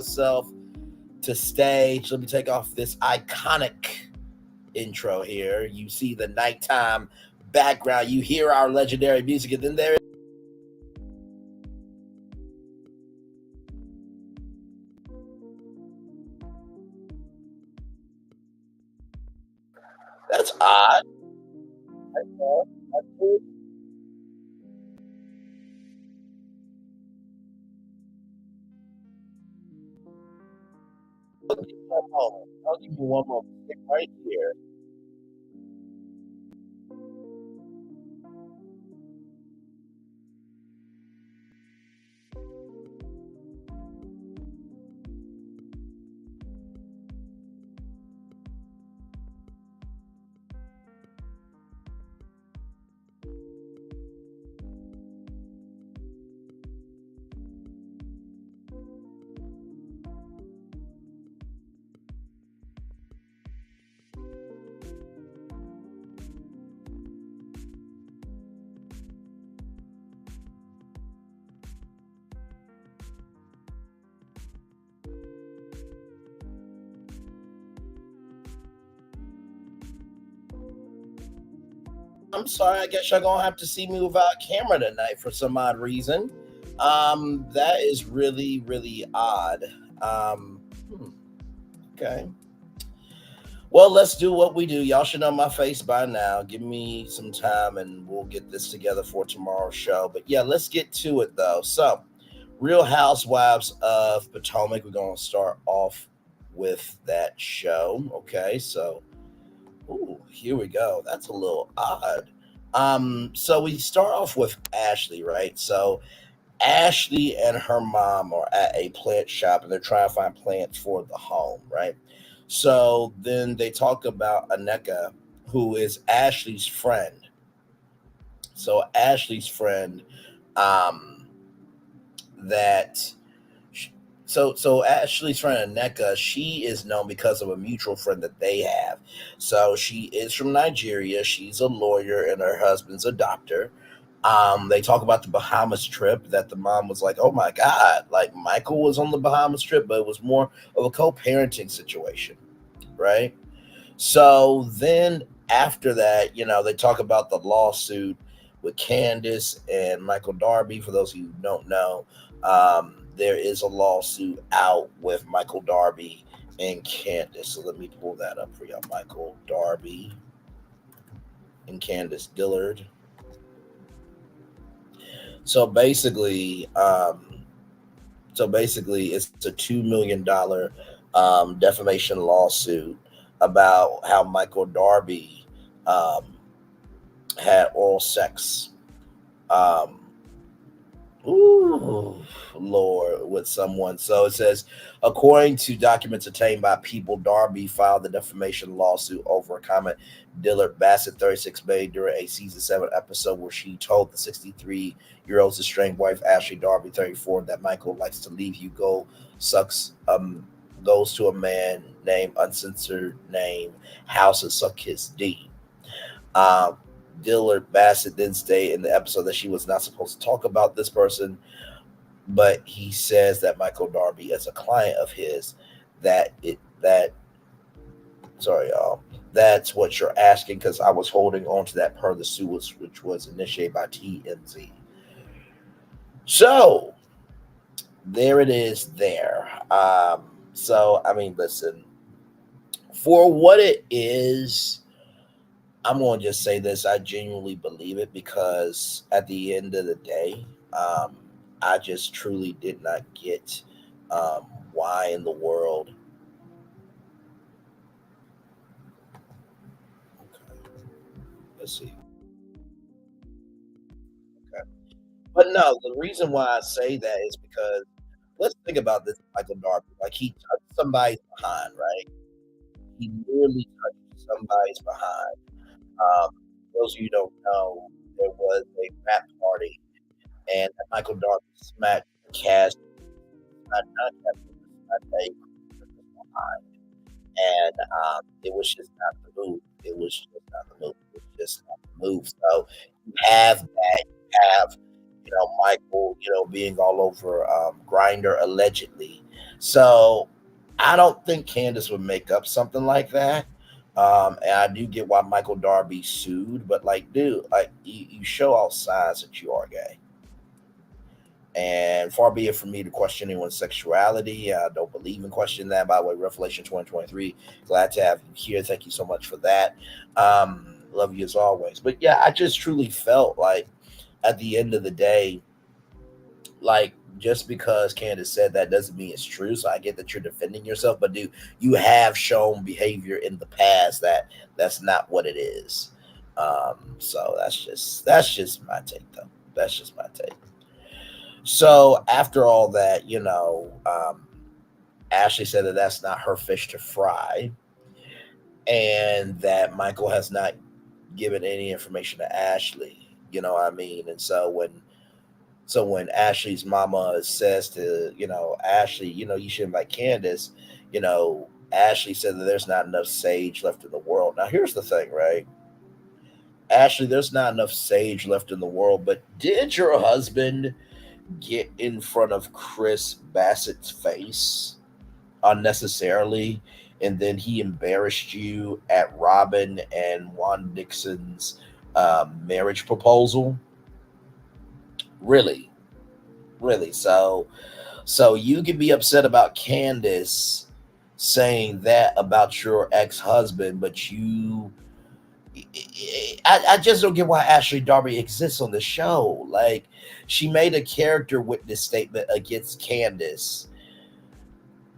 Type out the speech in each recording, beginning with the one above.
myself to stage. Let me take off this iconic intro here. You see the nighttime background. You hear our legendary music, and then there. That's odd. I'll give you one moment. I'll give you one moment. Stick right here. I'm sorry. I guess you're gonna have to see me without camera tonight for some odd reason. That is really, really odd. Hmm, okay. Well, let's do what we do. Y'all should know my face by now. Give me some time and we'll get this together for tomorrow's show. But yeah, let's get to it though. So, Real Housewives of Potomac. We're gonna start off with that show. Okay, so ooh, here we go. That's a little odd. So we start off with Ashley, right? So Ashley and her mom are at a plant shop and they're trying to find plants for the home, right? So then they talk about Aneka, who is Ashley's friend. So Ashley's friend, um, that so Ashley's friend Aneka, she is known because of a mutual friend that they have. So she is from Nigeria. She's a lawyer, and her husband's a doctor. They talk about the Bahamas trip that the mom was like, "Oh my God!" Like Michael was on the Bahamas trip, but it was more of a co-parenting situation, right? So then after that, they talk about the lawsuit with Candace and Michael Darby. For those of you who don't know, there is a lawsuit out with Michael Darby and Candace. So let me pull that up for y'all. Michael Darby and Candace Dillard. So basically, it's a $2 million defamation lawsuit about how Michael Darby um, had oral sex. Um, Ooh, Lord, with someone. So it says, according to documents obtained by People, Darby filed the defamation lawsuit over a comment Dillard Bassett, 36, made during a season 7 episode where she told the 63-year-old's estranged wife, Ashley Darby, 34, that Michael likes to leave you go, sucks, goes to a man named uncensored name, house and suck his D. Um, Dillard Bassett then stated in the episode that she was not supposed to talk about this person, but he says that Michael Darby is a client of his. That sorry, y'all. That's what you're asking because I was holding on to that per the suit, which was initiated by TMZ. So there it is. There. So I mean, listen, for what it is, I'm going to just say this. I genuinely believe it because at the end of the day, um, I just truly did not get why in the world. Okay, let's see. Okay. But no, the reason why I say that is because let's think about this Michael Darby. Like he touched somebody's behind, right? He literally touched somebody's behind. Those of you who don't know, there was a rap party and Michael Darby smacked the cast, not cast, smacked a behind. And it was just not the move. It was just not the move. It was just not the move. So you have that. You have, Michael, being all over Grinder allegedly. So I don't think Candace would make up something like that. And I do get why Michael Darby sued, but like, dude, like you show all sides that you are gay. And far be it from me to question anyone's sexuality. I don't believe in questioning that. By the way, Revelation 2023. Glad to have you here. Thank you so much for that. Love you as always. But yeah, I just truly felt like at the end of the day, like just because Candace said that doesn't mean it's true. So I get that you're defending yourself, but dude, you have shown behavior in the past that that's not what it is. So that's just my take though. That's just my take. So after all that, Ashley said that that's not her fish to fry, and that Michael has not given any information to Ashley. You know what I mean? And so when Ashley's mama says to Ashley, you should invite Candace, Ashley said that there's not enough sage left in the world. Now here's the thing, right? Ashley, there's not enough sage left in the world, but did your husband get in front of Chris Bassett's face unnecessarily, and then he embarrassed you at Robin and Juan Dixon's marriage proposal? Really, really. So you can be upset about Candace saying that about your ex-husband, but I just don't get why Ashley Darby exists on the show. Like, she made a character witness statement against Candace.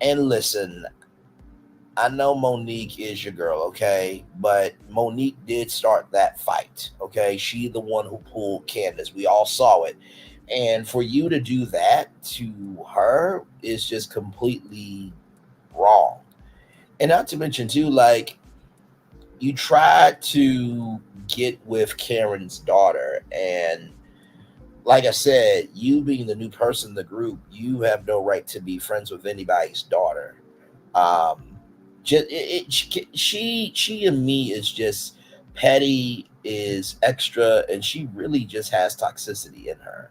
And listen, I know Monique is your girl, okay? But Monique did start that fight, okay? She the one who pulled Candace. We all saw it. And for you to do that to her is just completely wrong. And not to mention too, like, you tried to get with Karen's daughter, and like I said, you being the new person in the group, you have no right to be friends with anybody's daughter. Um, she and me is just petty, is extra, and she really just has toxicity in her.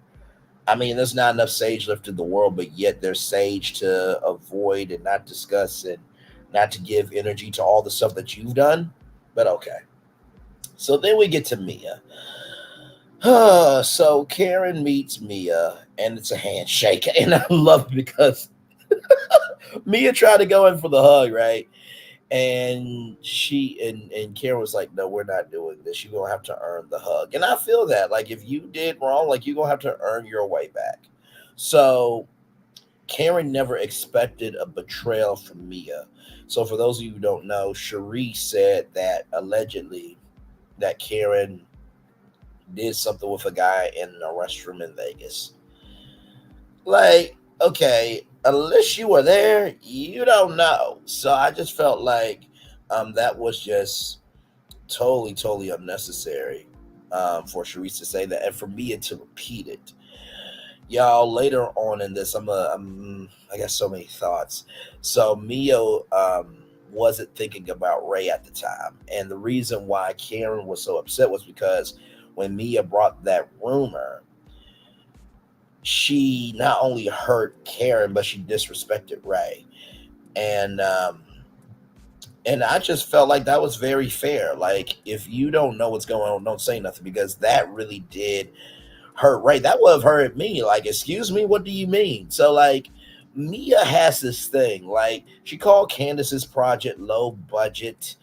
I mean, there's not enough sage left in the world, but yet there's sage to avoid and not discuss and not to give energy to all the stuff that you've done. But okay. So then we get to Mia. So Karen meets Mia, and it's a handshake, and I love it because Mia tried to go in for the hug, right? And and Karen was like, "No, we're not doing this. You're gonna have to earn the hug." And I feel that, like, if you did wrong, like, you're gonna have to earn your way back. So Karen never expected a betrayal from Mia. So for those of you who don't know, Cherie said that allegedly that Karen did something with a guy in a restroom in Vegas. Like, okay, unless you were there, you don't know. So I just felt like that was just totally, totally unnecessary for Sharice to say that, and for Mia to repeat it. Y'all, later on in this, I got so many thoughts. So Mia wasn't thinking about Ray at the time, and the reason why Karen was so upset was because when Mia brought that rumor, she not only hurt Karen, but she disrespected Ray. And I just felt like that was very fair. Like, if you don't know what's going on, don't say nothing, because that really did hurt Ray. That would have hurt me. Like, excuse me, what do you mean? So like, Mia has this thing. Like, she called Candace's project low budget.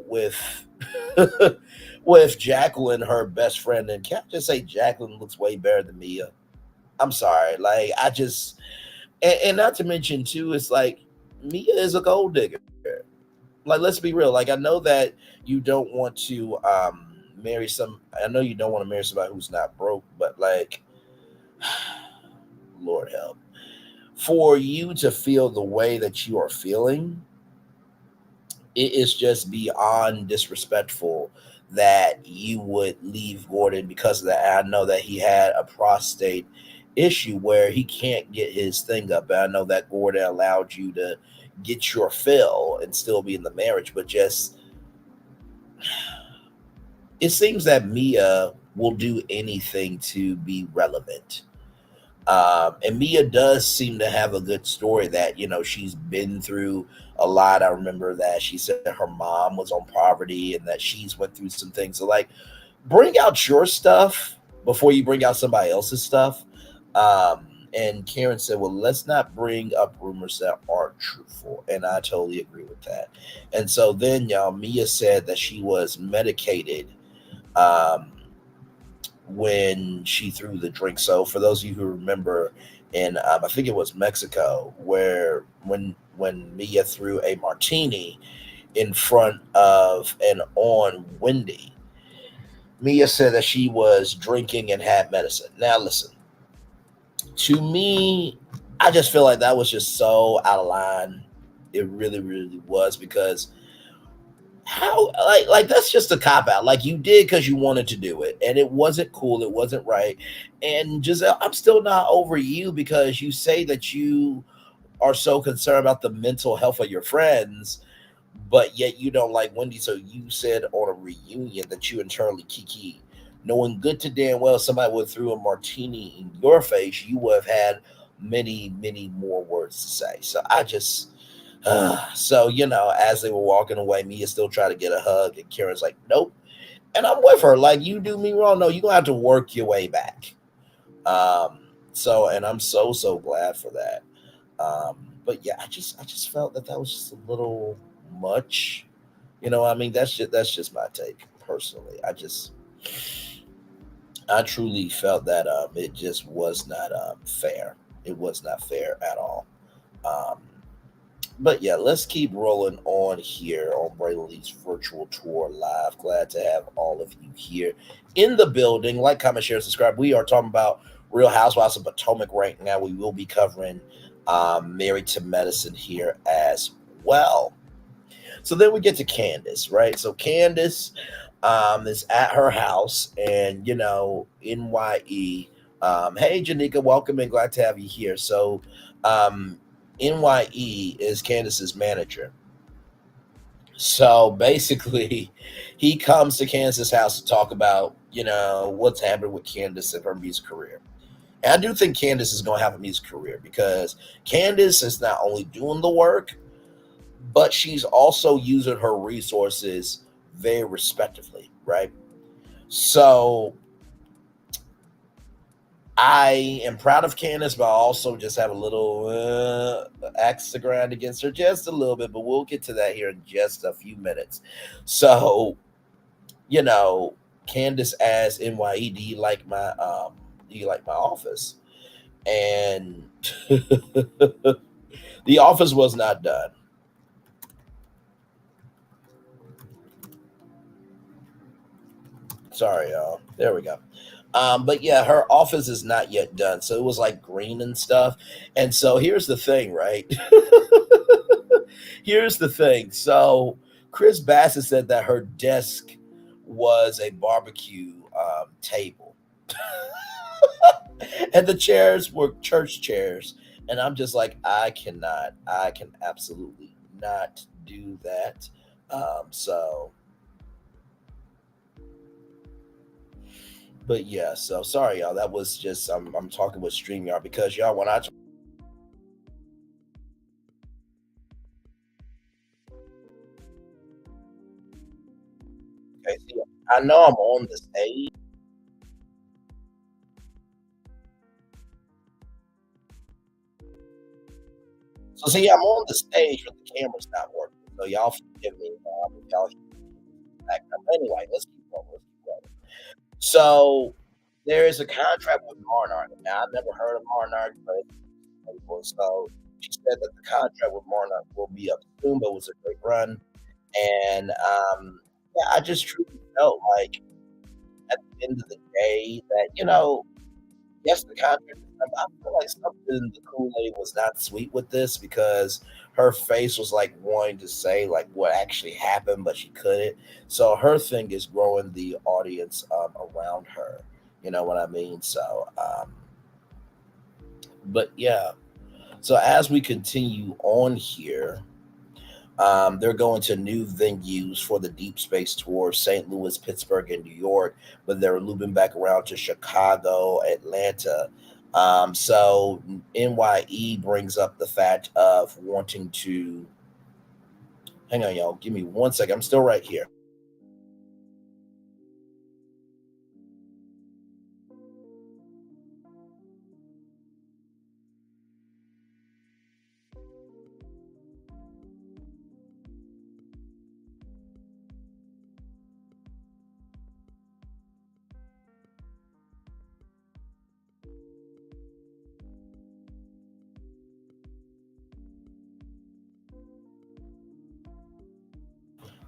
With with Jacqueline, her best friend, and can't I just say Jacqueline looks way better than Mia. I'm sorry. Like, I just and not to mention too, it's like Mia is a gold digger. Like, let's be real. Like, I know that you don't want to marry some. I know you don't want to marry somebody who's not broke, but like, Lord help. For you to feel the way that you are feeling, it is just beyond disrespectful that you would leave Gordon because of that. I know that he had a prostate issue where he can't get his thing up. And I know that Gordon allowed you to get your fill and still be in the marriage, but just it seems that Mia will do anything to be relevant. And Mia does seem to have a good story that, she's been through a lot. I remember that she said her mom was on poverty and that she's went through some things. So, like, bring out your stuff before you bring out somebody else's stuff. And Karen said, well, let's not bring up rumors that aren't truthful. And I totally agree with that. And so then, y'all, Mia said that she was medicated um, when she threw the drink. So for those of you who remember, in I think it was Mexico, where when Mia threw a martini in front of and on Wendy, Mia said that she was drinking and had medicine. Now listen, to me, I just feel like that was just so out of line. It really, really was because how like that's just a cop out. Like you did because you wanted to do it, and it wasn't cool. It wasn't right. And Giselle, I'm still not over you because you say that you are so concerned about the mental health of your friends, but yet you don't like Wendy. So you said on a reunion that you internally kiki, knowing good to damn well somebody would threw a martini in your face, you would have had many, many more words to say. So I just, so as they were walking away, Mia still tried to get a hug, and Karen's like, nope. And I'm with her. Like, you do me wrong. No, you're gonna have to work your way back. And I'm so glad for that. But yeah, I just felt that that was just a little much. I mean, that's just my take personally. I truly felt that it just was not fair. It was not fair at all. Um, but yeah, let's keep rolling on here on Braylon's virtual tour live. Glad to have all of you here in the building. Like, comment, share, subscribe. We are talking about Real Housewives of Potomac right now. We will be covering Married to Medicine here as well. So then we get to Candace, right? So Candace is at her house, and NYE. Hey, Janika, welcome and glad to have you here. So NYE is Candace's manager. So basically, he comes to Candace's house to talk about what's happening with Candace and her music career. And I do think Candace is going to have a music career because Candace is not only doing the work, but she's also using her resources very respectively, right? So I am proud of Candace, but I also just have a little axe to grind against her just a little bit, but we'll get to that here in just a few minutes. So, you know, Candace asks NYE, do you like my office? And the office was not done. Sorry, y'all. There we go. But yeah, her office is not yet done. So it was like green and stuff. And so here's the thing, right? Here's the thing. So Chris Bassett said that her desk was a barbecue table, and the chairs were church chairs. And I'm just like, I can absolutely not do that. So But yeah, so sorry, y'all. That was just I'm talking with StreamYard because y'all when I okay, see, I know I'm on the stage. So see, I'm on the stage, but the camera's not working. So y'all forgive me, if y'all hear back up. Anyway, let's keep going. Let's keep going. So there is a contract with Marnard. Now I never heard of Marnard, but so she said that the contract with Marnard will be up soon, but it was a great run. And yeah, I just truly felt like at the end of the day that, yes, the contract is done, but I feel like something the Kool-Aid was not sweet with this because her face was like wanting to say like what actually happened, but she couldn't. So her thing is growing the audience around her. You know what I mean? So, but yeah. So as we continue on here, they're going to new venues for the Deep Space Tour, St. Louis, Pittsburgh, and New York, but they're looping back around to Chicago, Atlanta, So NYE brings up the fact of wanting to. Hang on, y'all. Give me 1 second. I'm still right here.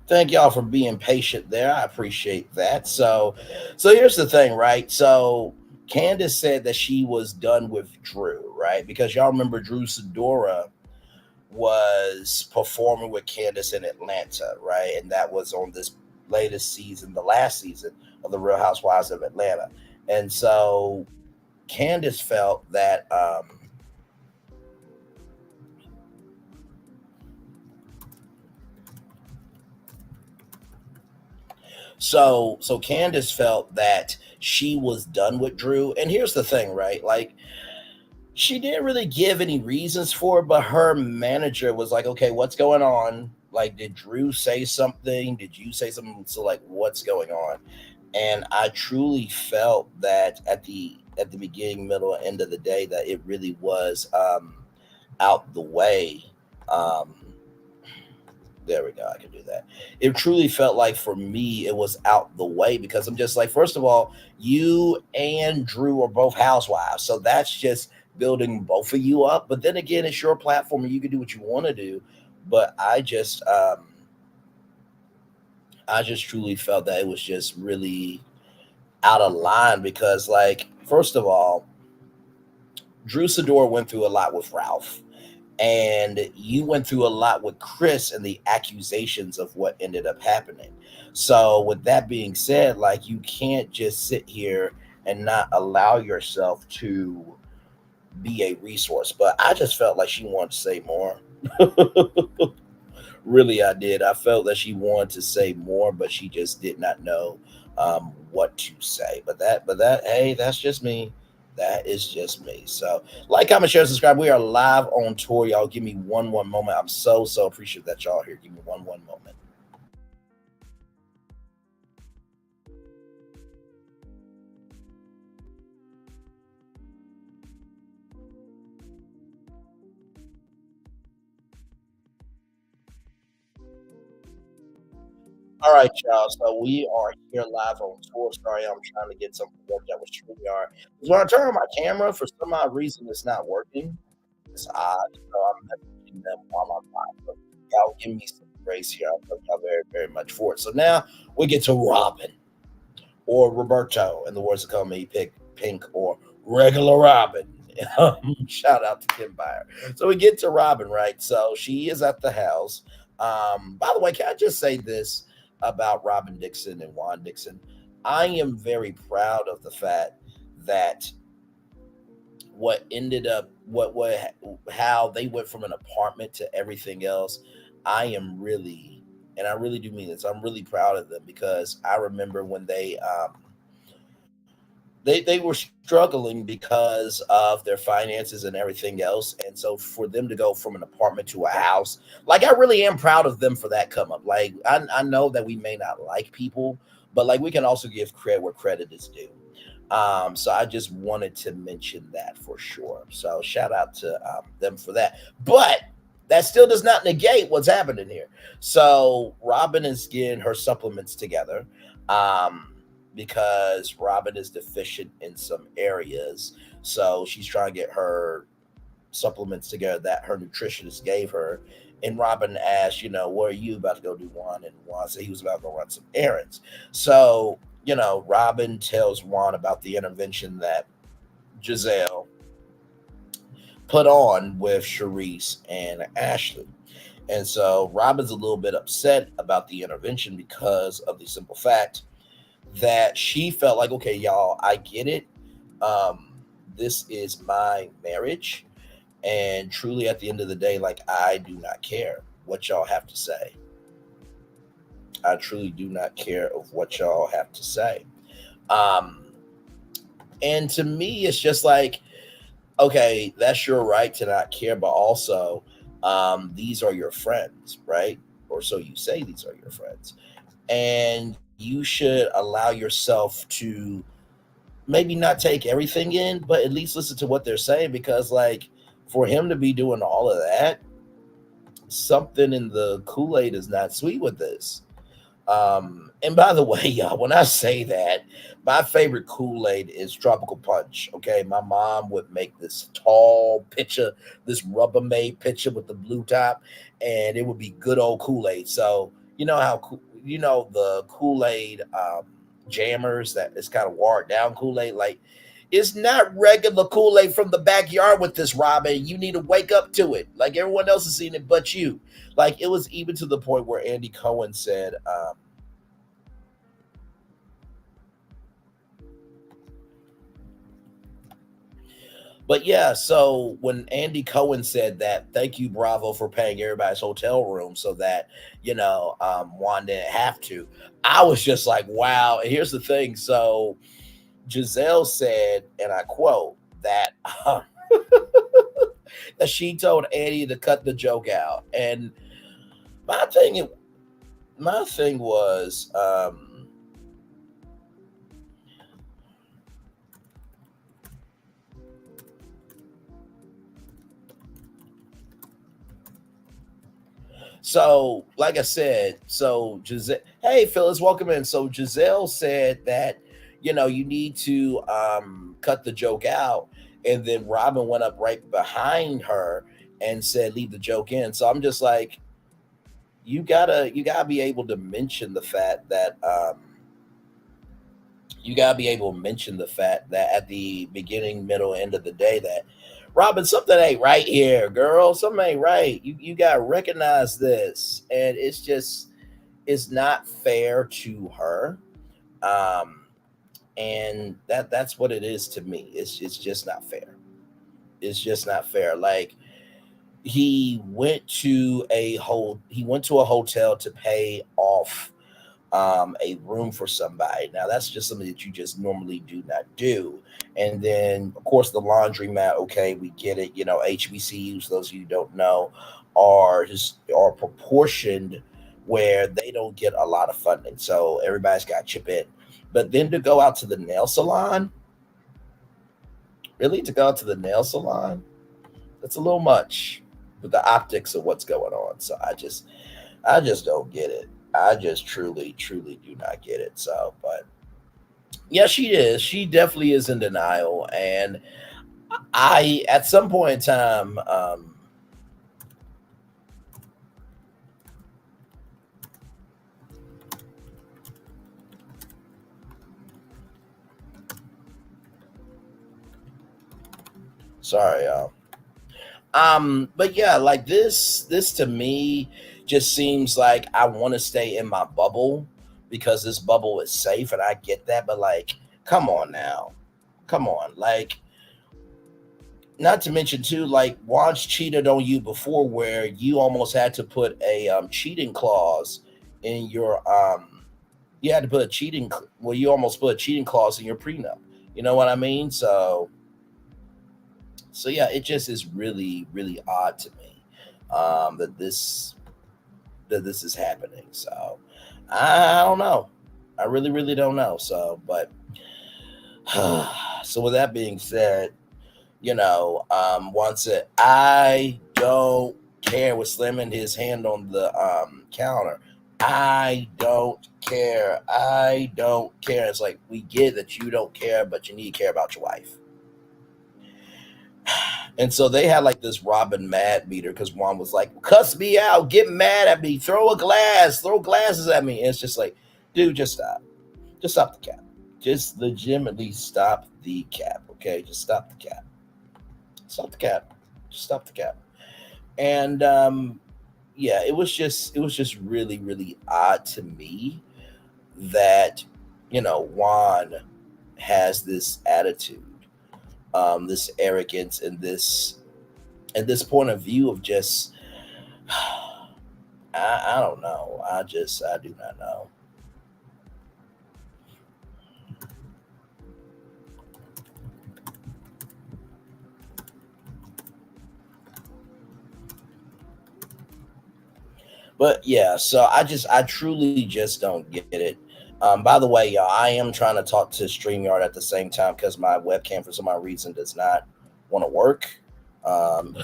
Thank y'all for being patient there. I appreciate that. So here's the thing, right? So Candace said that she was done with Drew, right? Because y'all remember Drew Sidora was performing with Candace in Atlanta, right? And that was on this latest season, the last season of the Real Housewives of Atlanta. And so Candace felt that so Candace felt that she was done with Drew. And here's the thing, right? Like she didn't really give any reasons for it, but her manager was like, okay, what's going on? Like, did Drew say something? Did you say something? So like what's going on? And I truly felt that at the beginning, middle, and end of the day that it really was out the way. Um there we go. I can do that. It truly felt like for me, it was out the way because I'm just like, first of all, you and Drew are both housewives. So that's just building both of you up. But then again, it's your platform and you can do what you want to do. But I just truly felt that it was just really out of line because, like, first of all, Drew Sidor went through a lot with Ralph and you went through a lot with Chris and the accusations of what ended up happening. So, with that being said, like you can't just sit here and not allow yourself to be a resource. But I just felt like she wanted to say more. Really, I did. I felt that she wanted to say more, but she just did not know what to say. Hey, that's just me. That is just me. So, like, comment, share, subscribe. We are live on tour, y'all. Give me one moment. I'm so appreciative that y'all here. Give me one moment. All right, y'all. So we are here live on tour. Sorry, I'm trying to get something worked out with StreamYard. Because when I turn on my camera, for some odd reason, it's not working. It's odd. So I'm messaging them while I'm live. But y'all give me some grace here. I thank y'all very much for it. So now we get to Robin or Roberto, in the words of Call Me Pick Pink or regular Robin. Shout out to Kim Byer. So we get to Robin, right? So she is at the house. By the way, can I just say this about Robin Dixon and Juan Dixon? I am very proud of the fact that what ended up what how they went from an apartment to everything else. I am really, and I really do mean this, I'm really proud of them because I remember when they were struggling because of their finances and everything else. And so for them to go from an apartment to a house, like I really am proud of them for that come up. Like I know that we may not like people, but like we can also give credit where credit is due. So I just wanted to mention that for sure. So shout out to them for that. But that still does not negate what's happening here. So Robin is getting her supplements together. Because Robin is deficient in some areas. So she's trying to get her supplements together that her nutritionist gave her. And Robin asked, what are you about to go do, Juan? And Juan said he was about to go run some errands. So, Robin tells Juan about the intervention that Giselle put on with Charisse and Ashley. And so Robin's a little bit upset about the intervention because of the simple fact that she felt like, okay, y'all, I get it. This is my marriage. And truly, at the end of the day, like, I do not care what y'all have to say. I truly do not care of what y'all have to say. Um, and to me, it's just like, Okay, that's your right to not care, but also, these are your friends, right? Or so you say these are your friends. And you should allow yourself to maybe not take everything in, but at least listen to what they're saying because, like, for him to be doing all of that, something in the Kool Aid is not sweet with this. And by the way, y'all, when I say that, my favorite Kool Aid is tropical punch. Okay, my mom would make this tall pitcher, this Rubbermaid pitcher with the blue top, and it would be good old Kool Aid. So you know how you know the Kool Aid jammers that is kind of watered down Kool Aid, like. It's not regular Kool Aid from the backyard with this, Robin. You need to wake up to it. Like everyone else has seen it, but you. Like it was even to the point where Andy Cohen said, but yeah, so when Andy Cohen said that, thank you, Bravo, for paying everybody's hotel room so that, Juan didn't have to, I was just like, wow. And here's the thing. So Giselle said, and I quote, that, that she told Andy to cut the joke out. And my thing, my thing was, so, like I said, so Giselle, hey Phyllis, welcome in. So Giselle said that you need to cut the joke out, and then Robin went up right behind her and said, "Leave the joke in." So I'm just like, you gotta be able to mention the fact that you gotta be able to mention the fact that at the beginning, middle, end of the day that Robin, something ain't right here, girl. Something ain't right. You gotta recognize this, and it's not fair to her. Um, and that's what it is to me. It's just not fair. It's just not fair. Like he went to a hotel to pay off a room for somebody. Now that's just something that you just normally do not do. And then of course the laundromat, okay, we get it. HBCUs, those of you who don't know, are proportioned where they don't get a lot of funding. So everybody's got to chip in. But then to go out to the nail salon, really to go out to the nail salon, that's a little much with the optics of what's going on. So I just don't get it. I just truly, truly do not get it. So, but yeah, she is. She definitely is in denial. And at some point in time, sorry, y'all. But yeah, like this to me just seems like I want to stay in my bubble because this bubble is safe, and I get that. But like, come on now, come on, like not to mention too, like Watch cheated on you before, where you almost had to put a cheating clause in your you had to put a well, you almost put a cheating clause in your prenup. You know what I mean? So yeah, it just is really really odd to me that this is happening. So I don't know. I really really don't know. So, but so with that being said, once it, I don't care, with slamming his hand on the counter. I don't care. I don't care. It's like we get that you don't care, but you need to care about your wife. And so they had like this Robin mad meter because Juan was like, cuss me out, get mad at me, throw glasses at me. And it's just like, dude, just stop. Just stop the cap. Just legitimately stop the cap. Okay. Just stop the cap. Stop the cap. Just stop the cap. And yeah, it was just really really odd to me that Juan has this attitude, this arrogance, and this point of view of just I don't know. I do not know. But yeah, so I truly just don't get it. By the way, y'all, I am trying to talk to StreamYard at the same time because my webcam for some odd reason does not want to work. Um,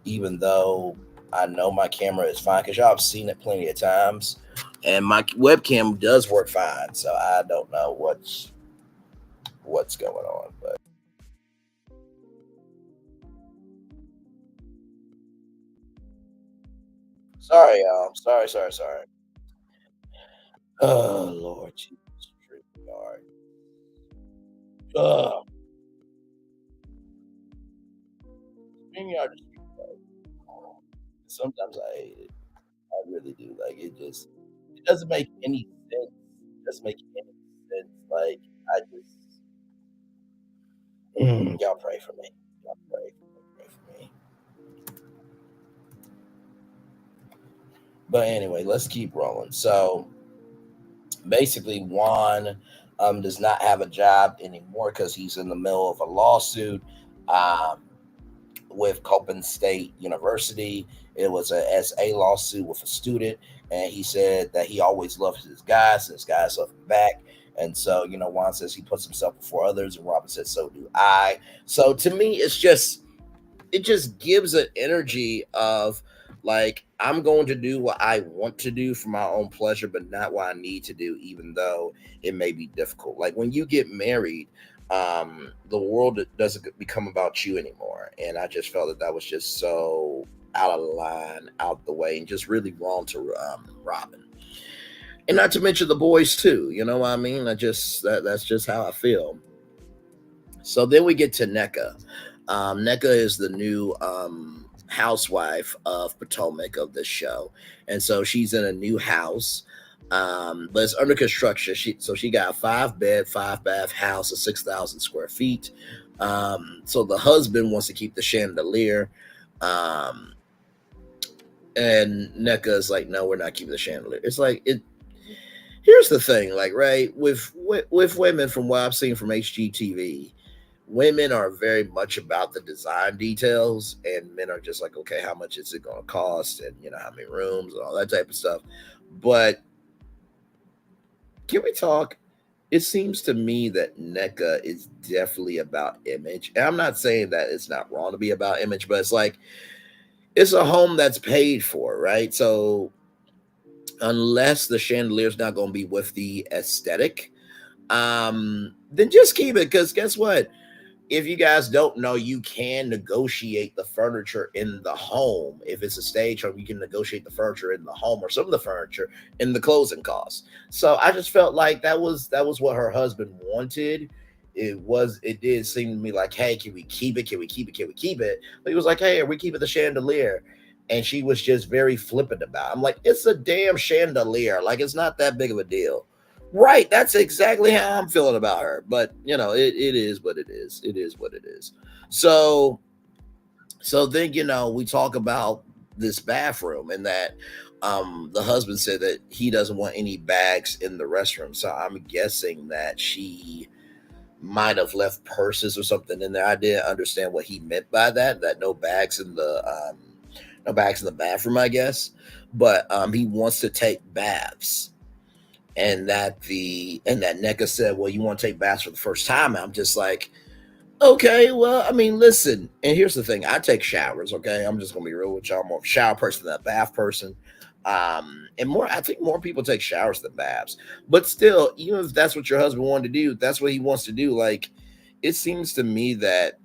even though I know my camera is fine because y'all have seen it plenty of times, and my webcam does work fine. So I don't know what's going on, but sorry, y'all. Sorry. Oh Lord Jesus, StreamYard. Oh, StreamYard is sometimes I hate it. I really do. Like it doesn't make any sense. It doesn't make any sense. Like I just y'all pray for me. Y'all pray for me. But anyway, let's keep rolling. So basically, Juan does not have a job anymore because he's in the middle of a lawsuit. Um, with Copen State University. It was a SA lawsuit with a student, and he said that he always loved his guys, and his guys love him back. And so, Juan says he puts himself before others, and Robin says, so do I. So to me, it just gives an energy of like I'm going to do what I want to do for my own pleasure, but not what I need to do, even though it may be difficult. Like when you get married, the world doesn't become about you anymore, and I just felt that that was just so out of line, out the way, and just really wrong to Robin, and not to mention the boys too. You know what I mean? That's just how I feel. So then we get to NECA. NECA is the new housewife of Potomac of this show, and so she's in a new house, but it's under construction. She got a 5 bed, 5 bath house of 6,000 square feet. So the husband wants to keep the chandelier, um, and NECA is like, no, we're not keeping the chandelier. It's like it. Here's the thing, like right with women, from what I've seen from HGTV, women are very much about the design details, and men are just like, okay, how much is it going to cost, and how many rooms and all that type of stuff. But can we talk? It seems to me that NECA is definitely about image, and I'm not saying that it's not wrong to be about image, but it's like it's a home that's paid for, right? So unless the chandelier's not going to be with the aesthetic, then just keep it, because guess what, if you guys don't know, you can negotiate the furniture in the home. If it's a stage home, you can negotiate the furniture in the home, or some of the furniture in the closing costs. So I just felt like that was what her husband wanted. It did seem to me like, hey, can we keep it? Can we keep it? Can we keep it? But he was like, hey, are we keeping the chandelier? And she was just very flippant about it. I'm like, it's a damn chandelier. Like, it's not that big of a deal. Right, that's exactly how I'm feeling about her. But it is what it is. It is what it is. So then we talk about this bathroom, and that the husband said that he doesn't want any bags in the restroom. So I'm guessing that she might have left purses or something in there. I didn't understand what he meant by that. That no bags in the bathroom, I guess. But he wants to take baths, and that NECA said, well, you want to take baths for the first time. I'm just like, okay, well, I mean, listen, and here's the thing, I take showers, okay? I'm just gonna be real with y'all. I'm more of a shower person than a bath person. And more, I think more people take showers than baths. But still, even if that's what your husband wanted to do, that's what he wants to do. Like, it seems to me that,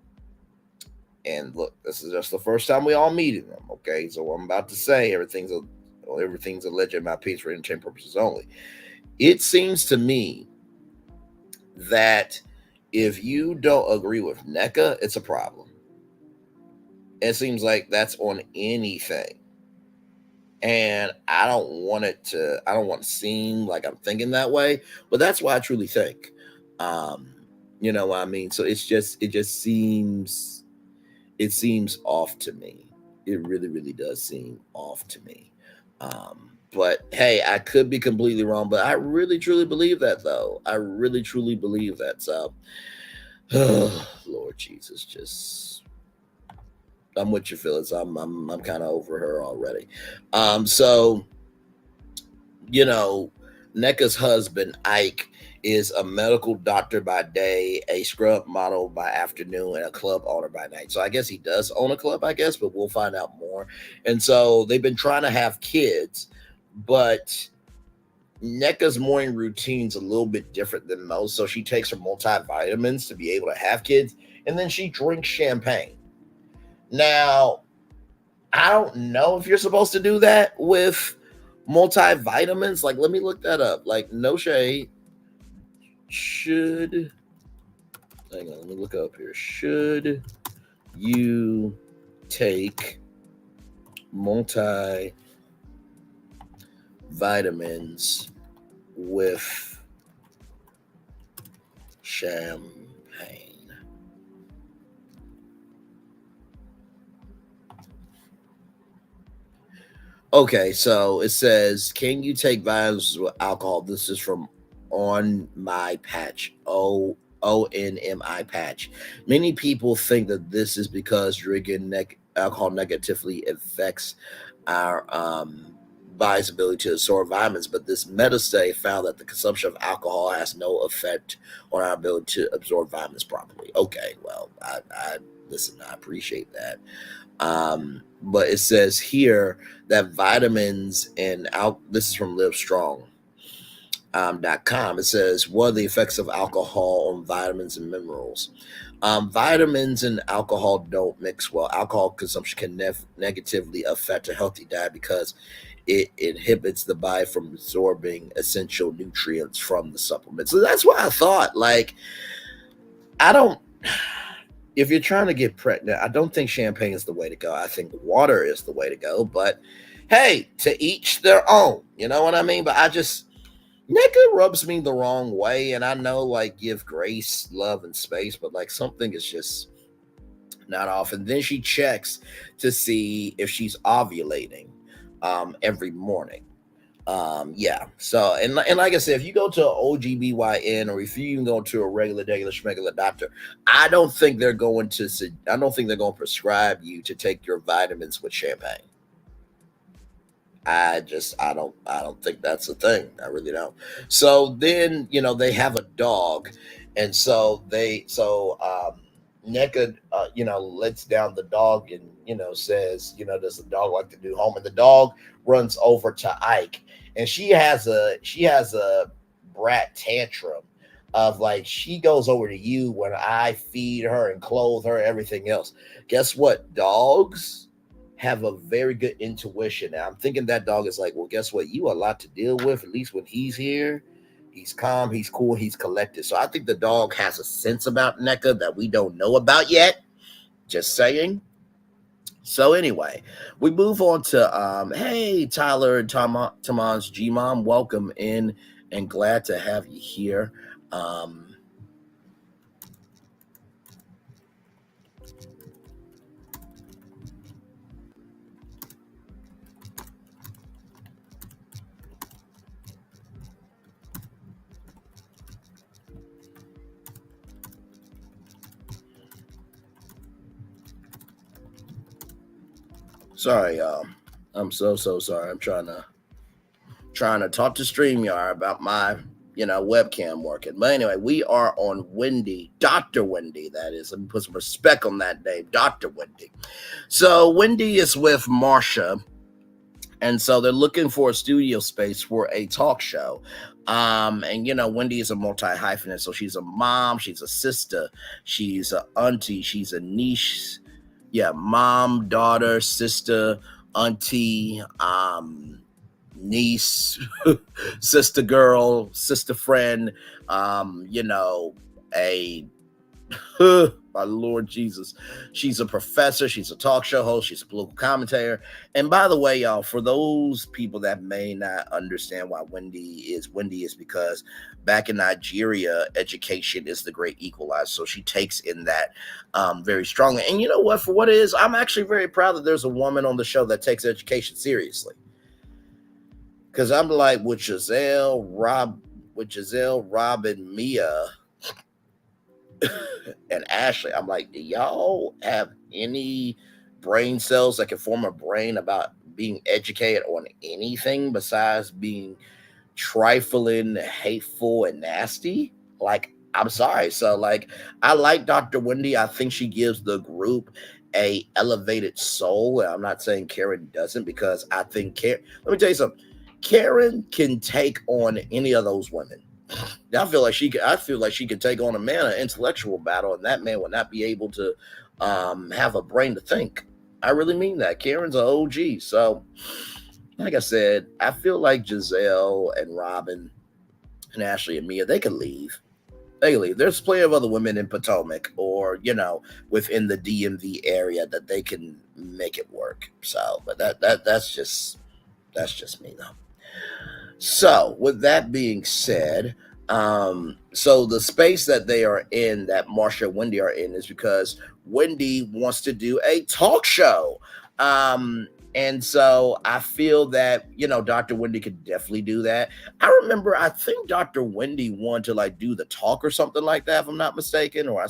and look, this is just the first time we all meeting them, okay? So I'm about to say everything's alleged in my piece for entertainment purposes only. It seems to me that if you don't agree with NECA, it's a problem. It seems like that's on anything. And I don't want to seem like I'm thinking that way, but that's what I truly think. Um, you know what I mean? So it seems off to me. It really, really does seem off to me. But hey, I could be completely wrong, but I really truly believe that, though. I really truly believe that. So, Lord Jesus, just I'm with you, Phyllis. I'm kind of over her already. So you know, NECA's husband, Ike, is a medical doctor by day, a scrub model by afternoon, and a club owner by night. So I guess he does own a club, I guess, but we'll find out more. And so they've been trying to have kids, but NECA's morning routine's a little bit different than most. So she takes her multivitamins to be able to have kids, and then she drinks champagne. Now, I don't know if you're supposed to do that with multivitamins. Like, let me look that up. Like, no shade. Should hang on, let me look up here. Should you take multivitamins with champagne? Okay, so it says, can you take vitamins with alcohol? This is from On My Patch. ONMI Patch. Many people think that this is because drinking alcohol negatively affects our body's ability to absorb vitamins, but this meta study found that the consumption of alcohol has no effect on our ability to absorb vitamins properly. Okay, well, I listen, I appreciate that. But it says here that vitamins and this is from Livestrong. .com. It says, what are the effects of alcohol on vitamins and minerals? Vitamins and alcohol don't mix well. Alcohol consumption can negatively affect a healthy diet because it inhibits the body from absorbing essential nutrients from the supplement. So that's why I thought, like, I don't. If you're trying to get pregnant, I don't think champagne is the way to go. I think water is the way to go. But hey, to each their own. You know what I mean? But I just NECA rubs me the wrong way, and I know, like, give grace, love, and space, but like something is just not off. And then she checks to see if she's ovulating every morning. Yeah. So and like I said, if you go to an OGBYN or if you even go to a regular schmegular doctor, I don't think they're going to prescribe you to take your vitamins with champagne. I don't think that's a thing. I really don't. So then, they have a dog, and NECA lets down the dog and says, does the dog like the new home? And the dog runs over to Ike, and she has a brat tantrum of, like, she goes over to you when I feed her and clothe her, everything else. Guess what? Dogs have a very good intuition. And I'm thinking that dog is like, well, guess what? You a lot to deal with, at least when he's here. He's calm, he's cool, he's collected. So I think the dog has a sense about NECA that we don't know about yet. Just saying. So anyway, we move on to hey, Tyler and Tamon's G Mom, welcome in and glad to have you here. Um Sorry, y'all. I'm so sorry. I'm trying to talk to StreamYard about my webcam working. But anyway, we are on Wendy, Dr. Wendy, that is. Let me put some respect on that name, Dr. Wendy. So Wendy is with Marsha, and so they're looking for a studio space for a talk show. And Wendy is a multi hyphenate, so she's a mom, she's a sister, she's a auntie, she's a niece. Yeah, mom, daughter, sister, auntie, niece, sister girl, sister friend, a my Lord Jesus. She's a professor, she's a talk show host, she's a political commentator. And by the way, y'all, for those people that may not understand why Wendy is because back in Nigeria, education is the great equalizer. So she takes in that very strongly. And you know what? For what it is, I'm actually very proud that there's a woman on the show that takes education seriously. Because I'm like, with Giselle, Rob, and Mia and Ashley, I'm like, do y'all have any brain cells that can form a brain about being educated on anything besides being trifling, hateful, and nasty. Like, I'm sorry. So, like, I like Dr. Wendy. I think she gives the group a elevated soul. And I'm not saying Karen doesn't, because I think Karen. Let me tell you something. Karen can take on any of those women. I feel like she could. I feel like she could take on a man, an intellectual battle, and that man would not be able to have a brain to think. I really mean that. Karen's an OG. So, like I said, I feel like Giselle and Robin and Ashley and Mia, they could leave. They could leave. There's plenty of other women in Potomac or, within the DMV area that they can make it work. So, but that's just me though. So, with that being said, so the space that they are in, that Marsha and Wendy are in, is because Wendy wants to do a talk show. And so I feel that, Dr. Wendy could definitely do that. I remember, I think Dr. Wendy wanted to like do the talk or something like that, if I'm not mistaken. Or I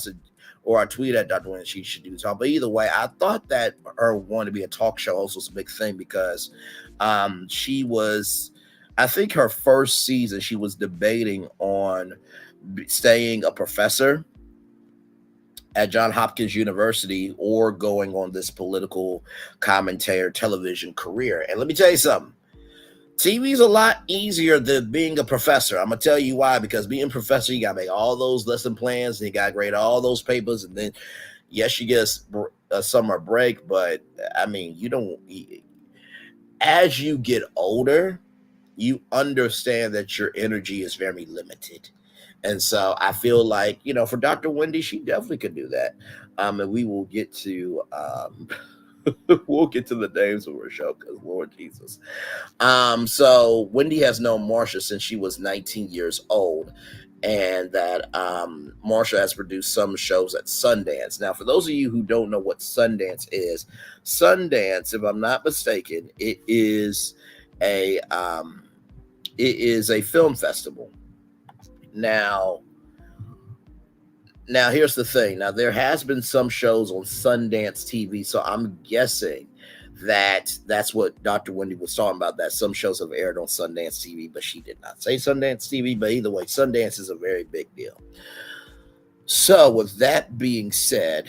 tweeted at Dr. Wendy she should do the talk. But either way, I thought that her wanting to be a talk show also was a big thing because she was, I think her first season, she was debating on staying a professor at John Hopkins University or going on this political commentator television career. And let me tell you something. TV's a lot easier than being a professor. I'm gonna tell you why. Because being a professor, you gotta make all those lesson plans, and you gotta grade all those papers, and then yes, you get a summer break, but I mean, you don't. As you get older, you understand that your energy is very limited. And so I feel like, for Dr. Wendy, she definitely could do that. And we will get to we'll get to the names of her show because Lord Jesus. So Wendy has known Marsha since she was 19 years old, and that Marsha has produced some shows at Sundance. Now, for those of you who don't know what Sundance, if I'm not mistaken, it is a film festival. Now, here's the thing. Now, there has been some shows on Sundance TV, so I'm guessing that that's what Dr. Wendy was talking about, that some shows have aired on Sundance TV, but she did not say Sundance TV. But either way, Sundance is a very big deal. So, with that being said,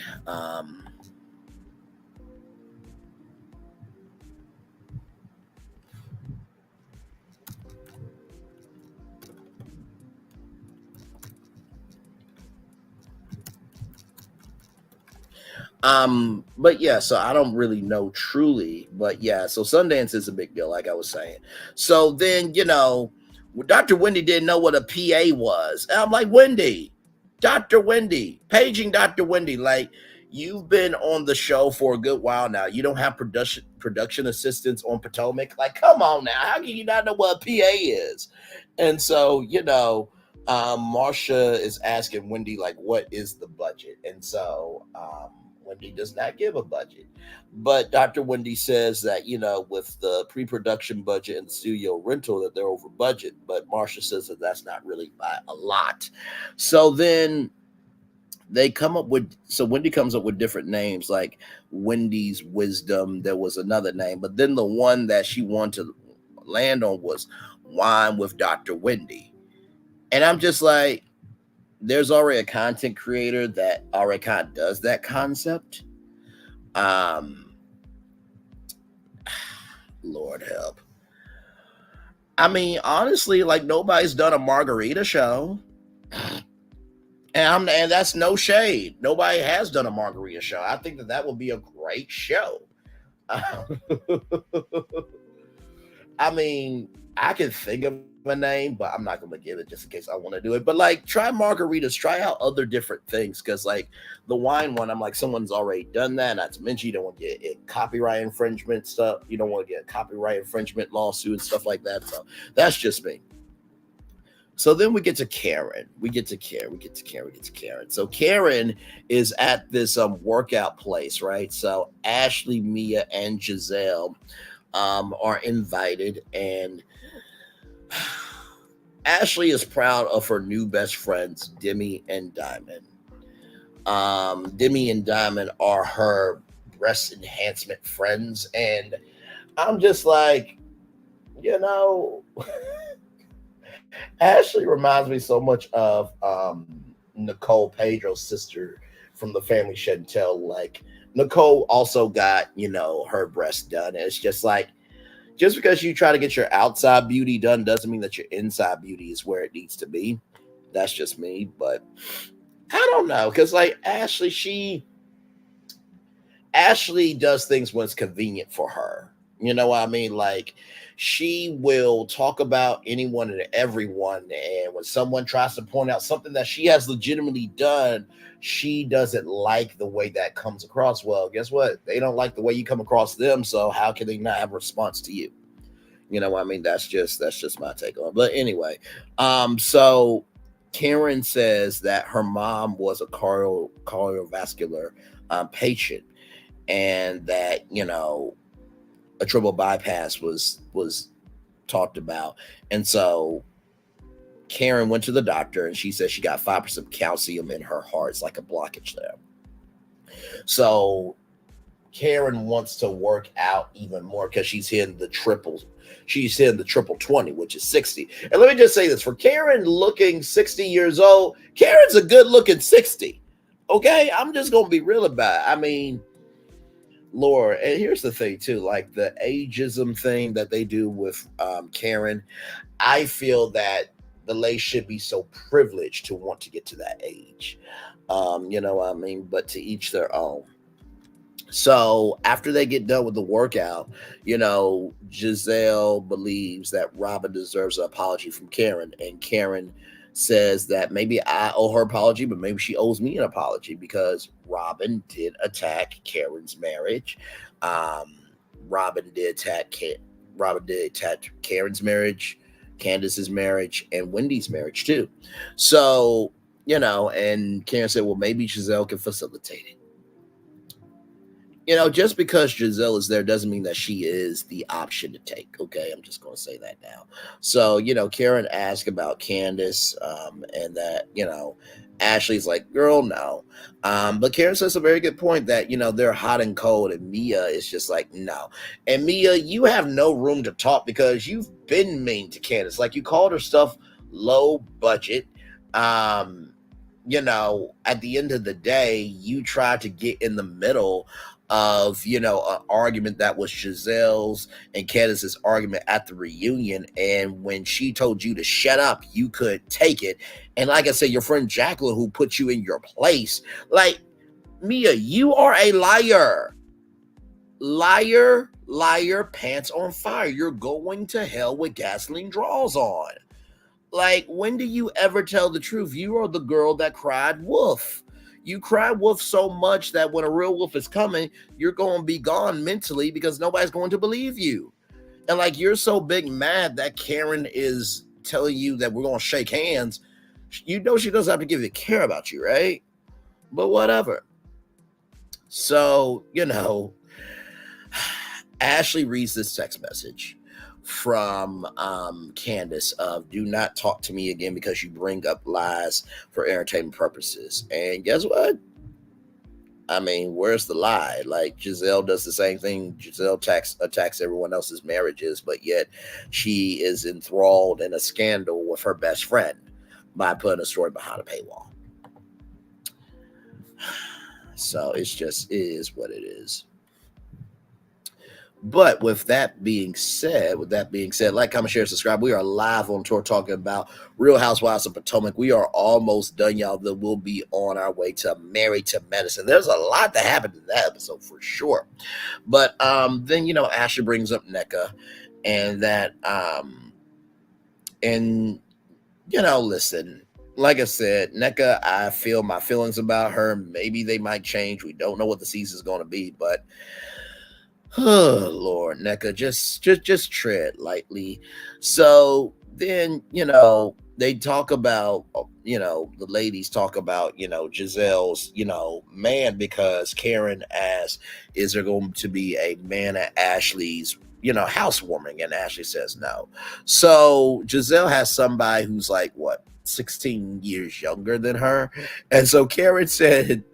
but yeah, so I don't really know truly, but yeah, so Sundance is a big deal, like I was saying. So then, Dr. Wendy didn't know what a PA was. And I'm like, Wendy, Dr. Wendy, paging Dr. Wendy, like, you've been on the show for a good while now. You don't have production assistants on Potomac. Like, come on now. How can you not know what a PA is? And so, Marsha is asking Wendy, like, what is the budget? And so Wendy does not give a budget. But Dr. Wendy says that, with the pre production budget and the studio rental, that they're over budget. But Marsha says that that's not really by a lot. So then Wendy comes up with different names, like Wendy's Wisdom. There was another name, but then the one that she wanted to land on was Wine with Dr. Wendy. And I'm just like, there's already a content creator that already kind of does that concept. Lord help. I mean, honestly, like, nobody's done a margarita show. And that's no shade. Nobody has done a margarita show. I think that would be a great show. I mean, I can think of a name, but I'm not going to give it just in case I want to do it. But like, try margaritas, try out other different things. Cause like the wine one, I'm like, someone's already done that. Not to mention, you don't want to get copyright infringement stuff. You don't want to get a copyright infringement lawsuit and stuff like that. So that's just me. So then we get to Karen. So Karen is at this workout place, right? So Ashley, Mia, and Giselle are invited, and Ashley is proud of her new best friends, Demi and Diamond. Demi and Diamond are her breast enhancement friends. And I'm just like, you know, Ashley reminds me so much of Nicole Pedro's sister from the Family Shed and Tell. Like, Nicole also got, her breast done. And it's just like, just because you try to get your outside beauty done doesn't mean that your inside beauty is where it needs to be. That's just me. But I don't know. Because, like, Ashley does things when it's convenient for her. You know what I mean? Like, she will talk about anyone and everyone. And when someone tries to point out something that she has legitimately done, she doesn't like the way that comes across. Well, guess what? They don't like the way you come across them. So how can they not have a response to you? You know what I mean? That's just my take on it. But anyway, so Karen says that her mom was a cardiovascular patient, and that a triple bypass was talked about. And so Karen went to the doctor, and she said she got 5% calcium in her heart. It's like a blockage there. So Karen wants to work out even more because she's hitting the triple. She's hitting the triple 20, which is 60. And let me just say this, for Karen looking 60 years old, Karen's a good looking 60. Okay, I'm just gonna be real about it. I mean, Lord, and here's the thing too, like the ageism thing that they do with Karen. I feel that the lady should be so privileged to want to get to that age. You know what I mean? But to each their own. So after they get done with the workout, Giselle believes that Robin deserves an apology from Karen. And Karen says that maybe I owe her apology, but maybe she owes me an apology because Robin did attack Karen's marriage. Um, Robin did attack Karen's marriage, Candace's marriage, and Wendy's marriage too. So, and Karen said, well, maybe Giselle can facilitate it. Just because Giselle is there doesn't mean that she is the option to take. Okay, I'm just going to say that now. So, Karen asked about Candace, and that, Ashley's like, girl, no. But Karen says a very good point that, they're hot and cold, and Mia is just like, no. And Mia, you have no room to talk because you've been mean to Candace. Like, you called her stuff low budget. At the end of the day, you tried to get in the middle of an argument that was Giselle's and Candace's argument at the reunion, and when she told you to shut up, you could take it. And like I said, your friend Jacqueline, who put you in your place, like, Mia, you are a liar, pants on fire. You're going to hell with gasoline draws on. Like, when do you ever tell the truth? You are the girl that cried wolf. You cry wolf so much that when a real wolf is coming, you're going to be gone mentally because nobody's going to believe you. And like, you're so big mad that Karen is telling you that we're going to shake hands. She doesn't have to give a care about you, right? But whatever. So, Ashley reads this text message from Candace of, do not talk to me again because you bring up lies for entertainment purposes. And guess what? I mean, where's the lie? Like, Giselle does the same thing. Giselle attacks everyone else's marriages, but yet she is enthralled in a scandal with her best friend by putting a story behind a paywall. So it is what it is. But with that being said, like, comment, share, subscribe. We are live on tour talking about Real Housewives of Potomac. We are almost done, y'all. That we'll be on our way to Married to Medicine. There's a lot that happened in that episode for sure. But then Ashley brings up NECA, and that listen, like I said, NECA, I feel my feelings about her. Maybe they might change. We don't know what the season is going to be, but oh Lord, NECA, just tread lightly. So then, they talk about, the ladies talk about, Giselle's, man, because Karen asks, is there going to be a man at Ashley's, housewarming? And Ashley says no. So Giselle has somebody who's like, what, 16 years younger than her. And so Karen said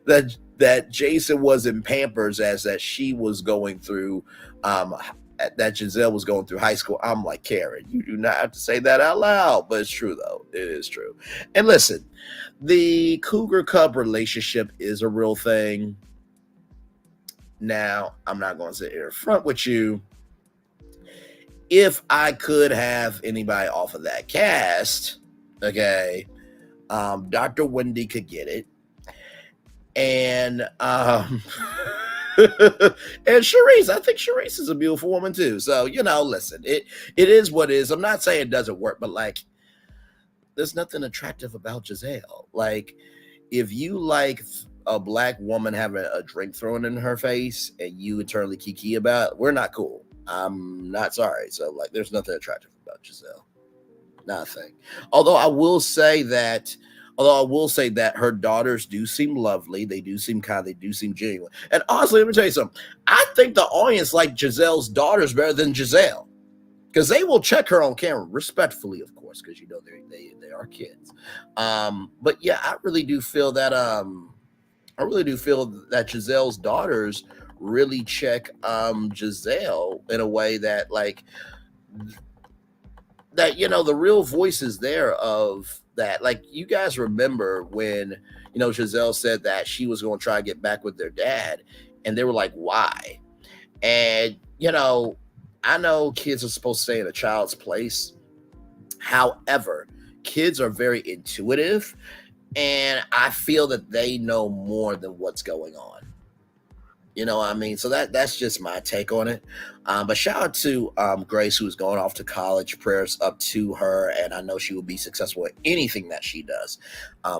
that that Jason was in Pampers as that she was going through that Giselle was going through high school. I'm like, Karen, you do not have to say that out loud, but it's true though. It is true. And listen, the Cougar Cub relationship is a real thing. Now, I'm not going to sit here in front with you. If I could have anybody off of that cast, okay, Dr. Wendy could get it. And and Charisse, I think Charisse is a beautiful woman too. So, listen, it is what it is. I'm not saying it doesn't work, but like there's nothing attractive about Giselle. Like, if you like a black woman having a drink thrown in her face and you internally kiki about it, we're not cool. I'm not sorry. So, like, there's nothing attractive about Giselle. Nothing. Although I will say that her daughters do seem lovely. They do seem kind. They do seem genuine. And honestly, let me tell you something. I think the audience like Giselle's daughters better than Giselle, because they will check her on camera respectfully, of course, because they are kids. But yeah, I really do feel that Giselle's daughters really check Giselle in a way that the real voice is there of that. Like, you guys remember when Giselle said that she was going to try to get back with their dad, and they were like, why? And I know kids are supposed to stay in a child's place. However, kids are very intuitive, and I feel that they know more than what's going on. You know what I mean? So that's just my take on it. But shout out to Grace, who's going off to college. Prayers up to her, and I know she will be successful at anything that she does,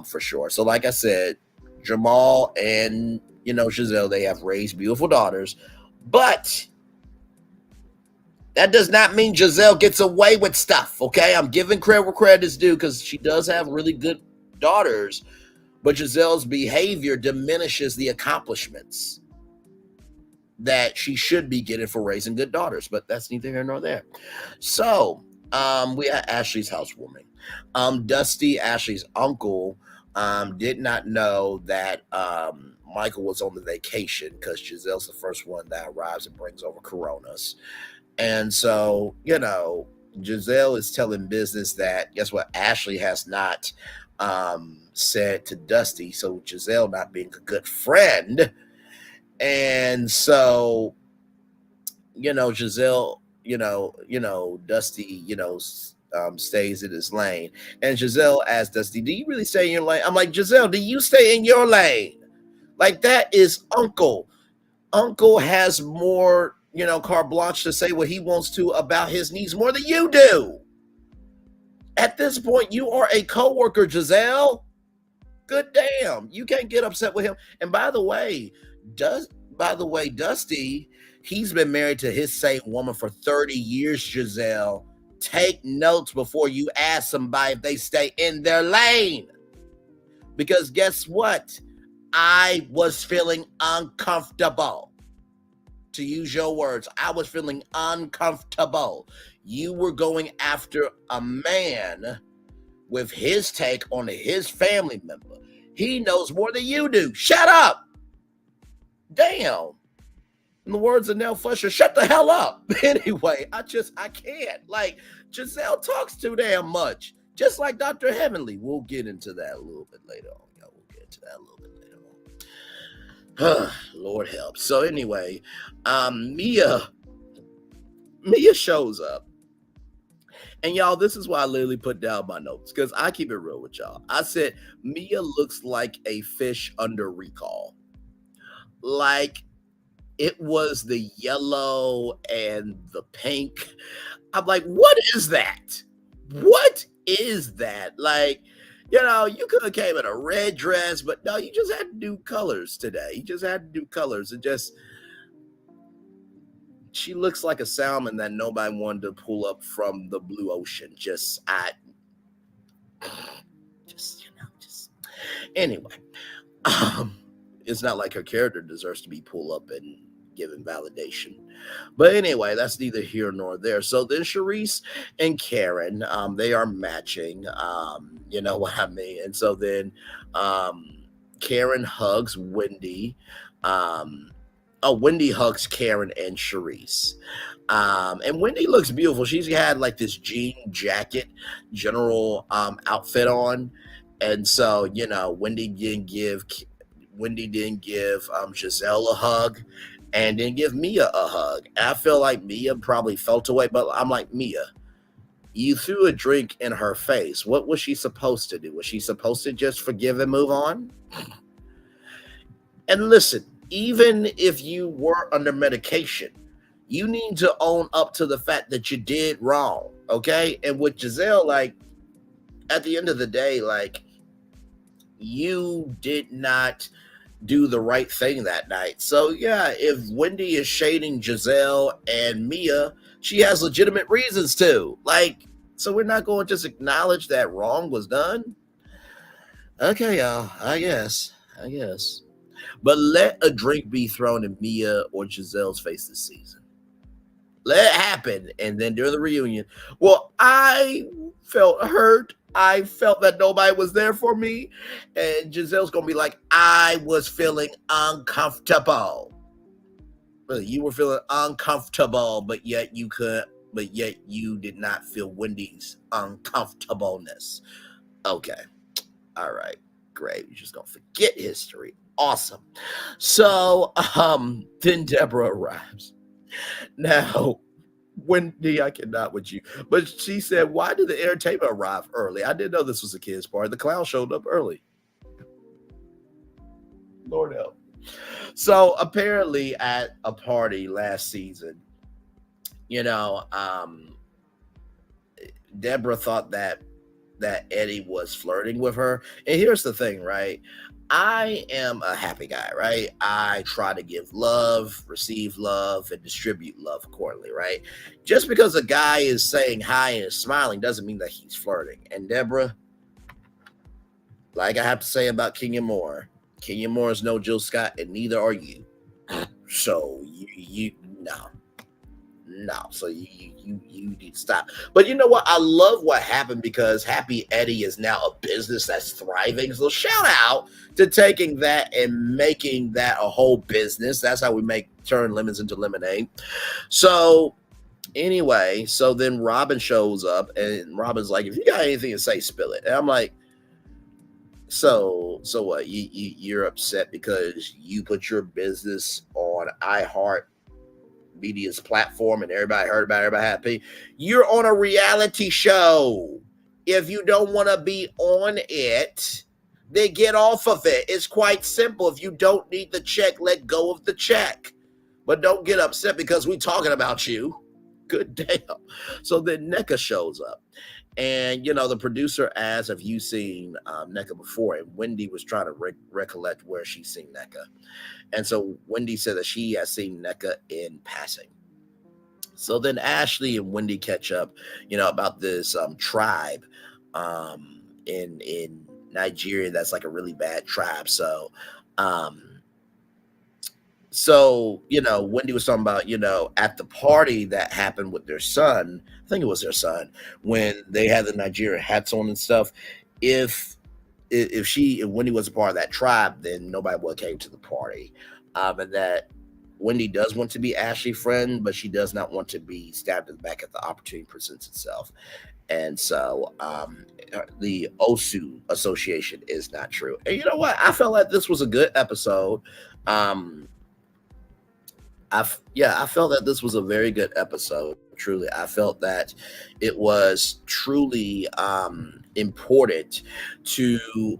for sure. So like I said, Jamal and Giselle, they have raised beautiful daughters, but that does not mean Giselle gets away with stuff, okay? I'm giving credit where credit is due, because she does have really good daughters, but Giselle's behavior diminishes the accomplishments that she should be getting for raising good daughters, but that's neither here nor there. So, we had Ashley's housewarming. Dusty, Ashley's uncle, did not know that Michael was on the vacation, because Giselle's the first one that arrives and brings over Coronas. And so, Giselle is telling business that, guess what, Ashley has not said to Dusty. So Giselle, not being a good friend, and so, Giselle, Dusty, stays in his lane. And Giselle asked Dusty, do you really stay in your lane? I'm like, Giselle, do you stay in your lane? Like, that is Uncle. Uncle has more, carte blanche to say what he wants to about his needs more than you do. At this point, you are a coworker, Giselle. Good damn. You can't get upset with him. And by the way, Dusty, he's been married to his same woman for 30 years, Giselle. Take notes before you ask somebody if they stay in their lane. Because guess what? I was feeling uncomfortable. To use your words, I was feeling uncomfortable. You were going after a man with his take on his family member. He knows more than you do. Shut up. Damn. In the words of Nell Fusher, shut the hell up. Anyway, I can't. Like, Giselle talks too damn much. Just like Dr. Heavenly. We'll get into that a little bit later on. Lord help. So anyway, Mia shows up. And y'all, this is why I literally put down my notes, because I keep it real with y'all. I said, Mia looks like a fish under recall. Like, it was the yellow and the pink. I'm like, what is that? What is that? Like, you could have came in a red dress, but no, you just had to do colors today. You just had to do colors. She looks like a salmon that nobody wanted to pull up from the blue ocean. Anyway. It's not like her character deserves to be pulled up and given validation. But anyway, that's neither here nor there. So then Charisse and Karen, they are matching, you know what I mean? And so then Karen hugs Wendy. Um, Wendy hugs Karen and Sharice. And Wendy looks beautiful. She's had like this jean jacket, general outfit on, and so Wendy didn't give Giselle a hug, and didn't give Mia a hug. And I feel like Mia probably felt away, but I'm like, Mia, you threw a drink in her face. What was she supposed to do? Was she supposed to just forgive and move on? And listen, even if you were under medication, you need to own up to the fact that you did wrong. Okay. And with Giselle, like, at the end of the day, like, you did not do the right thing that night. So, yeah, if Wendy is shading Giselle and Mia, she has legitimate reasons to. Like, so we're not going to just acknowledge that wrong was done? Okay, y'all. I guess. I guess. But let a drink be thrown in Mia or Giselle's face this season. Let it happen. And then during the reunion, well, I felt hurt. I felt that nobody was there for me. And Giselle's going to be like, I was feeling uncomfortable. Really, you were feeling uncomfortable, but yet you did not feel Wendy's uncomfortableness. Okay. All right. Great. You're just going to forget history. Awesome. So, then Deborah arrives. Now, Wendy, I cannot with you. But she said, why did the entertainment arrive early? I didn't know this was a kid's party. The clown showed up early. Lord help. So apparently at a party last season, Deborah thought that Eddie was flirting with her. And here's the thing, right? I am a happy guy, right? I try to give love, receive love, and distribute love accordingly, right? Just because a guy is saying hi and is smiling doesn't mean that he's flirting. And Deborah, like I have to say about Kenya Moore is no Jill Scott, and neither are you. So you no. So you need to stop. But you know what? I love what happened because Happy Eddie is now a business that's thriving. So shout out to taking that and making that a whole business. That's how we turn lemons into lemonade. So anyway, so then Robin shows up and Robin's like, if you got anything to say, spill it. And I'm like, so what? You're upset because you put your business on iHeart Media's platform and everybody heard about it, everybody happy. You're on a reality show. If you don't want to be on it, then get off of it. It's quite simple. If you don't need the check, let go of the check. But don't get upset because we're talking about you. Good damn. So then NECA shows up. And, the producer asked, have you seen NECA before? And Wendy was trying to recollect where she's seen NECA. And so Wendy said that she has seen NECA in passing. So then Ashley and Wendy catch up, about this tribe in Nigeria that's like a really bad tribe. So, Wendy was talking about, at the party that happened with their son, I think it was their son, when they had the Nigerian hats on and stuff. If Wendy was a part of that tribe, then nobody would have came to the party. And that Wendy does want to be Ashley's friend, but she does not want to be stabbed in the back if the opportunity presents itself. And so the OSU Association is not true. And you know what? I felt like this was a good episode. I felt that this was a very good episode. Truly, I felt that it was truly important to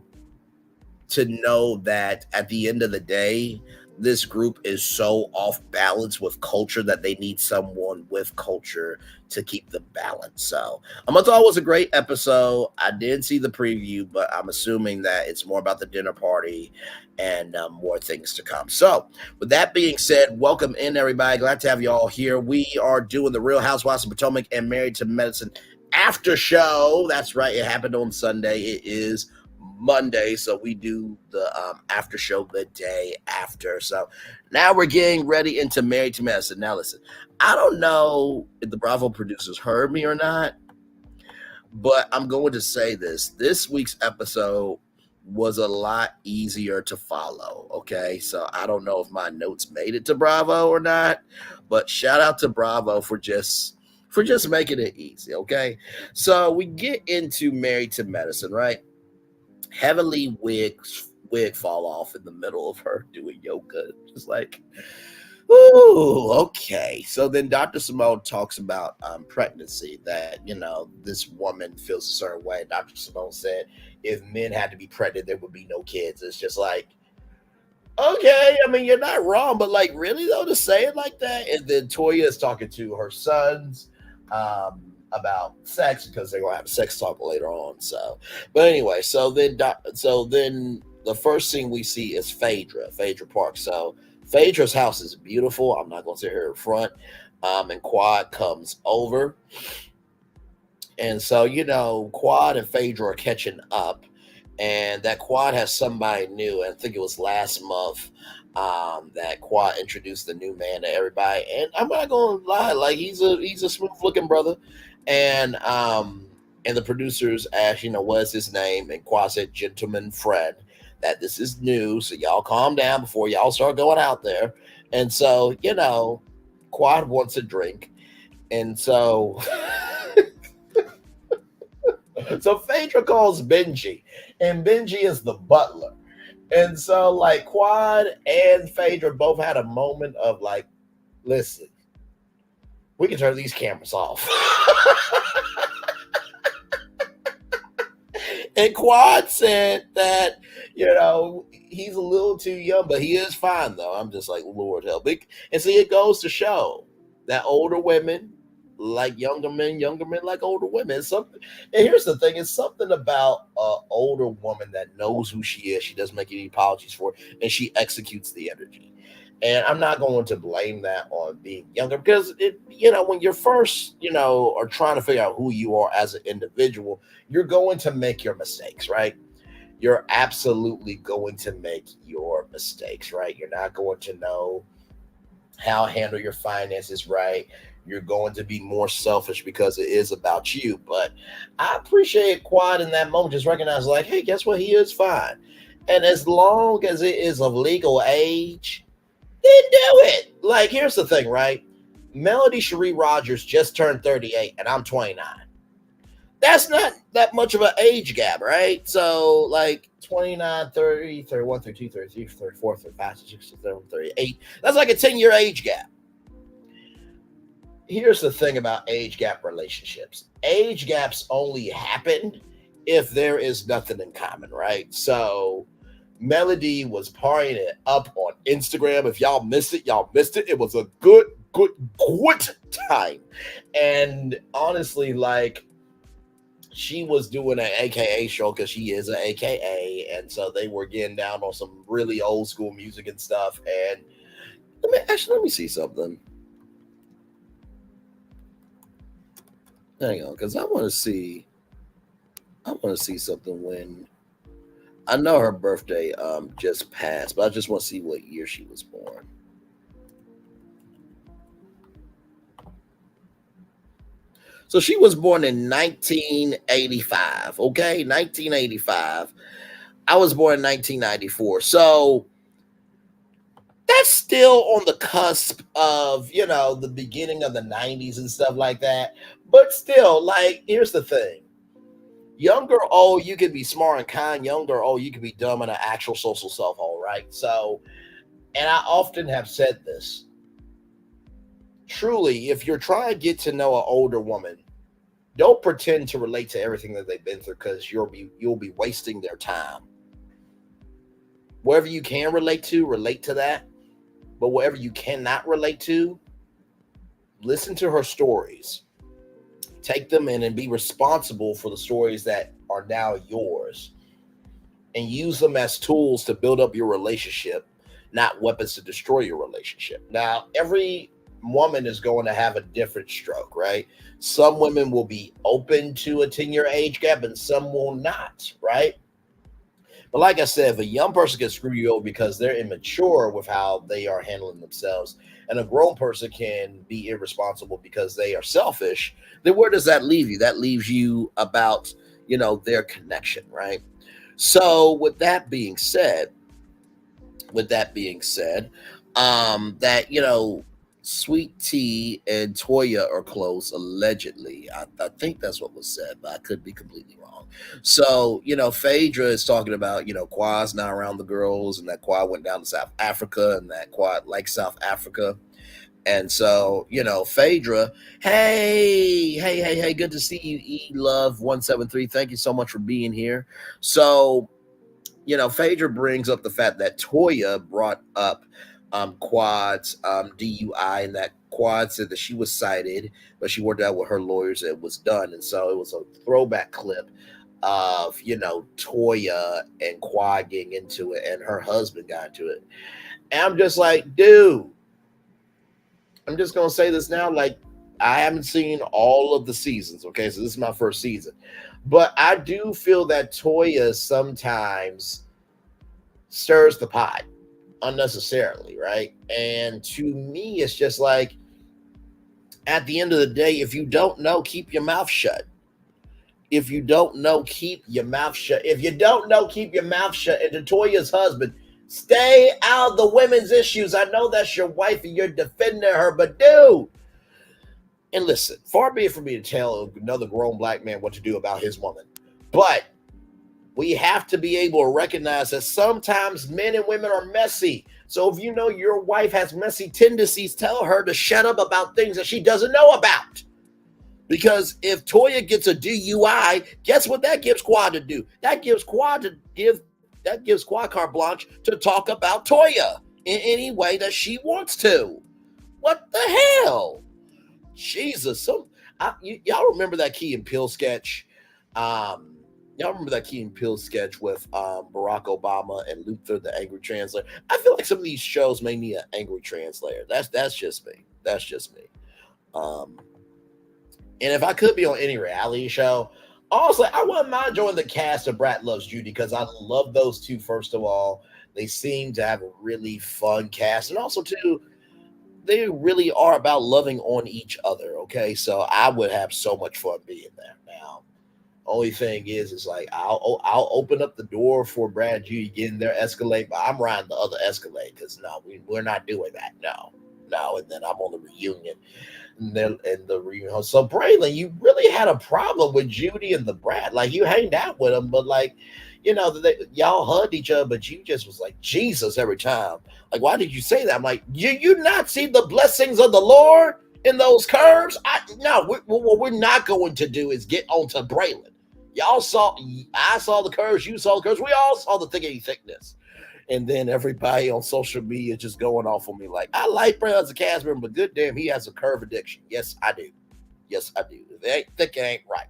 know that at the end of the day, this group is so off balance with culture that they need someone with culture to keep the balance. So I thought it was a great episode. I didn't see the preview, but I'm assuming that it's more about the dinner party and more things to come. So with that being said, welcome in everybody. Glad to have you all here. We are doing the Real Housewives of Potomac and Married to Medicine after show. That's right. It happened on Sunday. It is Monday, so we do the after show the day after. So now we're getting ready into Married to Medicine. Now listen, I don't know if the Bravo producers heard me or not, but I'm going to say this week's episode was a lot easier to follow. Okay. So I don't know if my notes made it to Bravo or not, but shout out to Bravo for just making it easy. Okay. So we get into Married to Medicine, right? Heavily wig fall off in the middle of her doing yoga. Just like, ooh, okay. So then Dr. Simone talks about pregnancy, that, this woman feels a certain way. Dr. Simone said if men had to be pregnant, there would be no kids. It's just like, okay, I mean, you're not wrong, but like, really though, to say it like that? And then Toya is talking to her sons about sex because they're gonna have a sex talk later on. So, but anyway, so then the first scene we see is Phaedra Park. So Phaedra's house is beautiful. I'm not gonna sit here in front. And Quad comes over, and so Quad and Phaedra are catching up, and that Quad has somebody new. And I think it was last month that Quad introduced the new man to everybody. And I'm not gonna lie, like he's a smooth looking brother. And the producers asked, what is his name? And Quad said, Gentleman Friend. That this is new, so y'all calm down before y'all start going out there. And so Quad wants a drink, and so. So Phaedra calls Benji, and Benji is the butler. And so, like, Quad and Phaedra both had a moment of like, listen, we can turn these cameras off. And Quad said that, he's a little too young, but he is fine, though. I'm just like, Lord help. And see, it goes to show that older women like younger men like older women. It's something, and here's the thing: it's something about an older woman that knows who she is. She doesn't make any apologies for it, and she executes the energy. And I'm not going to blame that on being younger because when you're first, are trying to figure out who you are as an individual, you're going to make your mistakes, right? You're absolutely going to make your mistakes, right? You're not going to know how to handle your finances right. You're going to be more selfish because it is about you. But I appreciate Quad in that moment, just recognize, like, hey, guess what? He is fine. And as long as it is of legal age, then do it. Like, here's the thing, right? Melody Cherie Rogers just turned 38 and I'm 29. That's not that much of an age gap, right? So, like, 29, 30, 31, 32, 33, 34, 35, 36, 37, 38. That's like a 10-year age gap. Here's the thing about age gap relationships. Age gaps only happen if there is nothing in common, right? So Melody was partying it up on Instagram. If y'all missed it, y'all missed it. It was a good time. And honestly, like, she was doing an AKA show because she is an AKA. And so they were getting down on some really old school music and stuff. And let me see something. Hang on, because I want to see something when I know her birthday just passed, but I just want to see what year she was born. So she was born in 1985. Okay, 1985. I was born in 1994. So that's still on the cusp of, the beginning of the 90s and stuff like that. But still, like, here's the thing. Younger, oh, you can be smart and kind. Younger, oh, you can be dumb and an actual social self-hole, right? So, and I often have said this. Truly, if you're trying to get to know an older woman, don't pretend to relate to everything that they've been through because you'll be wasting their time. Wherever you can relate to that. But whatever you cannot relate to, listen to her stories. Take them in and be responsible for the stories that are now yours. And use them as tools to build up your relationship, not weapons to destroy your relationship. Now, every woman is going to have a different stroke, right? Some women will be open to a 10-year age gap and some will not, right? But like I said, if a young person can screw you over because they're immature with how they are handling themselves, and a grown person can be irresponsible because they are selfish, then where does that leave you? That leaves you about, their connection, right? So with that being said, that Sweet Tea and Toya are close allegedly. I think that's what was said, but I could be completely wrong. So Phaedra is talking about Quad's not around the girls, and that Quad went down to South Africa, and that Quad likes South Africa. And so, Phaedra, hey, good to see you, Love173. Thank you so much for being here. So, Phaedra brings up the fact that Toya brought up Quad's DUI, and that Quad said that she was cited, but she worked out with her lawyers and it was done. And so it was a throwback clip of, Toya and Quad getting into it, and her husband got into it. And I'm just like, dude, I'm just gonna say this now. Like, I haven't seen all of the seasons. Okay, so this is my first season, but I do feel that Toya sometimes stirs the pot unnecessarily, right? And to me, it's just like, at the end of the day, if you don't know, keep your mouth shut. If you don't know, keep your mouth shut. If you don't know, keep your mouth shut. And to Toya's husband, stay out of the women's issues. I know that's your wife and you're defending her, but dude, and listen, far be it for me to tell another grown black man what to do about his woman, but we have to be able to recognize that sometimes men and women are messy. So if you know your wife has messy tendencies, tell her to shut up about things that she doesn't know about. Because if Toya gets a DUI, guess what that gives Quad to do? That gives Quad carte blanche to talk about Toya in any way that she wants to. What the hell? Jesus. Y'all remember that Key and Peele sketch? Y'all remember that Key and Peele sketch with Barack Obama and Luther, the angry translator? I feel like some of these shows may need an angry translator. That's just me. That's just me. And if I could be on any reality show, honestly, I wouldn't mind joining the cast of Brat Loves Judy, because I love those two, first of all. They seem to have a really fun cast. And also, too, they really are about loving on each other, okay? So I would have so much fun being there. Now, only thing is like, I'll open up the door for Brad Judy getting their Escalade, but I'm riding the other Escalade, because no, we're not doing that. No. And then I'm on the reunion. And the reunion. So Braylon, you really had a problem with Judy and the Brad. Like, you hanged out with them, but like, y'all hugged each other, but you just was like Jesus every time. Like, why did you say that? I'm like, you not see the blessings of the Lord in those curves? What we're not going to do is get onto Braylon. I saw the curves, you saw the curves, we all saw the thickness. And then everybody on social media just going off on me like, I like Braylon as a cast member, but good damn, he has a curve addiction. Yes, I do. If it ain't thick, it ain't right.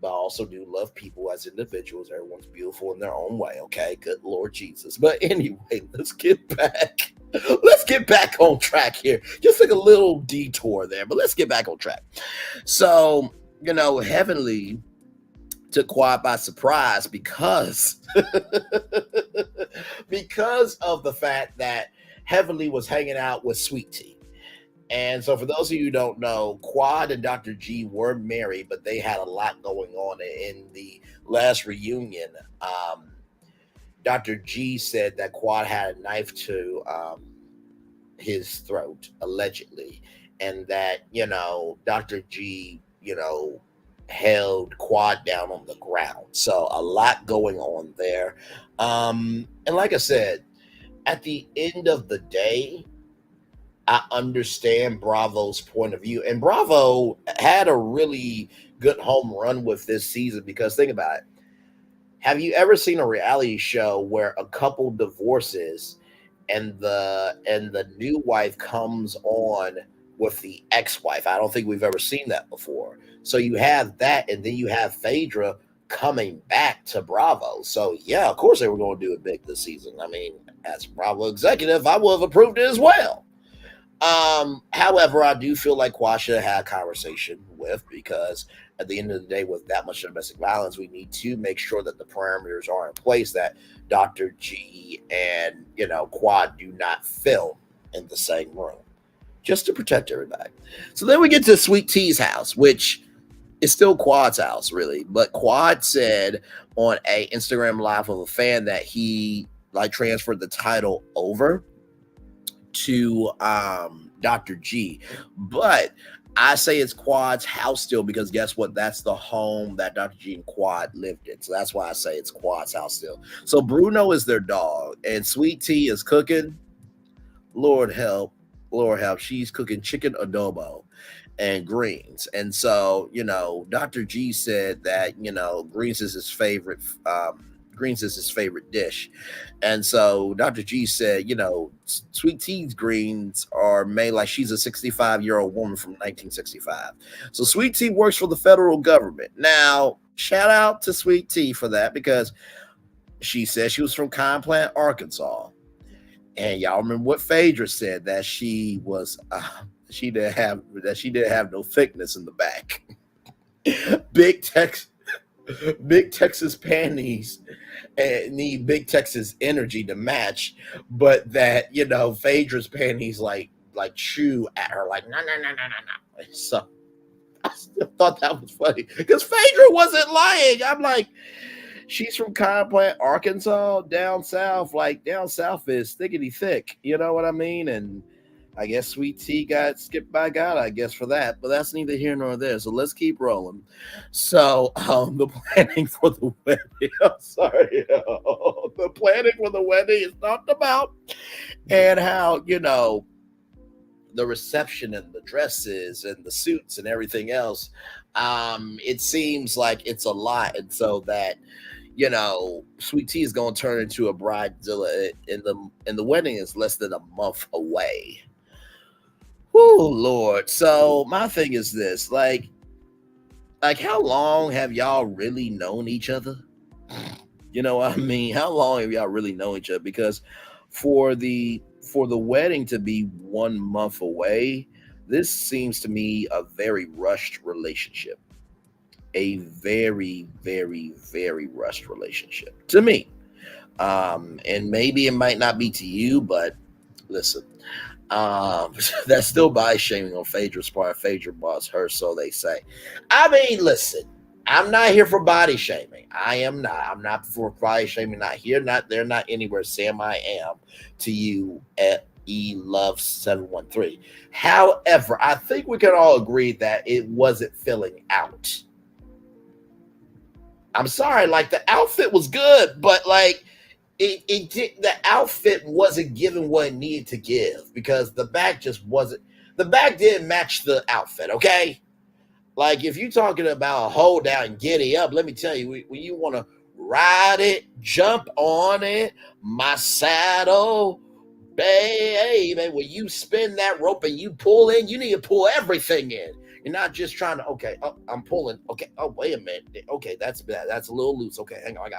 But I also do love people as individuals. Everyone's beautiful in their own way, okay? Good Lord Jesus. But anyway, let's get back on track here. Just like a little detour there, but let's get back on track. So, Heavenly took Quad by surprise because of the fact that Heavenly was hanging out with Sweet Tea. And so for those of you who don't know, Quad and Dr. G were married, but they had a lot going on in the last reunion. Dr. G said that Quad had a knife to his throat, allegedly, and that, Dr. G, held Quad down on the ground. So a lot going on there. And like I said, at the end of the day, I understand Bravo's point of view. And Bravo had a really good home run with this season, because think about it. Have you ever seen a reality show where a couple divorces and the new wife comes on with the ex-wife? I don't think we've ever seen that before. So you have that, and then you have Phaedra coming back to Bravo. So yeah, of course they were going to do it big this season. I mean, as a Bravo executive, I would have approved it as well. However, I do feel like Quasha had a conversation with, because at the end of the day, with that much domestic violence, we need to make sure that the parameters are in place, that Dr. G and, Quad do not film in the same room, just to protect everybody. So then we get to Sweet Tea's house, which It's still Quad's house, really. But Quad said on a Instagram live of a fan that he like transferred the title over to Dr. G. But I say it's Quad's house still because guess what? That's the home that Dr. G and Quad lived in. So that's why I say it's Quad's house still. So Bruno is their dog, and Sweet Tea is cooking. Lord help, Lord help. She's cooking chicken adobo and greens. And so, Dr. G said that, greens is his favorite greens is his favorite dish. And so Dr. G said, Sweet Tea's greens are made like she's a 65-year-old woman from 1965. So Sweet Tea works for the federal government. Now, shout out to Sweet Tea for that because she said she was from Plant, Arkansas. And y'all remember what Phaedra said that she didn't have no thickness in the back. big Tex big Texas panties and need big Texas energy to match, but that Phaedra's panties like chew at her like no. So I still thought that was funny because Phaedra wasn't lying. I'm like, she's from Plant, Arkansas, down south. Like down south is thickety thick. You know what I mean? And I guess Sweet Tea got skipped by God, I guess, for that. But that's neither here nor there. So let's keep rolling. So the planning for the wedding. I'm sorry. The planning for the wedding is talked about. And how, the reception and the dresses and the suits and everything else. It seems like it's a lot. And so that Sweet Tea is going to turn into a bridezilla, and the wedding is less than a month away. Oh Lord! So my thing is this: like how long have y'all really known each other? You know what I mean? How long have y'all really known each other? Because for the wedding to be 1 month away, this seems to me a very rushed relationship. A very, very, very rushed relationship to me. And maybe it might not be to you, but listen, that's still body shaming on Phaedra's part. Phaedra boss her, so they say. I mean, listen, I'm not here for body shaming. I am not. I'm not for body shaming. Not here, not there, not anywhere. Sam, I am to you at Love 713. However, I think we can all agree that it wasn't filling out. I'm sorry, like the outfit was good, but like it did, the outfit wasn't giving what it needed to give because the back just wasn't, the back didn't match the outfit, okay? Like if you're talking about a hold down and giddy up, let me tell you, when you want to ride it, jump on it, my saddle, baby, when you spin that rope and you pull in, you need to pull everything in. You're not just trying to, okay, oh, I'm pulling. Okay, oh, wait a minute. Okay, that's bad. That's a little loose. Okay, hang on. I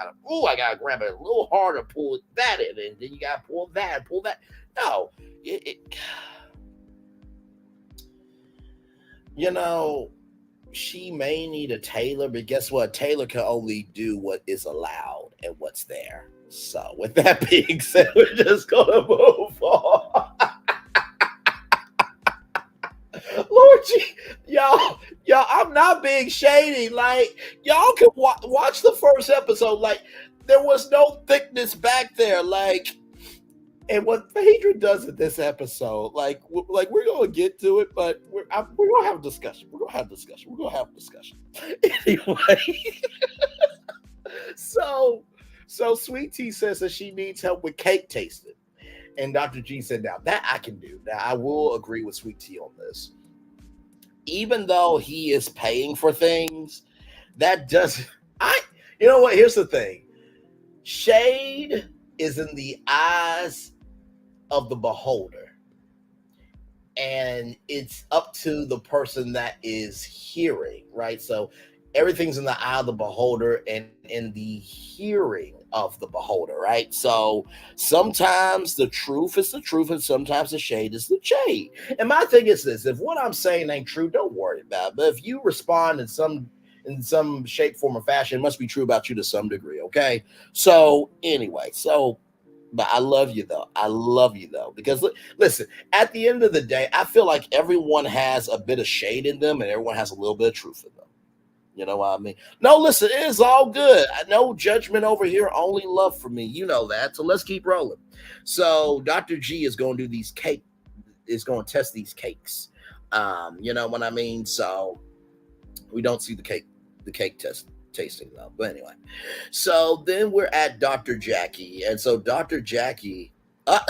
gotta grab it a little harder, pull that in, and then you gotta pull that. No, you know, she may need a tailor, but guess what? Taylor can only do what is allowed and what's there. So, with that being said, we're just gonna move on. Lord, y'all, I'm not being shady. Like, y'all can watch the first episode. Like, there was no thickness back there. Like, and what Phaedra does in this episode, like we're gonna get to it, but we're gonna have a discussion. We're gonna have a discussion. Anyway, so Sweet Tea says that she needs help with cake tasting, and Dr. G said, "Now that I can do. Now I will agree with Sweet Tea on this. Even though he is paying for things, that doesn't. You know what? Here's the thing: shade is in the eyes of the beholder, and it's up to the person that is hearing, right? So everything's in the eye of the beholder and in the hearing of the beholder, right? So sometimes the truth is the truth, and sometimes the shade is the shade. And my thing is this: if what I'm saying ain't true, don't worry about it. But if you respond in some shape, form, or fashion, it must be true about you to some degree, okay? So anyway, but I love you though. I love you though. Because listen, at the end of the day, I feel like everyone has a bit of shade in them and everyone has a little bit of truth in them. You know what I mean? No, listen, it is all good. No judgment over here, only love for me. You know that. So let's keep rolling. So Dr. G is going to do these cake, is going to test these cakes. You know what I mean? So we don't see the cake test tasting though. But anyway, so then we're at Dr. Jackie, and so Dr. Jackie. Uh,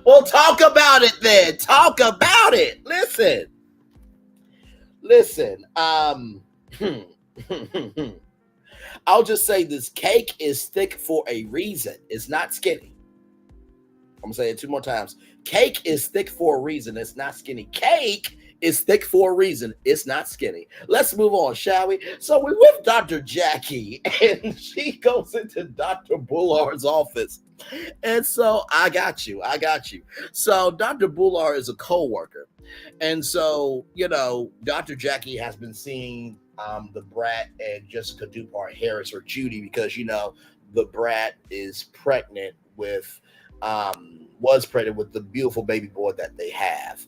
well, talk about it then. Talk about it. Listen. I'll just say this cake is thick for a reason. It's not skinny. I'm gonna say it two more times. Cake is thick for a reason. It's not skinny. Cake is thick for a reason. It's not skinny. Let's move on, shall we? So we're with Dr. Jackie, and she goes into Dr. Bullard's office. And so I got you. So Dr. Bullard is a co-worker. And so, Dr. Jackie has been seeing the brat and Jessica Dupart Harris or Judy because, the brat is pregnant with, was pregnant with the beautiful baby boy that they have.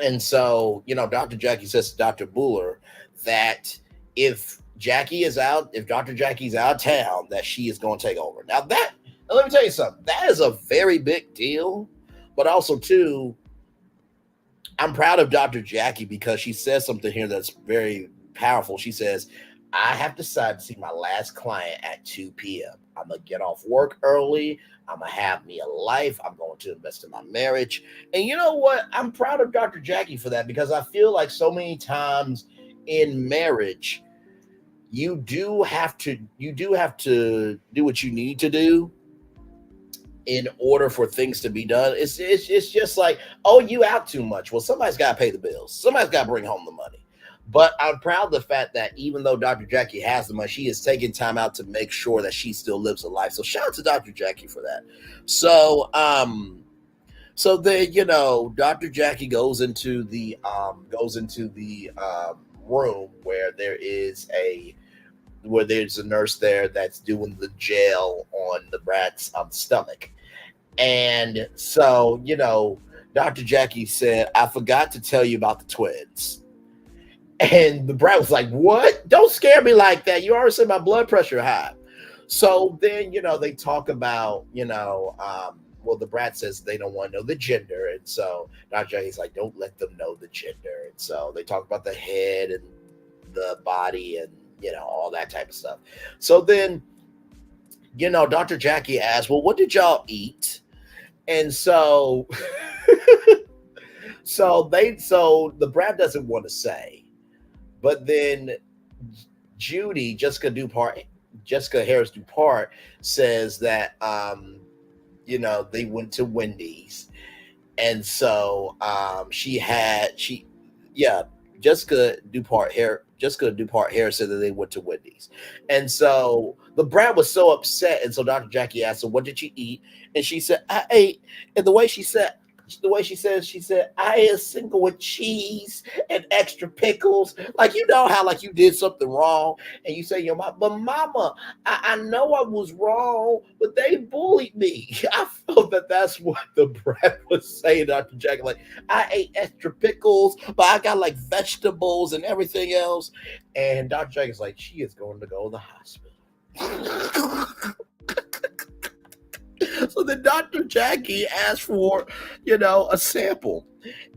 And so, Dr. Jackie says to Dr. Buller that if Dr. Jackie's out of town, that she is going to take over. Now let me tell you something. That is a very big deal. But also, too, I'm proud of Dr. Jackie because she says something here that's very powerful. She says, I have decided to see my last client at 2 p.m. I'm going to get off work early. I'm going to have me a life. I'm going to invest in my marriage. And you know what? I'm proud of Dr. Jackie for that because I feel like so many times in marriage, you do have to do what you need to do in order for things to be done. It's just like, oh, you out too much. Well, somebody's got to pay the bills. Somebody's got to bring home the money. But I'm proud of the fact that even though Dr. Jackie has the money, she is taking time out to make sure that she still lives a life. So shout out to Dr. Jackie for that. So then, Dr. Jackie goes into the room where there's a nurse there that's doing the gel on the brat's stomach. And so, Dr. Jackie said, I forgot to tell you about the twins. And the brat was like, what? Don't scare me like that. You already said my blood pressure high. So then, they talk about, the brat says they don't want to know the gender. And so Dr. Jackie's like, don't let them know the gender. And so they talk about the head and the body and, all that type of stuff. So then, Dr. Jackie asked, well, what did y'all eat? And so, so the brat doesn't want to say. But then Jessica Harris Dupart says that, they went to Wendy's. And so Jessica Dupart Harris said that they went to Wendy's. And so the brat was so upset. And so Dr. Jackie asked her, what did you eat? And she said, I ate. And the way she said, I ate a single with cheese and extra pickles. Like, how like you did something wrong and you say, but mama, I know I was wrong, but they bullied me. I felt that's what the brat was saying, Dr. Jackie. Like, I ate extra pickles, but I got like vegetables and everything else. And Dr. Jackie's like, she is going to go to the hospital. So then Dr. Jackie asked for, a sample.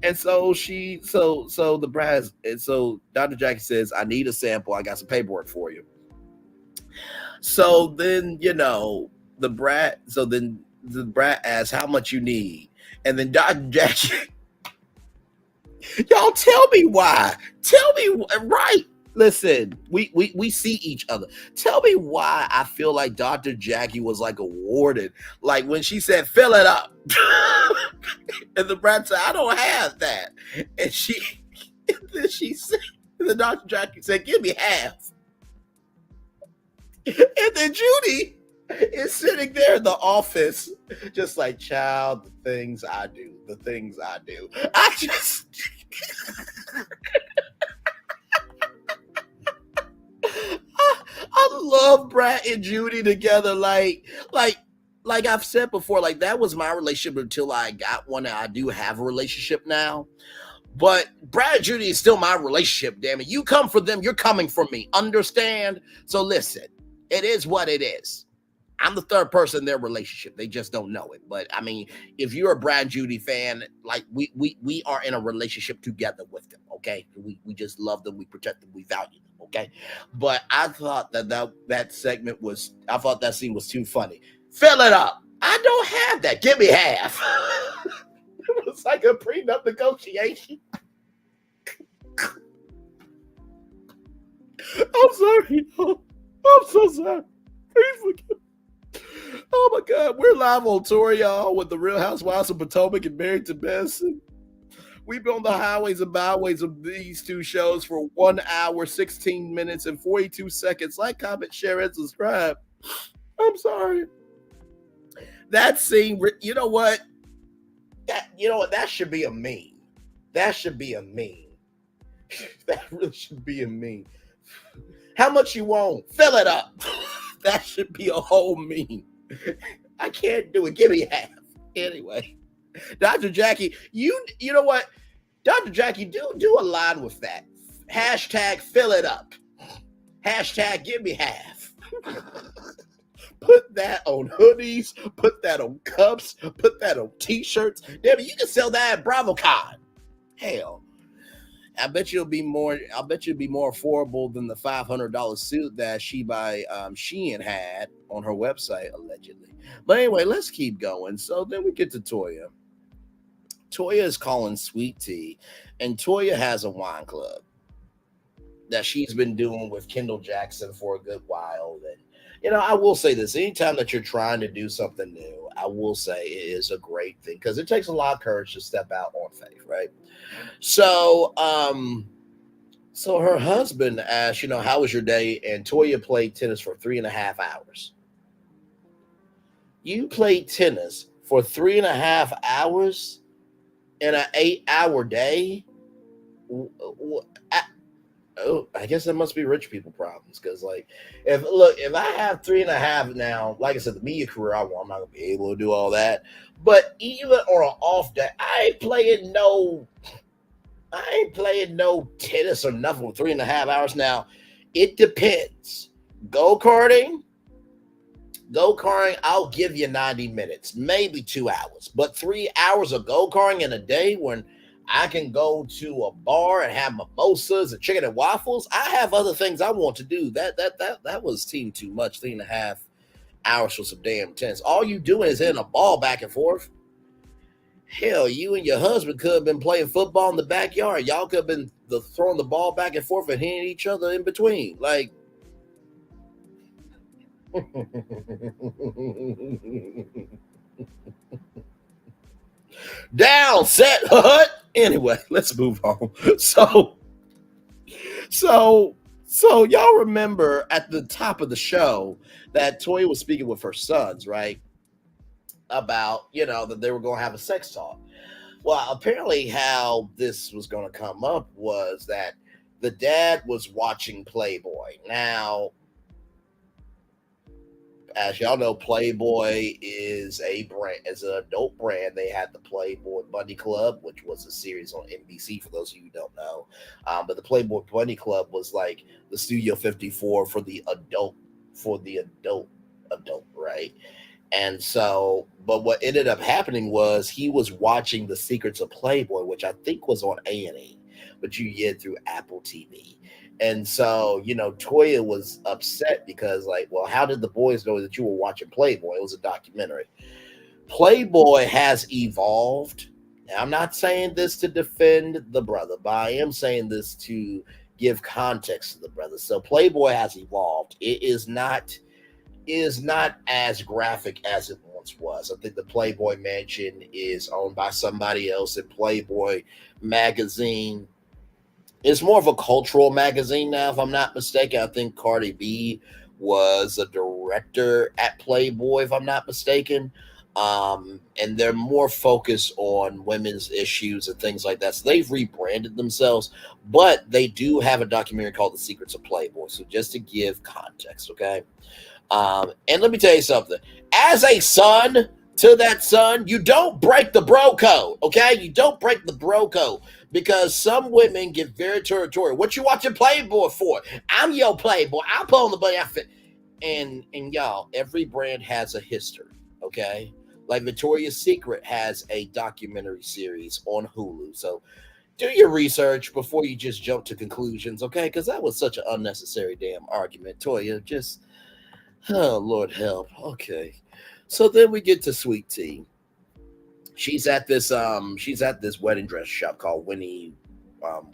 And so the brat, and so Dr. Jackie says, I need a sample. I got some paperwork for you. So then, the brat asks how much you need. And then Dr. Jackie, y'all tell me why. Tell me, right? Listen, we see each other. Tell me why I feel like Dr. Jackie was like a warden. Like when she said, fill it up. And the brat said, I don't have that. And then she said, the Dr. Jackie said, give me half. And then Judy is sitting there in the office, just like, child, the things I do. I just... I love Brat and Judy together. Like I've said before, like that was my relationship until I got one. And I do have a relationship now. But Brad and Judy is still my relationship, damn it. You come for them, you're coming for me. Understand? So listen, it is what it is. I'm the third person in their relationship. They just don't know it. But I mean, if you're a Brad Judy fan, like we are in a relationship together with them. Okay, we just love them, we protect them, we value them. Okay, but I thought that segment was, I thought that scene was too funny. Fill it up. I don't have that. Give me half. It was like a prenup negotiation. I'm sorry. I'm so sorry. Please forgive. Oh my God, we're live on tour, y'all, with the Real Housewives of Potomac and Married to Benson. We've been on the highways and byways of these two shows for 1 hour, 16 minutes, and 42 seconds. Like, comment, share, and subscribe. I'm sorry. That scene, you know what? That should be a meme. That should be a meme. That really should be a meme. How much you want? Fill it up. That should be a whole meme. I can't do it. Give me half. Anyway, Dr. Jackie, you know what? Dr. Jackie, do a line with that. Hashtag fill it up. Hashtag give me half. Put that on hoodies. Put that on cups. Put that on t-shirts. Damn it, you can sell that at BravoCon. Hell. I bet you'll be more affordable than the $500 suit that Shein had on her website, allegedly. But anyway, let's keep going. So then we get to Toya. Toya is calling Sweet Tea, and Toya has a wine club that she's been doing with Kendall Jackson for a good while. And I will say this: anytime that you're trying to do something new, I will say it is a great thing because it takes a lot of courage to step out on faith, right? So, so her husband asked, how was your day? And Toya played tennis for 3.5 hours. You played tennis for 3.5 hours in an 8-hour day? I guess that must be rich people problems. Because, if I have 3.5 now, like I said, the media career I want, I'm not gonna be able to do all that. But even on an off day, I ain't playing no tennis or nothing for 3.5 hours. Now, it depends. Go-karting, I'll give you 90 minutes, maybe 2 hours. But 3 hours of go-karting in a day when I can go to a bar and have mimosas and chicken and waffles, I have other things I want to do. That was team too much. 3.5 hours for some damn tennis. All you doing is hitting a ball back and forth. Hell, you and your husband could have been playing football in the backyard. Y'all could have been throwing the ball back and forth and hitting each other in between. Like, down, set, hut. Anyway, let's move on. So y'all remember at the top of the show that Toya was speaking with her sons, right? About, that they were going to have a sex talk. Well, apparently how this was going to come up was that the dad was watching Playboy. Now, as y'all know, Playboy is an adult brand. They had the Playboy Bunny Club, which was a series on NBC for those of you who don't know. But the Playboy Bunny Club was like the Studio 54 for the adult, right? And so, but what ended up happening was he was watching The Secrets of Playboy, which I think was on A&E, but you get through Apple TV. And so, Toya was upset because, well, how did the boys know that you were watching Playboy? It was a documentary. Playboy has evolved. Now, I'm not saying this to defend the brother, but I am saying this to give context to the brother. So Playboy has evolved. It is not as graphic as it once was. I think the Playboy Mansion is owned by somebody else, and Playboy magazine is more of a cultural magazine now, if I'm not mistaken. I think Cardi B was a director at Playboy, if I'm not mistaken. And they're more focused on women's issues and things like that. So they've rebranded themselves, but they do have a documentary called The Secrets of Playboy. So just to give context, okay? And let me tell you something. As a son to that son, you don't break the bro code, okay? You don't break the bro code. because some women get very territorial. What you watching Playboy for? I'm your Playboy. I'll put on the bunny outfit. And y'all, every brand has a history. Okay, like Victoria's Secret has a documentary series on Hulu. So do your research before you just jump to conclusions. Okay, because that was such an unnecessary damn argument. Toya, just oh Lord help. Okay, so then we get to Sweet Tea. She's at this wedding dress shop called um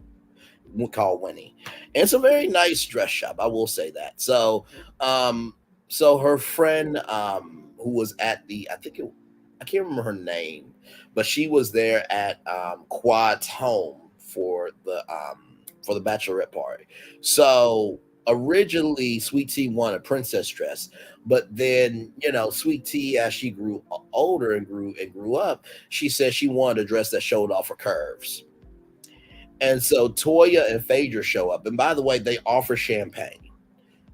Winnie. And it's a very nice dress shop, I will say that. Um so her friend who was at the I can't remember her name, but she was there at Quad's home for the bachelorette party. So originally Sweet Tea wanted a princess dress, but then Sweet Tea, as she grew older and grew up, she said she wanted a dress that showed off her curves. And so Toya and Phaedra show up. And by the way, they offer champagne.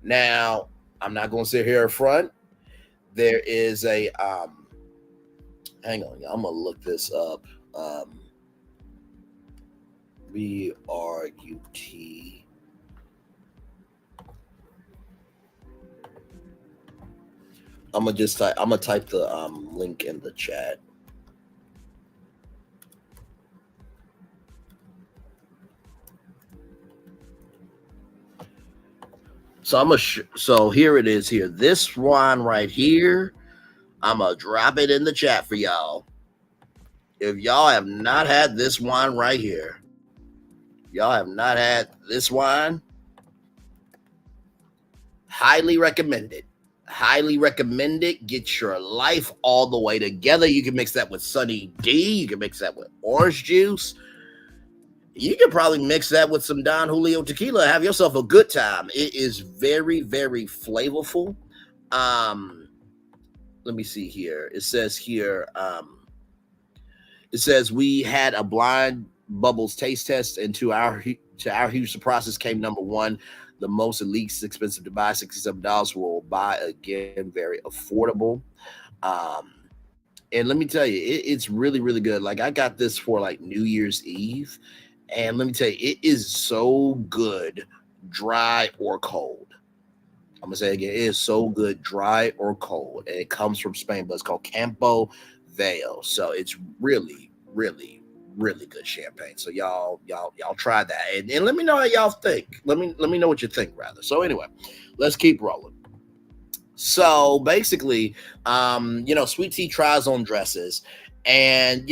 Now, I'm not going to sit here in front. There is a hang on, I'm gonna look this up. Um, BRUT. I'm gonna type the link in the chat. So here it is here. This one right here, I'm gonna drop it in the chat for y'all. If y'all have not had this wine right here, y'all have not had this wine, highly recommend it. Highly recommend it. Get your life all the way together. You can mix that with Sunny D. You can mix that with orange juice. You can probably mix that with some Don Julio tequila. Have yourself a good time. It is very, very flavorful. Um, Let me see here. It says we had a blind bubbles taste test, and to our huge surprises came number one, the most least expensive to buy, $67. Will buy again, very affordable. Um, and let me tell you, it's really, really good. Like I got this for like New Year's Eve, and let me tell you, it is so good, dry or cold. I'm gonna say it again, it is so good, dry or cold, and it comes from Spain, but it's called Campo Vale. So it's really, really, really good champagne. So y'all try that, and let me know how y'all think. Let me know what you think, rather. So anyway, let's keep rolling. So basically, Sweet Tea tries on dresses, and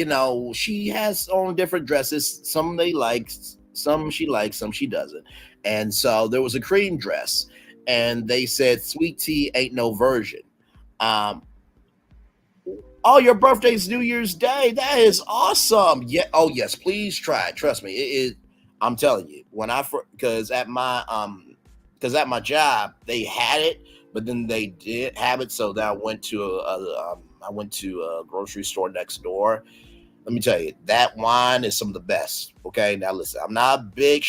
she has on different dresses. Some they like, some she likes, some she doesn't. And so there was a cream dress, and they said Sweet Tea ain't no virgin. Um, oh, your birthday's New Year's Day. That is awesome. Yeah. Oh yes, please try it. Trust me, it is. I'm telling you, because at my job they had it, but then they did have it. So then I went to a grocery store next door. Let me tell you, that wine is some of the best. Okay, now listen, I'm not a big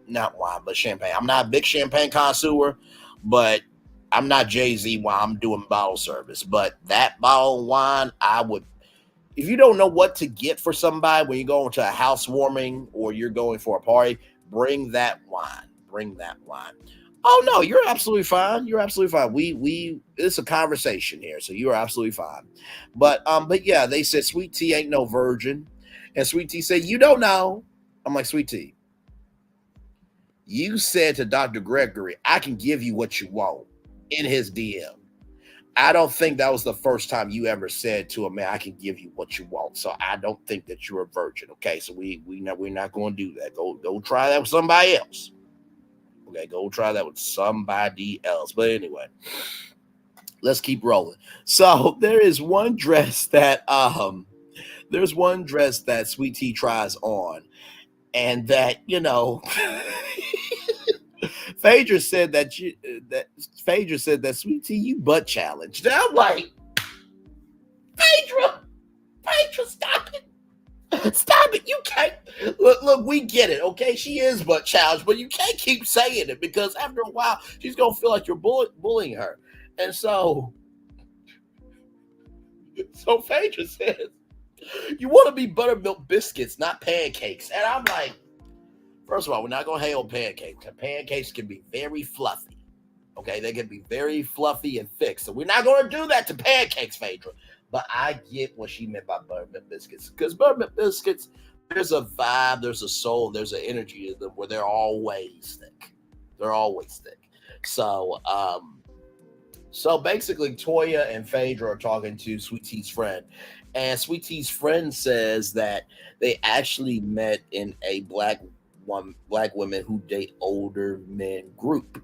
not wine, but champagne. I'm not a big champagne connoisseur, but I'm not Jay-Z while I'm doing bottle service. But that bottle of wine, I would, if you don't know what to get for somebody when you're going to a housewarming or you're going for a party, bring that wine. Bring that wine. Oh no, you're absolutely fine. You're absolutely fine. We it's a conversation here, so you're absolutely fine. But yeah, they said Sweet Tea ain't no virgin, and Sweet Tea said you don't know. I'm like Sweet Tea. You said to Dr. Gregory, I can give you what you want in his DM. I don't think that was the first time you ever said to a man, I can give you what you want. So I don't think that you're a virgin. Okay. So we're not going to do that. Go try that with somebody else. Okay, go try that with somebody else. But anyway, let's keep rolling. So there's one dress that Sweet Tea tries on, and that Phaedra said that Sweet Tea, you butt challenged. And I'm like, Phaedra, stop it. Stop it. You can't look, we get it, okay? She is butt challenged, but you can't keep saying it because after a while she's gonna feel like you're bullying her. And so Phaedra says, You want to be buttermilk biscuits, not pancakes. And I'm like, first of all, we're not going to hate on pancakes. Pancakes can be very fluffy. Okay, they can be very fluffy and thick. So we're not going to do that to pancakes, Phaedra. But I get what she meant by buttermilk biscuits. Because buttermilk biscuits, there's a vibe, there's a soul, there's an energy to them where they're always thick. They're always thick. So, so basically, Toya and Phaedra are talking to Sweet Tea's friend, and Sweet Tea's friend says that they actually met in a black women who date older men group.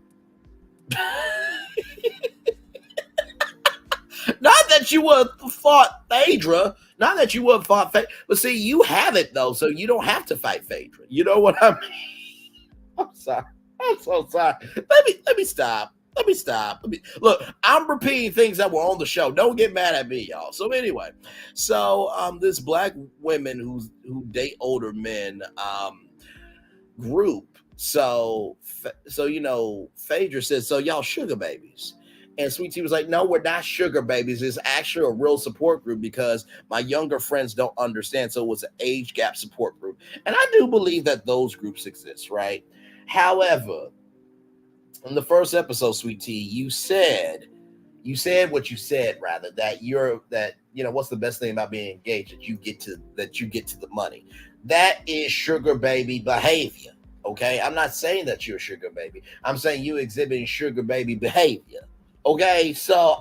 Not that you would have fought Phaedra, not that you would have fought Phaedra, but see, you have it though, so you don't have to fight Phaedra. You know what I mean? I'm sorry. I'm so sorry. Let me stop. Let me stop. Look, I'm repeating things that were on the show. Don't get mad at me, y'all. So anyway, so this black women who date older men group. So you know, Phaedra says, so y'all sugar babies. And Sweet Tea was like, no, we're not sugar babies. It's actually a real support group because my younger friends don't understand. So it was an age gap support group. And I do believe that those groups exist, right? However, in the first episode, Sweet Tea, you said what you said, rather, that you know, what's the best thing about being engaged? That you get to the money. That is sugar baby behavior. Okay. I'm not saying that you're a sugar baby. I'm saying you exhibiting sugar baby behavior. Okay. So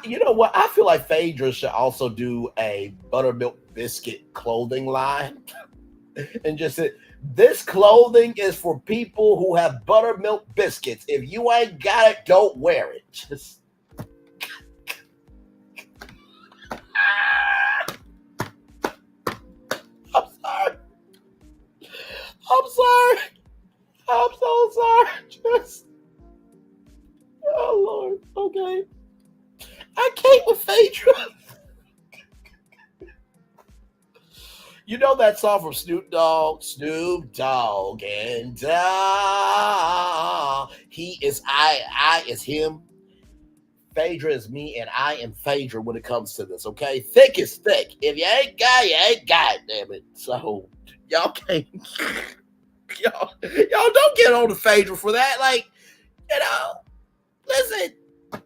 you know what? I feel like Phaedra should also do a buttermilk biscuit clothing line and just say, this clothing is for people who have buttermilk biscuits. If you ain't got it, don't wear it. Just I'm sorry. I'm sorry. I'm so sorry. Just oh Lord. Okay. I can't with Phaedra. You know that song from Snoop Dogg? Snoop Dogg and he is I is him. Phaedra is me, and I am Phaedra when it comes to this, okay? Thick is thick. If you ain't got it, you ain't got it, damn it. So y'all can't y'all don't get on to Phaedra for that. Like, you know, listen.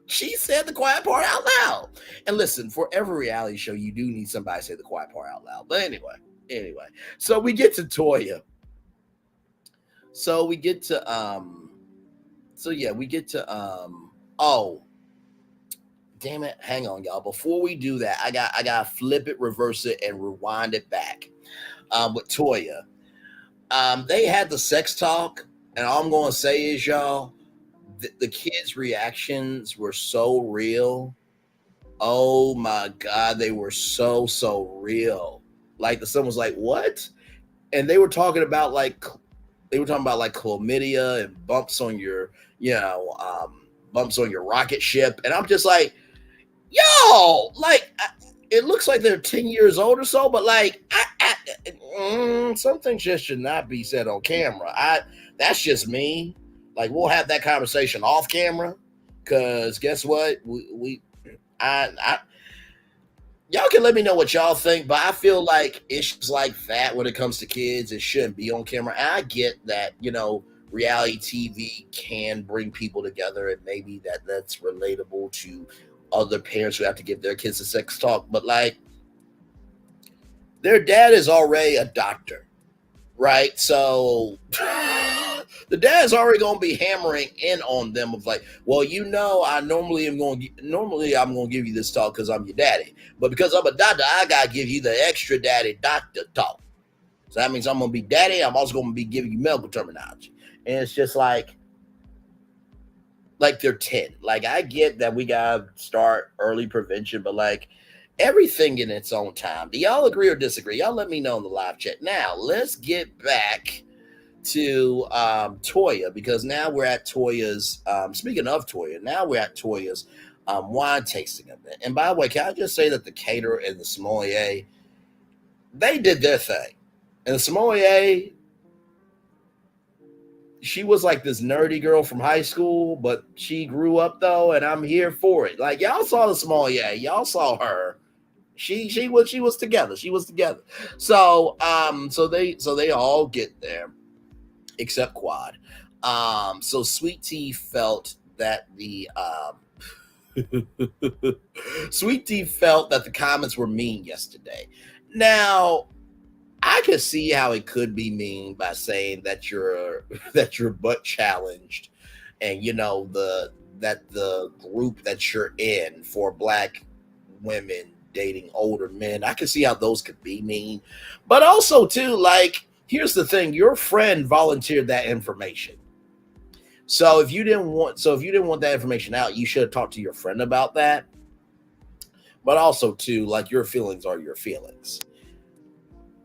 She said the quiet part out loud. And listen, for every reality show, you do need somebody to say the quiet part out loud. But anyway. So we get to Toya. So we get to oh, damn it. Hang on, y'all. Before we do that, I gotta flip it, reverse it, and rewind it back. With Toya. They had the sex talk, and all I'm gonna say is, y'all, the kids' reactions were so real. Oh my God, they were so real. Like the son was like, what? And they were talking about like chlamydia and bumps on your, bumps on your rocket ship. And I'm just like, yo, like it looks like they're 10 years old or so, but like some things just should not be said on camera. That's just me. Like we'll have that conversation off camera, because guess what? Y'all can let me know what y'all think, but I feel like issues like that when it comes to kids, it shouldn't be on camera. And I get that, reality TV can bring people together, and maybe that's relatable to other parents who have to give their kids a sex talk, but like their dad is already a doctor, right? So the dad's already going to be hammering in on them of like, well, I'm going to give you this talk because I'm your daddy, but because I'm a doctor, I got to give you the extra daddy doctor talk. So that means I'm going to be daddy. I'm also going to be giving you medical terminology. And it's just like they're 10. Like, I get that we got to start early prevention, but like everything in its own time. Do y'all agree or disagree? Y'all let me know in the live chat. Now, let's get back to Toya, because now we're at Toya's, speaking of Toya, now we're at Toya's wine tasting event. And by the way, can I just say that the caterer and the sommelier, they did their thing. And the sommelier, she was like this nerdy girl from high school, but she grew up though, and I'm here for it. Like y'all saw the small, yeah, y'all saw her. She was together. She was together. So they all get there except Quad. So Sweet Tea felt that the Sweet Tea felt that the comments were mean yesterday. Now I could see how it could be mean by saying that you're that you're butt challenged, and that the group that you're in for black women dating older men. I can see how those could be mean, but also too, like, here's the thing: your friend volunteered that information. So if you didn't want that information out, you should have talked to your friend about that. But also too, like, your feelings are your feelings.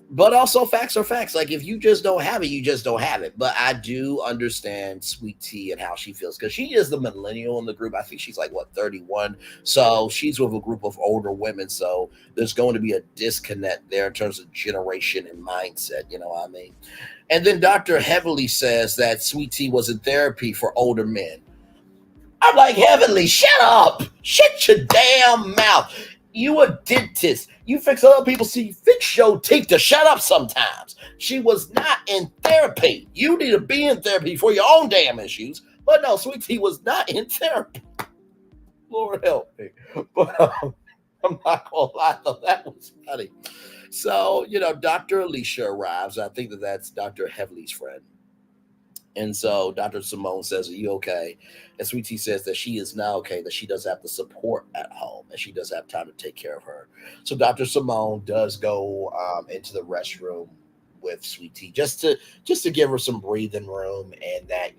But also, facts are facts. Like, if you just don't have it, you just don't have it. But I do understand Sweet Tea and how she feels, because she is the millennial in the group. I think she's like, what, 31. So she's with a group of older women, so there's going to be a disconnect there in terms of generation and mindset, you know what I mean? And then Dr. Heavily says that Sweet Tea was in therapy for older men. I'm like, Heavenly, shut up. Shut your damn mouth. You a dentist. You fix other people's teeth. Fix your teeth to shut up sometimes. She was not in therapy. You need to be in therapy for your own damn issues. But no, Sweet Tea was not in therapy. Lord help me. But I'm not going to lie, though. That was funny. So, Dr. Alicia arrives. I think that's Dr. Heavely's friend. And so Dr. Simone says, "Are you okay?" And Sweet Tea says that she is now okay, that she does have the support at home and she does have time to take care of her. So Dr. Simone does go into the restroom with Sweet Tea just to give her some breathing room, and that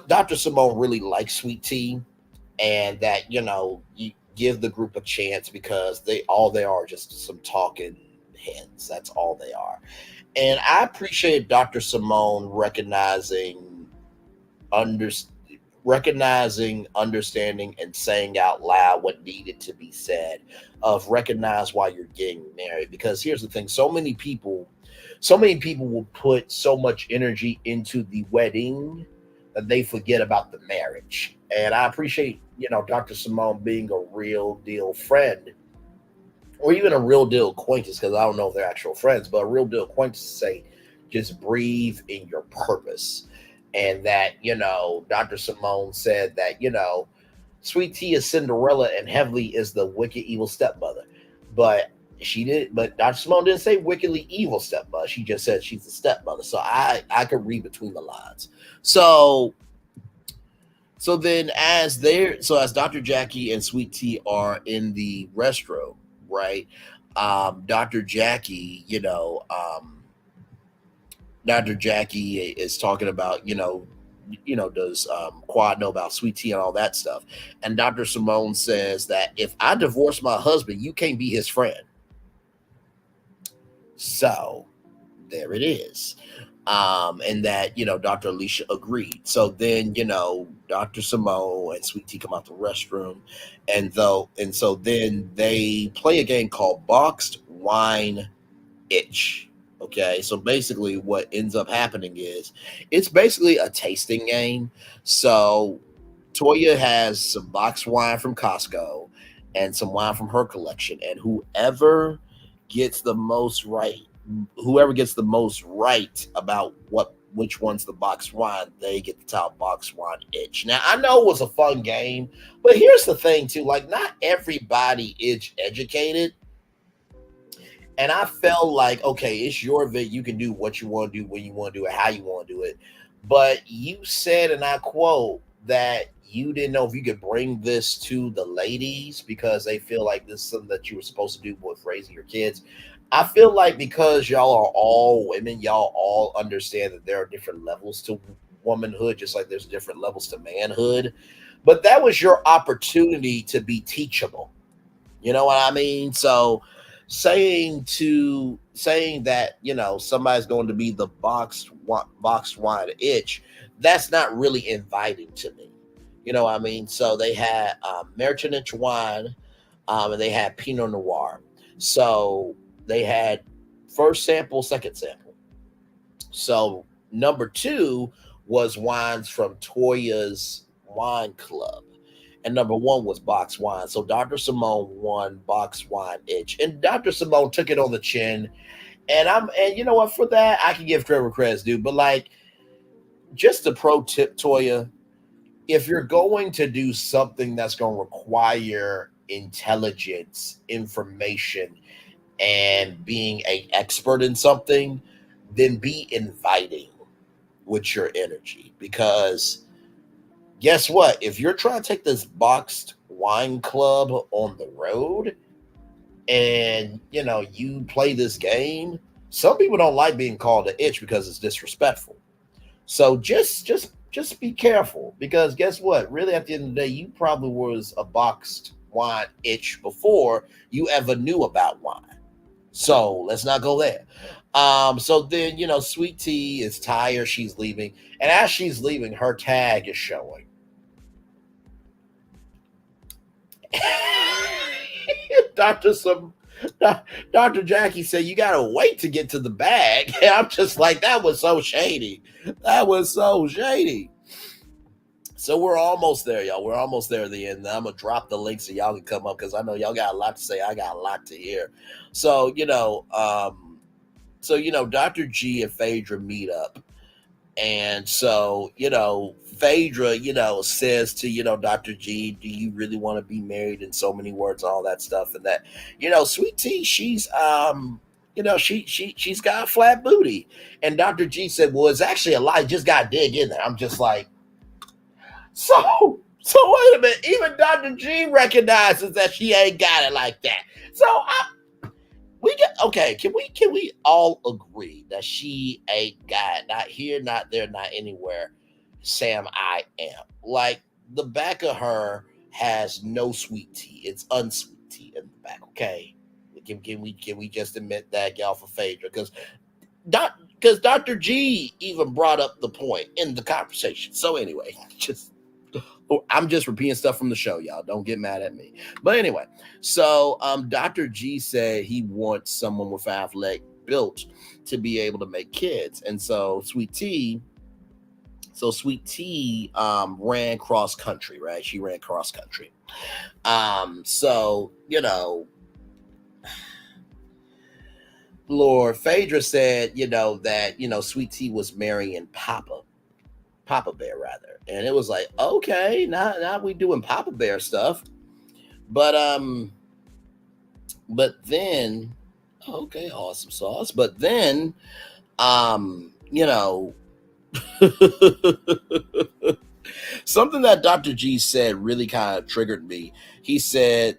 Dr. Simone really likes Sweet Tea, and that you give the group a chance, because they are just some talking hens. That's all they are. And I appreciate Dr. Simone under, recognizing, understanding, and saying out loud what needed to be said. Of recognize why you're getting married, because here's the thing: so many people will put so much energy into the wedding that they forget about the marriage. And I appreciate Dr. Simone being a real deal friend, or even a real deal acquaintance, because I don't know if they're actual friends, but a real deal acquaintance to say, just breathe in your purpose. And that, Dr. Simone said that, Sweet Tea is Cinderella and Heavily is the wicked evil stepmother. But but Dr. Simone didn't say wickedly evil stepmother. She just said she's the stepmother. So I could read between the lines. So as Dr. Jackie and Sweet Tea are in the restroom, right? Dr. Jackie, Dr. Jackie is talking about, does Quad know about Sweet Tea and all that stuff? And Dr. Simone says that if I divorce my husband, you can't be his friend. So there it is. And that, Dr. Alicia agreed. So then, Dr. Simone and Sweet Tea come out the restroom, and so then they play a game called Boxed Wine Itch. Okay, so basically what ends up happening is it's basically a tasting game. So Toya has some boxed wine from Costco and some wine from her collection, and gets the most right whoever gets the most right about which one's the boxed wine, they get the top boxed wine itch. Now I know it was a fun game, but here's the thing too: like, not everybody is educated, and I felt like, okay, it's your event. You can do what you want to do, when you want to do it, how you want to do it. But you said, and I quote, that you didn't know if you could bring this to the ladies because they feel like this is something that you were supposed to do with raising your kids. I feel like because y'all are all women, y'all all understand that there are different levels to womanhood, just like there's different levels to manhood. But that was your opportunity to be teachable. You know what I mean? So saying that somebody's going to be the boxed wine itch, that's not really inviting to me. You know what I mean? So they had Meritonic wine, and they had Pinot Noir. So they had first sample, second sample. So number two was wines from Toya's Wine Club. And number one was box wine. So Dr. Simone won box wine itch. And Dr. Simone took it on the chin. And you know what, for that, I can give credit where credit's due. But like, just a pro tip, Toya, if you're going to do something that's going to require intelligence, information, and being an expert in something, then be inviting with your energy. Because guess what? If you're trying to take this boxed wine club on the road and you play this game, some people don't like being called an itch because it's disrespectful. So just be careful, because guess what? Really, at the end of the day, you probably was a boxed wine itch before you ever knew about wine. So let's not go there. So then, Sweet Tea is tired, she's leaving, and as she's leaving, her tag is showing. Dr. Some Dr. Jackie said you gotta wait to get to the bag. I'm just like, that was so shady. That was so shady. So we're almost there, y'all. We're almost there at the end. I'm gonna drop the link so y'all can come up, because I know y'all got a lot to say. I got a lot to hear. So Dr. G and Phaedra meet up, and so Phaedra says to Dr. G, "Do you really want to be married?" In so many words, all that stuff, and that Sweet Tea, she's she's got a flat booty, and Dr. G said, "Well, it's actually a lie. Just got to dig in there." I'm just like. So wait a minute. Even Dr. G recognizes that she ain't got it like that. So we get okay. Can we all agree that she ain't got, not here, not there, not anywhere? Sam, I am like, the back of her has no sweet tea. It's unsweet tea in the back. Okay, can we just admit that, y'all, for Phaedra? Because Dr. G even brought up the point in the conversation. So anyway, I'm just repeating stuff from the show, y'all. Don't get mad at me. But anyway, so Dr. G said he wants someone with athletic built to be able to make kids. And Sweet Tea ran cross country, right? She ran cross country. So, Lord, Phaedra said, that, Sweet Tea was marrying Papa Bear rather. And it was like, okay, now we doing Papa Bear stuff. But then, okay, awesome sauce. But then um, you know, something that Dr. G said really kind of triggered me. He said,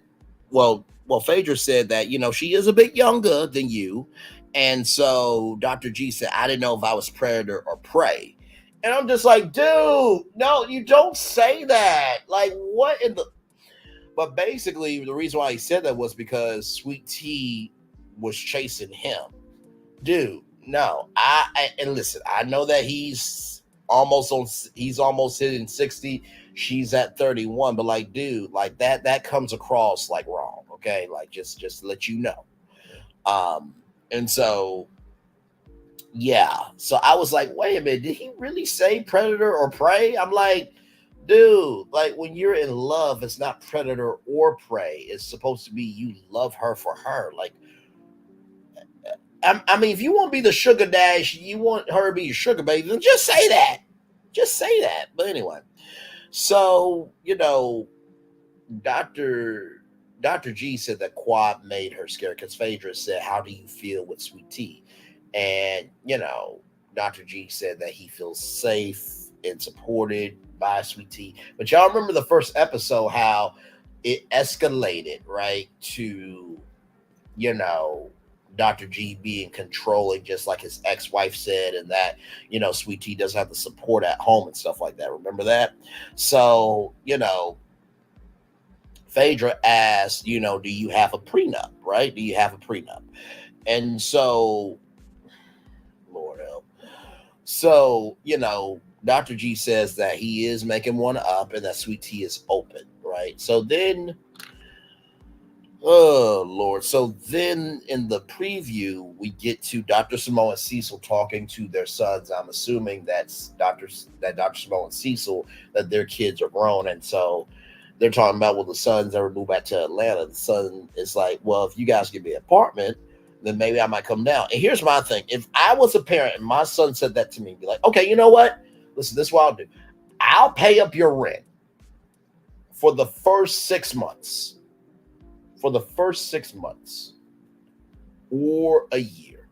Phaedra said that, she is a bit younger than you. And so Dr. G said, I didn't know if I was predator or prey. And I'm just like, dude, no, you don't say that. Like, what in the. But basically, the reason why he said that was because Sweet Tea was chasing him. Dude, no. And listen, I know that he's almost hitting 60. She's at 31, but like, dude, like that comes across like wrong, okay? Like, just to let you know. And so yeah. So I was like, wait a minute, did he really say predator or prey? I'm like, dude, like, when you're in love, it's not predator or prey. It's supposed to be you love her for her. Like, I mean, if you want to be the sugar dash, you want her to be your sugar baby, then just say that. Just say that. But anyway, so Doctor Doctor G said that Quad made her scared because Phaedra said, "How do you feel with Sweet Tea?" And Doctor G said that he feels safe and supported by Sweet Tea. But y'all remember the first episode how it escalated, right, to you know Dr. G being controlling, just like his ex-wife said, and that Sweet Tea doesn't have the support at home and stuff like that. Remember that? So Phaedra asked, do you have a prenup? Right? Do you have a prenup? And so, Lord help. So Dr. G says that he is making one up and that Sweet Tea is open. Right? So then Oh Lord! So then, in the preview, we get to Dr. Simone and Cecil talking to their sons. I'm assuming that Dr. Simone and Cecil, that their kids are grown, and so they're talking about, will the sons ever move back to Atlanta? The son is like, well, if you guys give me an apartment, then maybe I might come down. And here's my thing: if I was a parent and my son said that to me, be like, okay, you know what? Listen, this is what I'll do. I'll pay up your rent for the first 6 months. For the first 6 months or a year,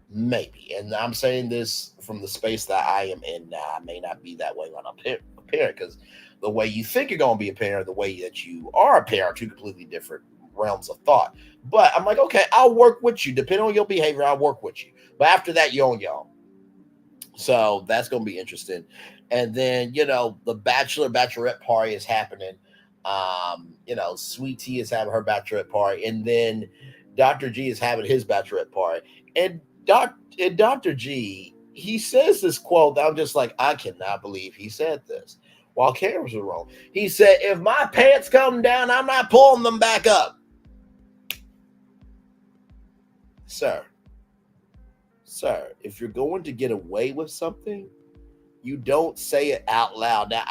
maybe. And I'm saying this from the space that I am in now. I may not be that way when I'm a parent, because the way you think you're going to be a parent, the way that you are a parent, are two completely different realms of thought. But I'm like, okay, I'll work with you. Depending on your behavior, I'll work with you. But after that, you're on your own. So that's going to be interesting. And then, the bachelorette party is happening. Sweet Tea is having her bachelorette party. And then Dr. G is having his bachelorette party. And Dr. G, he says this quote that I'm just like, I cannot believe he said this while cameras are wrong. He said, if my pants come down, I'm not pulling them back up. Sir, if you're going to get away with something, you don't say it out loud. Now,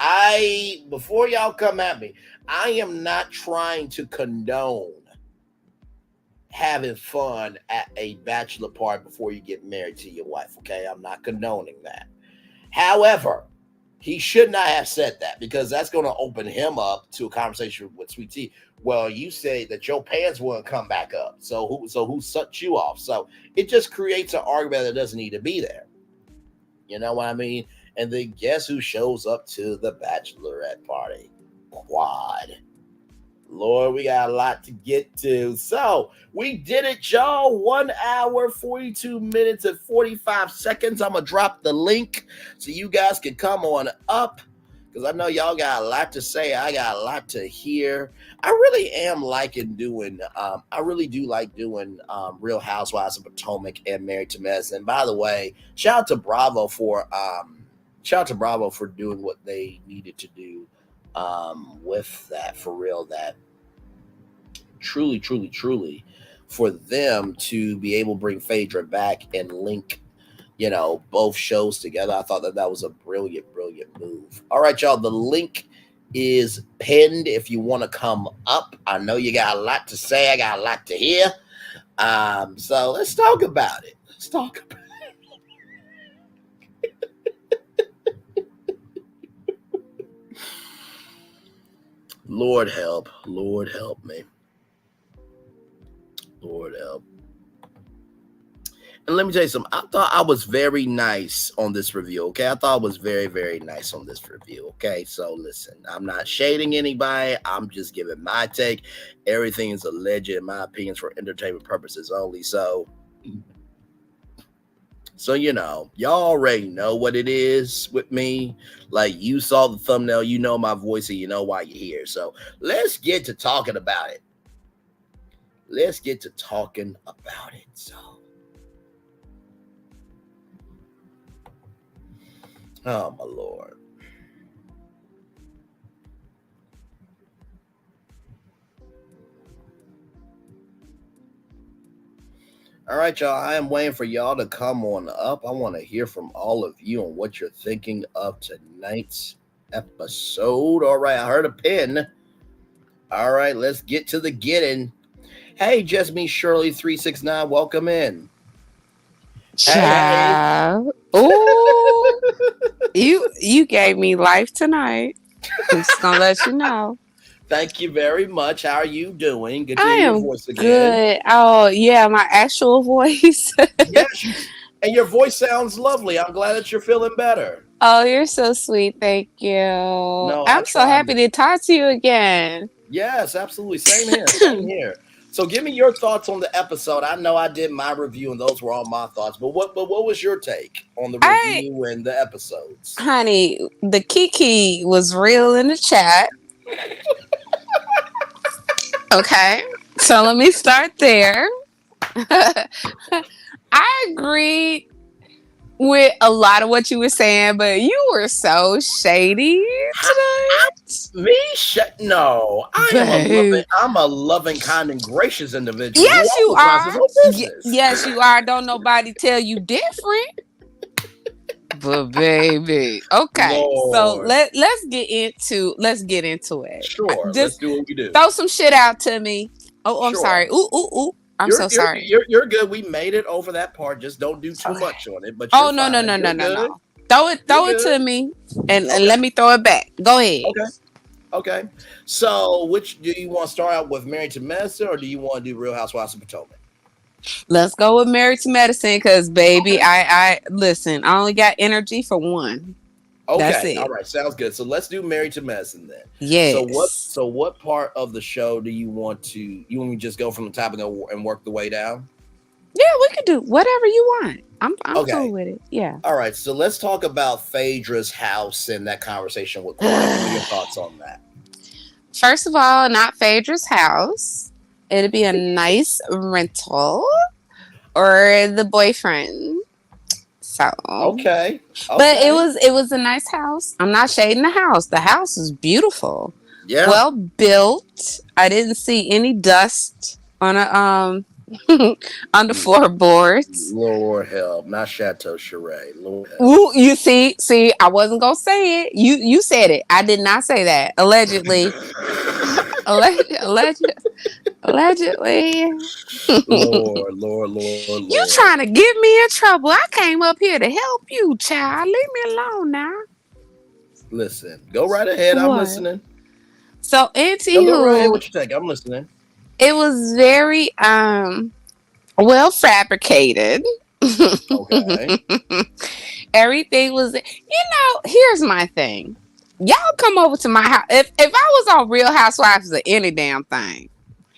before y'all come at me, I am not trying to condone having fun at a bachelor party before you get married to your wife, okay? I'm not condoning that. However, he should not have said that, because that's going to open him up to a conversation with Sweet Tea. Well, you say that your pants wouldn't come back up. So who sucked you off? So it just creates an argument that doesn't need to be there. You know what I mean? And then guess who shows up to the bachelorette party? Quad. Lord, we got a lot to get to. So we did it, y'all. 1 hour, 42 minutes, and 45 seconds. I'm going to drop the link so you guys can come on up, because I know y'all got a lot to say. I got a lot to hear. I really am liking doing, I really do like doing Real Housewives of Potomac and Married to Medicine. And by the way, shout out to Bravo for doing what they needed to do with that, for real. That truly for them to be able to bring Phaedra back and link, both shows together. I thought that was a brilliant move. All right, y'all, the link is pinned if you want to come up. I know you got a lot to say. I got a lot to hear. So let's talk about it. Lord help me. Lord help. And let me tell you something. I thought I was very nice on this review, okay? I thought I was very, very nice on this review, okay? So listen, I'm not shading anybody. I'm just giving my take. Everything is alleged, in my opinions, for entertainment purposes only. So y'all already know what it is with me. Like, you saw the thumbnail, you know my voice, and you know why you're here. So let's get to talking about it. So, oh my Lord. All right, y'all. I am waiting for y'all to come on up. I want to hear from all of you on what you're thinking of tonight's episode. All right, I heard a pin. All right, let's get to the getting. Hey, just me, Shirley 369. Welcome in. Child. Ooh, you gave me life tonight. I'm just gonna let you know. Thank you very much. How are you doing? Good to I hear your am voice again. good. Oh yeah, my actual voice. Yes, and your voice sounds lovely. I'm glad that you're feeling better. Oh, you're so sweet. Thank you. No, I I'm so try. happy to talk to you again. Yes, absolutely. Same here. Same here. So, give me your thoughts on the episode. I know I did my review, and those were all my thoughts. But what was your take on the I, review and the episodes? honey, the Kiki was real in the chat. Okay, so let me start there. I agree with a lot of what you were saying, but you were so shady I'm tonight. me. No, I am a loving. Babe. I'm a loving, kind, and gracious individual who Yes, you always minds his are. own business. Yes, you are. Don't nobody tell you different. But baby, okay. So Lord, let's get into it. sure. Let's Just do what we do. throw some shit out to me. Oh, I'm Sure. sorry. Ooh, ooh, ooh. I'm You're so you're sorry. you're good. We made it over that part. Just don't do too Okay. much on it. But you're Oh no, no, fine. no, no, You're no, good. no. You're Throw it good. to me and Okay. let me throw it back. Go ahead. Okay. Okay. So, which do you want to start out with, Married to Medicine, or do you want to do Real Housewives of Potomac? Let's go with Married to Medicine because baby, Okay. I listen, I only got energy for one. That's Okay. All it. right. Sounds good. So let's do Married to Medicine then. So what? Yes. So what part of the show do you want to? You want me to just go from the top and go and work the way down? Yeah, we could do whatever you want. I'm cool Okay. with it. Yeah. All right. So let's talk about Phaedra's house and that conversation with Quad. What are your thoughts on that? First of all, not Phaedra's house. It'd be a nice rental or the boyfriend. So, Okay. but it Okay. was it was a nice house. I'm not shading the house. The house is beautiful, Yeah. well built. I didn't see any dust on a on the floorboards. Lord help, not Chateau Charest. Lord help. Ooh, you see, I wasn't gonna say it. You said it. I did not say that. Allegedly, alleged, allegedly. You Lord. trying to get me in trouble? I came up here to help you, child. Leave me alone now. Listen, go right ahead. I'm What? listening. So, No, go right ahead anywho, with your take. I'm listening. it was very well fabricated. Okay. Everything was, here's my thing. Y'all come over to my house. If I was on Real Housewives of any damn thing,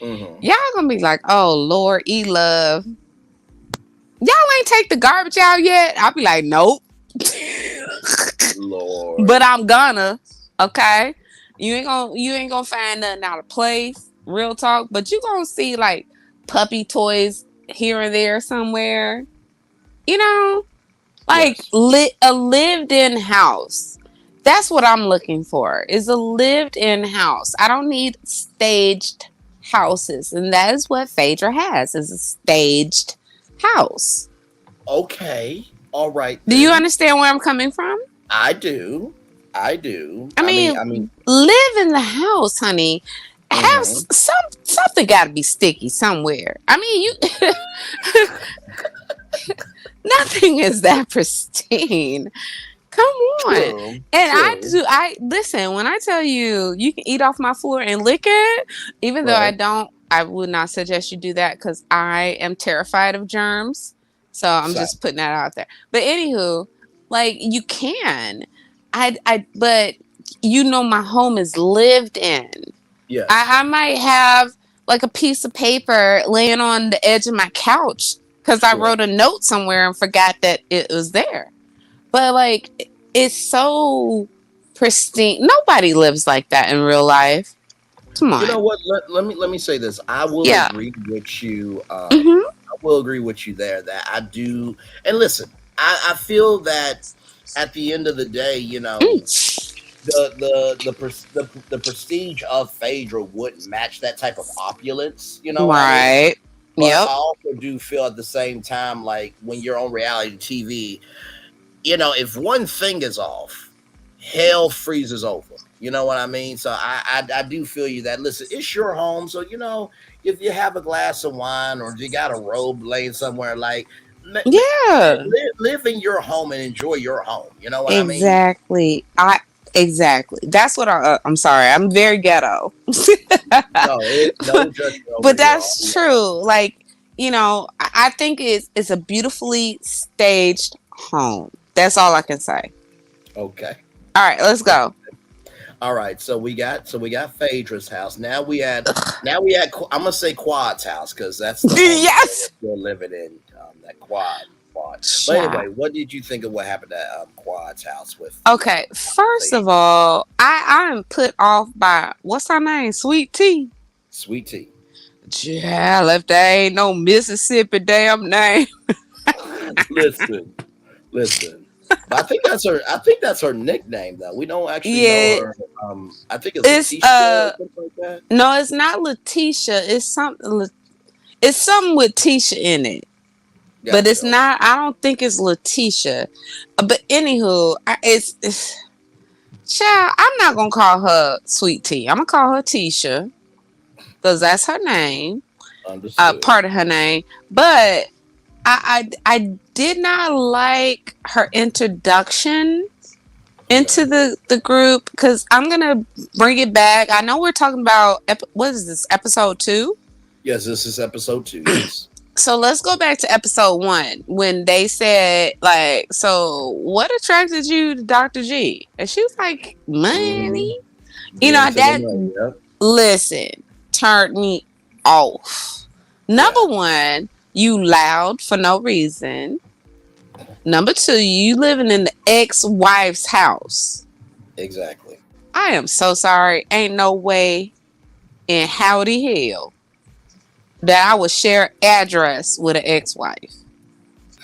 Mm-hmm. y'all gonna be like, oh Lord, love. Y'all ain't take the garbage out yet. I'll be like, nope. But Lord. I'm gonna. Okay. You ain't gonna find nothing out of place. Real talk. But you gonna see like puppy toys here and there somewhere. You know, like Yes. a lived-in house. That's what I'm looking for. Is a lived-in house. I don't need staged houses, and that is what Phaedra has. Is a staged house. Okay. All right Do you then. understand where I'm coming from? I do. I do. I mean, live in the house, honey. Have Mm-hmm. something got to be sticky somewhere. I mean, you nothing is that pristine. Come on. True. And True. I listen, when I tell you you can eat off my floor and lick it, even though Right. I would not suggest you do that because I am terrified of germs. So I'm Same. just putting that out there. But anywho, like you can. But my home is lived in. Yes. I might have like a piece of paper laying on the edge of my couch because I Sure. wrote a note somewhere and forgot that it was there. But like, it's so pristine. Nobody lives like that in real life. Come You know on. what? Let me say this. I will Yeah. agree with you. Hmm. I will agree with you there that I do. And listen, I feel that at the end of the day, the prestige of Phaedra wouldn't match that type of opulence. You know what I mean? Right. But I Yep. also do feel at the same time, like when you're on reality TV, if one thing is off, hell freezes over. You know what I mean? So I do feel you that listen, it's your home. So if you have a glass of wine or if you got a robe laying somewhere, like Yeah. live in your home and enjoy your home. You know what I mean? Exactly. Exactly. That's what I'm sorry. I'm very ghetto. No, no judgment over But here. All that's love. true. Like, I think it's a beautifully staged home. That's all I can say. Okay. All right, let's go. All right, so we got Phaedra's house. Now we had I'm gonna say Quad's house because that's the home that they're Yes. still living in. That Quad. But Child. anyway, what did you think of what happened at Quad's house with the Okay, first conversation? of all, I'm put off by what's her name, Sweet Tea. Sweet tea. Child, if there ain't no Mississippi damn name. Listen, Listen, but I think that's her. I think that's her nickname, though. We don't actually know Yeah, her. I think it's it's Letitia or something like that. no, it's not Letitia. It's something. It's something with Tisha in it, but it's Gotcha. Okay. not. I don't think it's Letitia. But anywho, it's child. I'm not gonna call her Sweet Tea. I'm gonna call her Tisha because that's her name. Understood. Part of her name, but I did not like her introduction into Okay. the group because I'm gonna bring it back. I know we're talking about what is this, episode 2? Yes, this is episode 2. Yes. So let's go back to episode 1 when they said like, so what attracted you to Dr. G? And she was like, Mm-hmm. money. You Get know into the that. money. Yep. Listen, turned me off. Number Yeah. one, you loud for no reason. Number two, you living in the ex-wife's house. Exactly. I am so sorry. Ain't no way in howdy hell that I would share address with an ex-wife.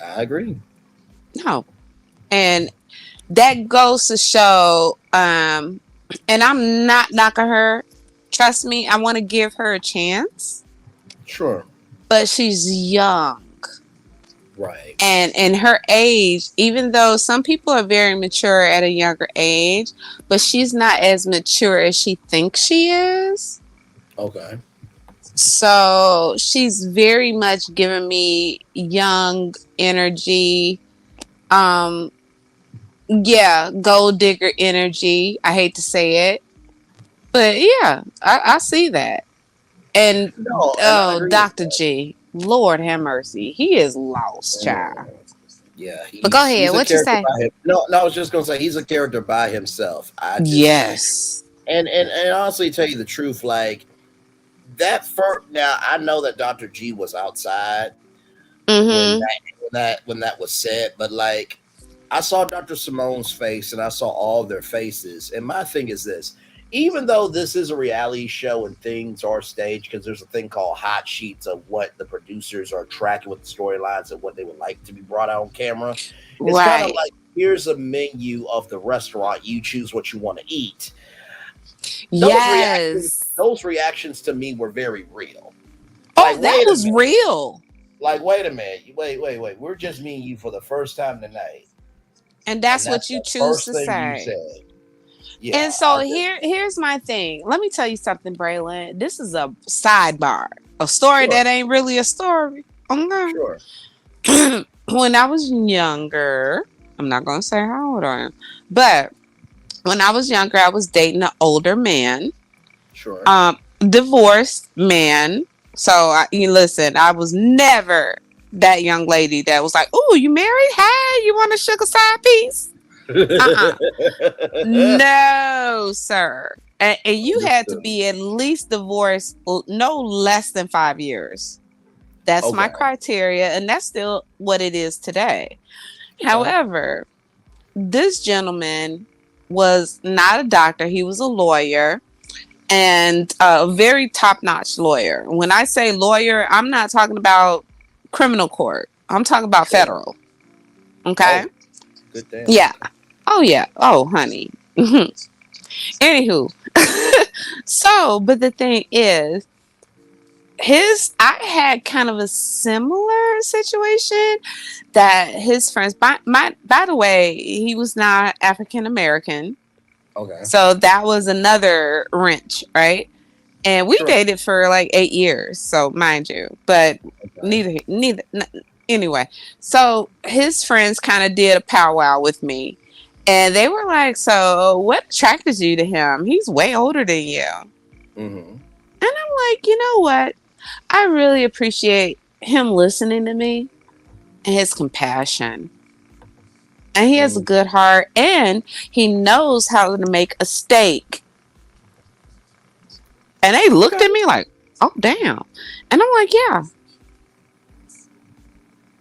I agree. No. And that goes to show, and I'm not knocking her. Trust me, I want to give her a chance. Sure. But she's young. Right. And in her age, even though some people are very mature at a younger age, but she's not as mature as she thinks she is. Okay. So she's very much giving me young energy. Um, yeah, gold digger energy. I hate to say it, but yeah, I see that. And No, and I oh, agree with Dr. that. G, Lord have mercy, he is lost, child. Mm. Yeah, But go he's ahead, a what you character say? by him. No, no, I was just gonna say he's a character by himself. I just Yes. and honestly, tell you the truth, like that first. Now I know that Dr. G was outside when Mm-hmm. that was said, but like I saw Dr. Simone's face and I saw all their faces, and my thing is this: even though this is a reality show and things are staged, because there's a thing called hot sheets of what the producers are tracking with the storylines and what they would like to be brought out on camera. It's kind of Right. like here's a menu of the restaurant. You choose what you want to eat. Those reactions, Yes. those reactions to me were very real. Oh, Like, that wait a was minute. real. Like, wait a minute. Wait. We're just meeting you for the first time tonight, And and that's that's what you the choose first to thing you say. said. And Yeah, so here's my thing. Let me tell you something, Braylon. This is a sidebar. A story sure, that ain't really a story. sure. Okay. When I was younger, I'm not gonna say how old I am, but when I was younger, I was dating an older man, Sure. divorced man. So you listen, I was never that young lady that was like, "Oh, you married? Hey, you want a sugar side piece?" Uh-uh. No, sir. And you had to Understood. be at least divorced no less than 5 years. That's my Okay. criteria, and that's still what it is today. Okay. However, this gentleman was not a doctor, he was a lawyer, and a very top notch lawyer. When I say lawyer, I'm not talking about criminal court, I'm talking about Sure. federal. Okay? Oh, good damn. Yeah. Oh, yeah. Oh, honey. Anywho, so, but the thing is, I had kind of a similar situation that his friends, by the way, he was not African American. Okay. So that was another wrench, right? And we Sure. dated for like 8 years, so mind you, but Okay. neither, anyway. So his friends kind of did a powwow with me, and they were like, "So, what attracted you to him? He's way older than you." And Mm-hmm. I'm like, you know what? I really appreciate him listening to me and his compassion. And he has a Mm. good heart, and he knows how to make a steak. And they looked Okay. at me like, "Oh, damn." And I'm like, "Yeah."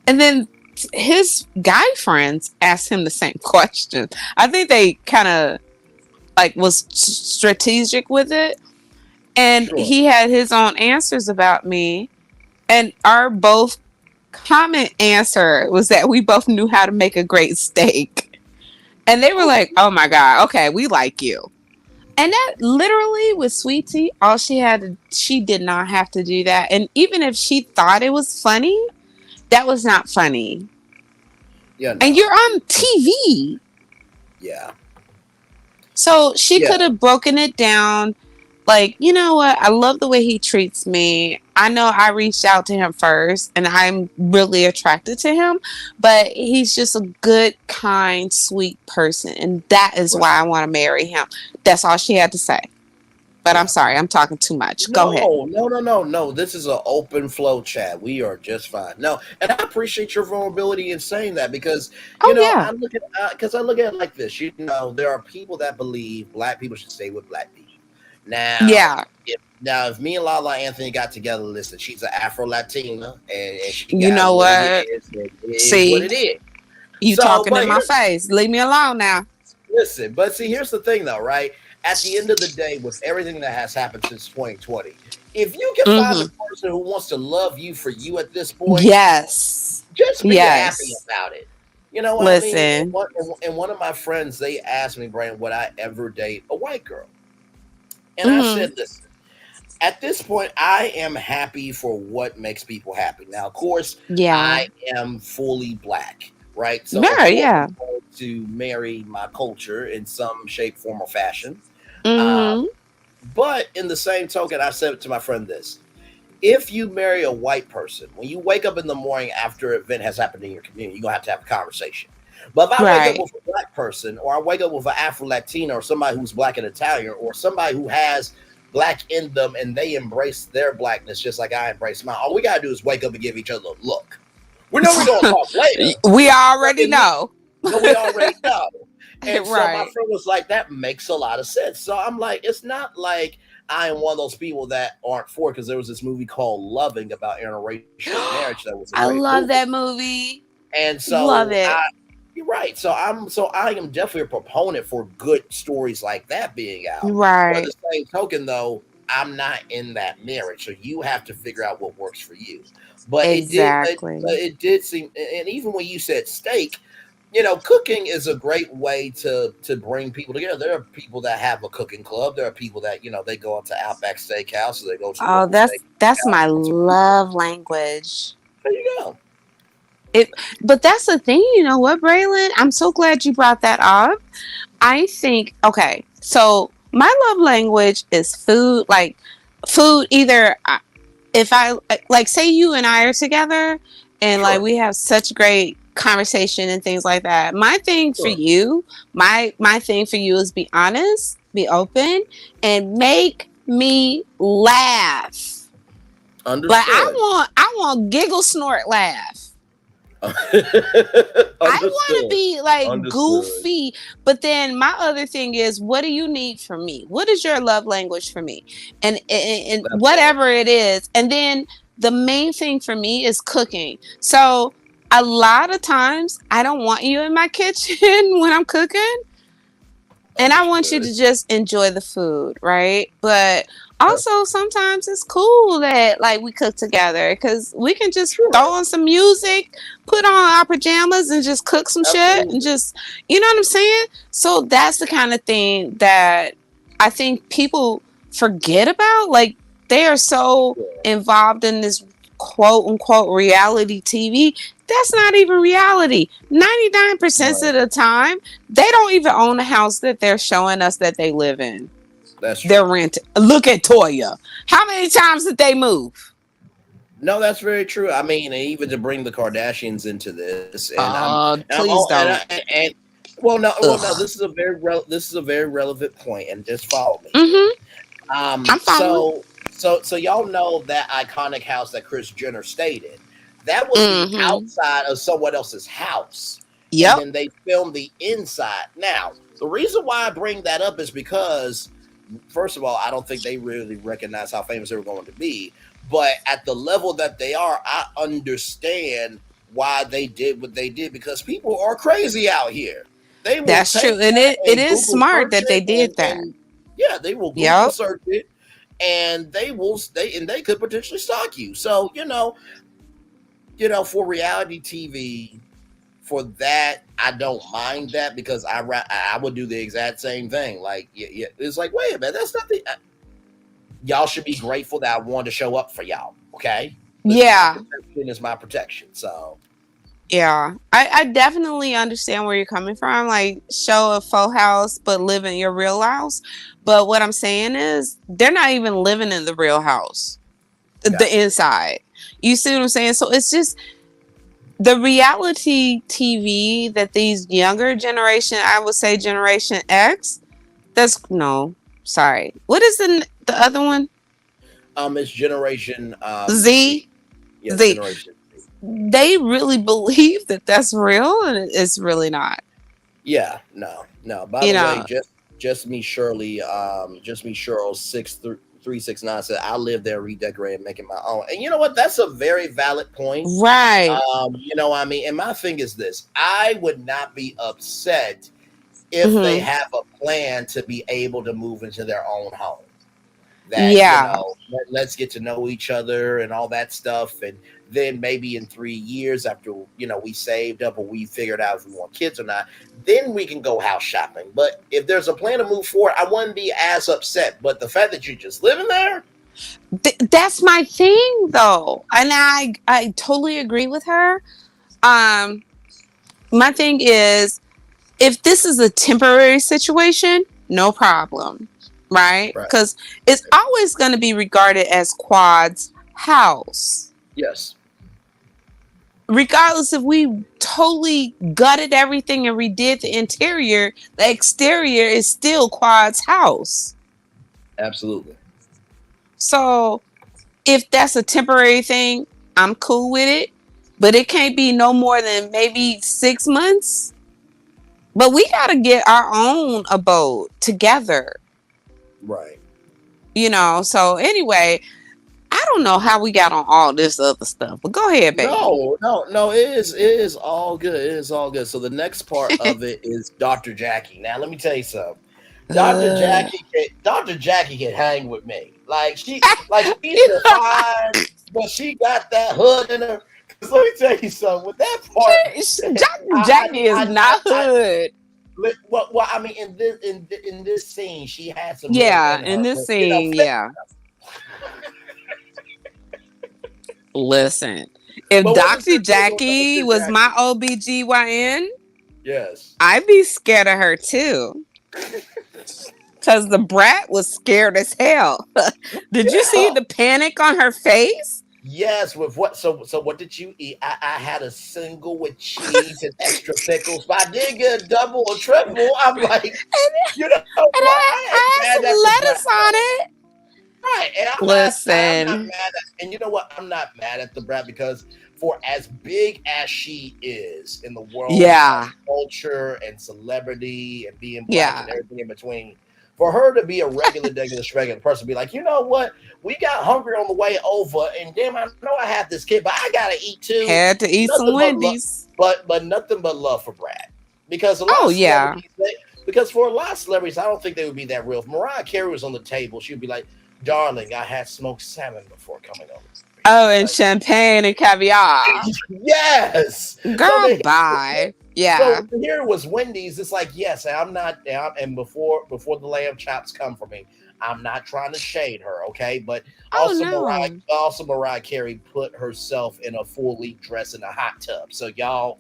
And then his guy friends asked him the same question. I think they kind of like was strategic with it. And Sure. he had his own answers about me, and our both comment answer was that we both knew how to make a great steak. And they were like, oh my God, okay, we like you. And that literally with Sweet Tea, she did not have to do that. And even if she thought it was funny, that was not funny. You And know. you're on TV. Yeah. So she Yeah. could have broken it down. Like, you know what? I love the way he treats me. I know I reached out to him first and I'm really attracted to him, but he's just a good, kind, sweet person. And that is Right. why I want to marry him. That's all she had to say. But I'm Yeah. sorry, I'm talking too much. Go ahead. No. This is an open flow chat. We are just fine. No, and I appreciate your vulnerability in saying that because Oh, yeah. I look at it like this. You know, there are people that believe black people should stay with black people. Now, Yeah. if me and Lala Anthony got together, listen, she's an Afro Latina and she You got know what it what? is. It is what See, it is. you So, talking in but my here's face. Leave me alone now. listen, but see, here's the thing though, right? At the end of the day, with everything that has happened since 2020, if you can find a Hmm. person who wants to love you for you at this point, Yes. just be happy Yes. about it. You know what I mean? Listen. And one of my friends, they asked me, Brandon, would I ever date a white girl? And I Hmm. said, listen, at this point, I am happy for what makes people happy. Now, of course, Yeah. I am fully black, right? So, of Yeah, course, I'm yeah. going to marry my culture in some shape, form, or fashion. Hmm. Um, but in the same token, I said to my friend this: if you marry a white person, when you wake up in the morning after an event has happened in your community, you're gonna have a conversation. But if I wake up Right. with a black person, or I wake up with an Afro Latina, or somebody who's black and Italian, or somebody who has black in them and they embrace their blackness just like I embrace mine, all we gotta do is wake up and give each other a look. We know we're gonna talk later, We but already know. we already know. And so my Right. friend was like, that makes a lot of sense. So I'm like, it's not like I am one of those people that aren't for it because there was this movie called Loving about interracial marriage that was a I great love movie. that movie. And Love so it. you're right. So I am definitely a proponent for good stories like that being out. But at Right. the same token though, I'm not in that marriage. So you have to figure out what works for you. But Exactly. it did seem, and even when you said steak, you know, cooking is a great way to bring people together. There are people that have a cooking club. There are people that, you know, they go up to Outback Steakhouse or they go to Oh, local that's steakhouse. my Once a week. love language. There you go. It, but that's the thing, you know what, Braylon? I'm so glad you brought that up. I think okay, so my love language is food, like food. Either if I like, say you and I are together, and like Sure. we have such great conversation and things like that. Sure. My thing for you is be honest, be open, and make me laugh. Like Understood. I want giggle, snort, laugh. I want to Understood. be like Understood. goofy, but then my other thing is, what do you need from me? What is your love language for me? And Absolutely. whatever it is, and then the main thing for me is cooking. So a lot of times, I don't want you in my kitchen when I'm cooking. And I want you Understood. to just enjoy the food, right? But Yep. also sometimes it's cool that like we cook together because we can just throw Sure. on some music, put on our pajamas, and just cook some shit and Absolutely. just, you know what I'm saying? So that's the kind of thing that I think people forget about. Like they are so Sure. involved in this quote unquote reality TV. That's not even reality. 99% Right. of the time, they don't even own the house that they're showing us that they live in. That's They're true. renting. Look at Toya. How many times did they move? No, that's very true. I mean, and even to bring the Kardashians into this, and I'm Please all don't. and well, no, Ugh. this is a very relevant point, and just follow me here. Mm-hmm. I'm following. So y'all know that iconic house that Chris Jenner stayed in. That was the Mm-hmm. outside of someone else's house, and Yep. then they filmed the inside. Now, the reason why I bring that up is because, first of all, I don't think they really recognize how famous they were going to be. But at the level that they are, I understand why they did what they did because people are crazy out here. They will That's take true. And that it and is Google smart search that they it, did that. and yeah, they will Google Yep. search it, and they could potentially stalk you. So For reality TV, for that, I don't mind that because I would do the exact same thing. Like, yeah, it's like, wait a minute, that's not the. Y'all should be grateful that I wanted to show up for y'all. Okay, listen, my Yeah. protection is my protection. So Yeah, I definitely understand where you're coming from. Like, show a faux house, but live in your real house. But what I'm saying is, they're not even living in the real house, the gotcha. inside. You see what I'm saying? So it's just the reality TV that these younger generation, I would say Generation X, that's no, sorry. What is the other one? It's Generation Z. Z? Yes, Z. Generation Z. They really believe that that's real, and it's really not. Yeah, no, no. By You the way, know, just me, Cheryl 6369 said I live there, redecorating, making my own. And you know what? That's a very valid point. right. I mean, and my thing is this: I would not be upset if they Hmm. have a plan to be able to move into their own home. That Yeah. let's get to know each other and all that stuff, and then maybe in 3 years after we saved up or we figured out if we want kids or not, then we can go house shopping. But if there's a plan to move forward, I wouldn't be as upset. But the fact that you're just living there, That's my thing, though, and I totally agree with her. Um, my thing is, if this is a temporary situation, no problem, right? right? Because it's always going to be regarded as Quad's house. Yes, Regardless if we totally gutted everything and redid the interior, the exterior is still Quad's house. absolutely. So if that's a temporary thing, I'm cool with it. But it can't be no more than maybe 6 months. But we got to get our own abode together, Right. So anyway, I don't know how we got on all this other stuff, but go ahead, baby. No, no, no. It is all good. It is all good. So the next part of it is Dr. Jackie. Now let me tell you something. Uh, Dr. Jackie can hang with me. She's refined, but she got that hood in her. 'Cause let me tell you something. With that part, Jackie is not I hood. well, I mean, in this scene, she had some hood Yeah, in in her, this but scene, yeah. Listen, if but what was Dr. your take on Jackie Dr. was my Jackie? OBGYN, Yes. I'd be scared of her too. Because the brat was scared as hell. Did you see Yeah. the panic on her face? Yes, with what? So what did you eat? I had a single with cheese and extra pickles, but I did get a double or triple. I'm like, you know what? And I ain't I had mad some at the brat lettuce on though. it. Right, and I'm not Listen, mad at. And you know what? I'm not mad at the brat because for as big as she is in the world of yeah, culture and celebrity and being black and yeah. everything in between, for her to be a regular person, be like, you know what? We got hungry on the way over, and damn, I know I have this kid, but I gotta eat too. Had to eat some Nothing but love, Wendy's. but nothing but love for Brad, because a lot Oh, of yeah. celebrities, because for a lot of celebrities, I don't think they would be that real. If Mariah Carey was on the table, she'd be like, "Darling, I had smoked salmon before coming over." Oh, and Like, champagne and caviar. yes. So Girl, bye. so Yeah. here was Wendy's. It's like, yes, I'm not down. And before the lamb chops come for me, I'm not trying to shade her, okay? But Oh, no. Also Mariah Carey put herself in a full leaf dress in a hot tub. So y'all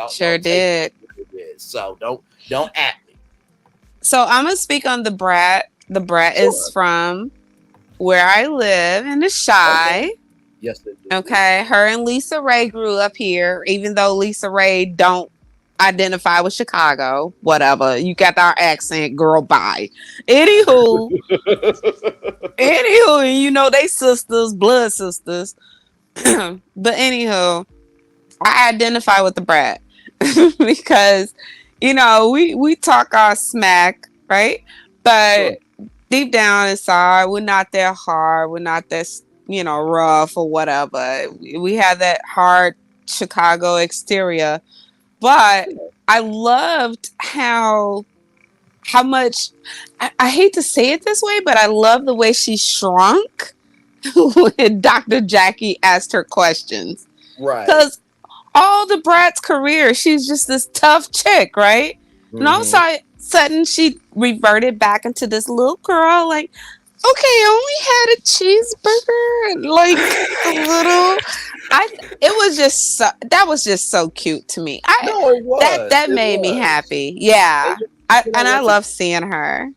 Sure take did. it as it is. So don't at me. So I'm going to speak on the brat. The brat is Sure. from where I live in the Okay. Shy. Yes, indeed. Okay. Her and Lisa Ray grew up here, even though Lisa Ray don't identify with Chicago. Whatever. You got our accent, girl, bye. Anywho, they sisters, blood sisters. But anywho, I identify with the brat because we talk our smack, right? Sure. But deep down inside, we're not that hard. We're not that rough or whatever. We have that hard Chicago exterior, but Sure. I loved how much I hate to say it this way, but I love the way she shrunk when Dr. Jackie asked her questions. Right. Because all the Brat's career, she's just this tough chick, right? And all of Hmm. a sudden, she reverted back into this little girl, like, okay, I only had a cheeseburger, like a little. I. It was just so, that was just so cute to me. No, it was. That It made me was. happy. And Yeah, you know and I what? love seeing her.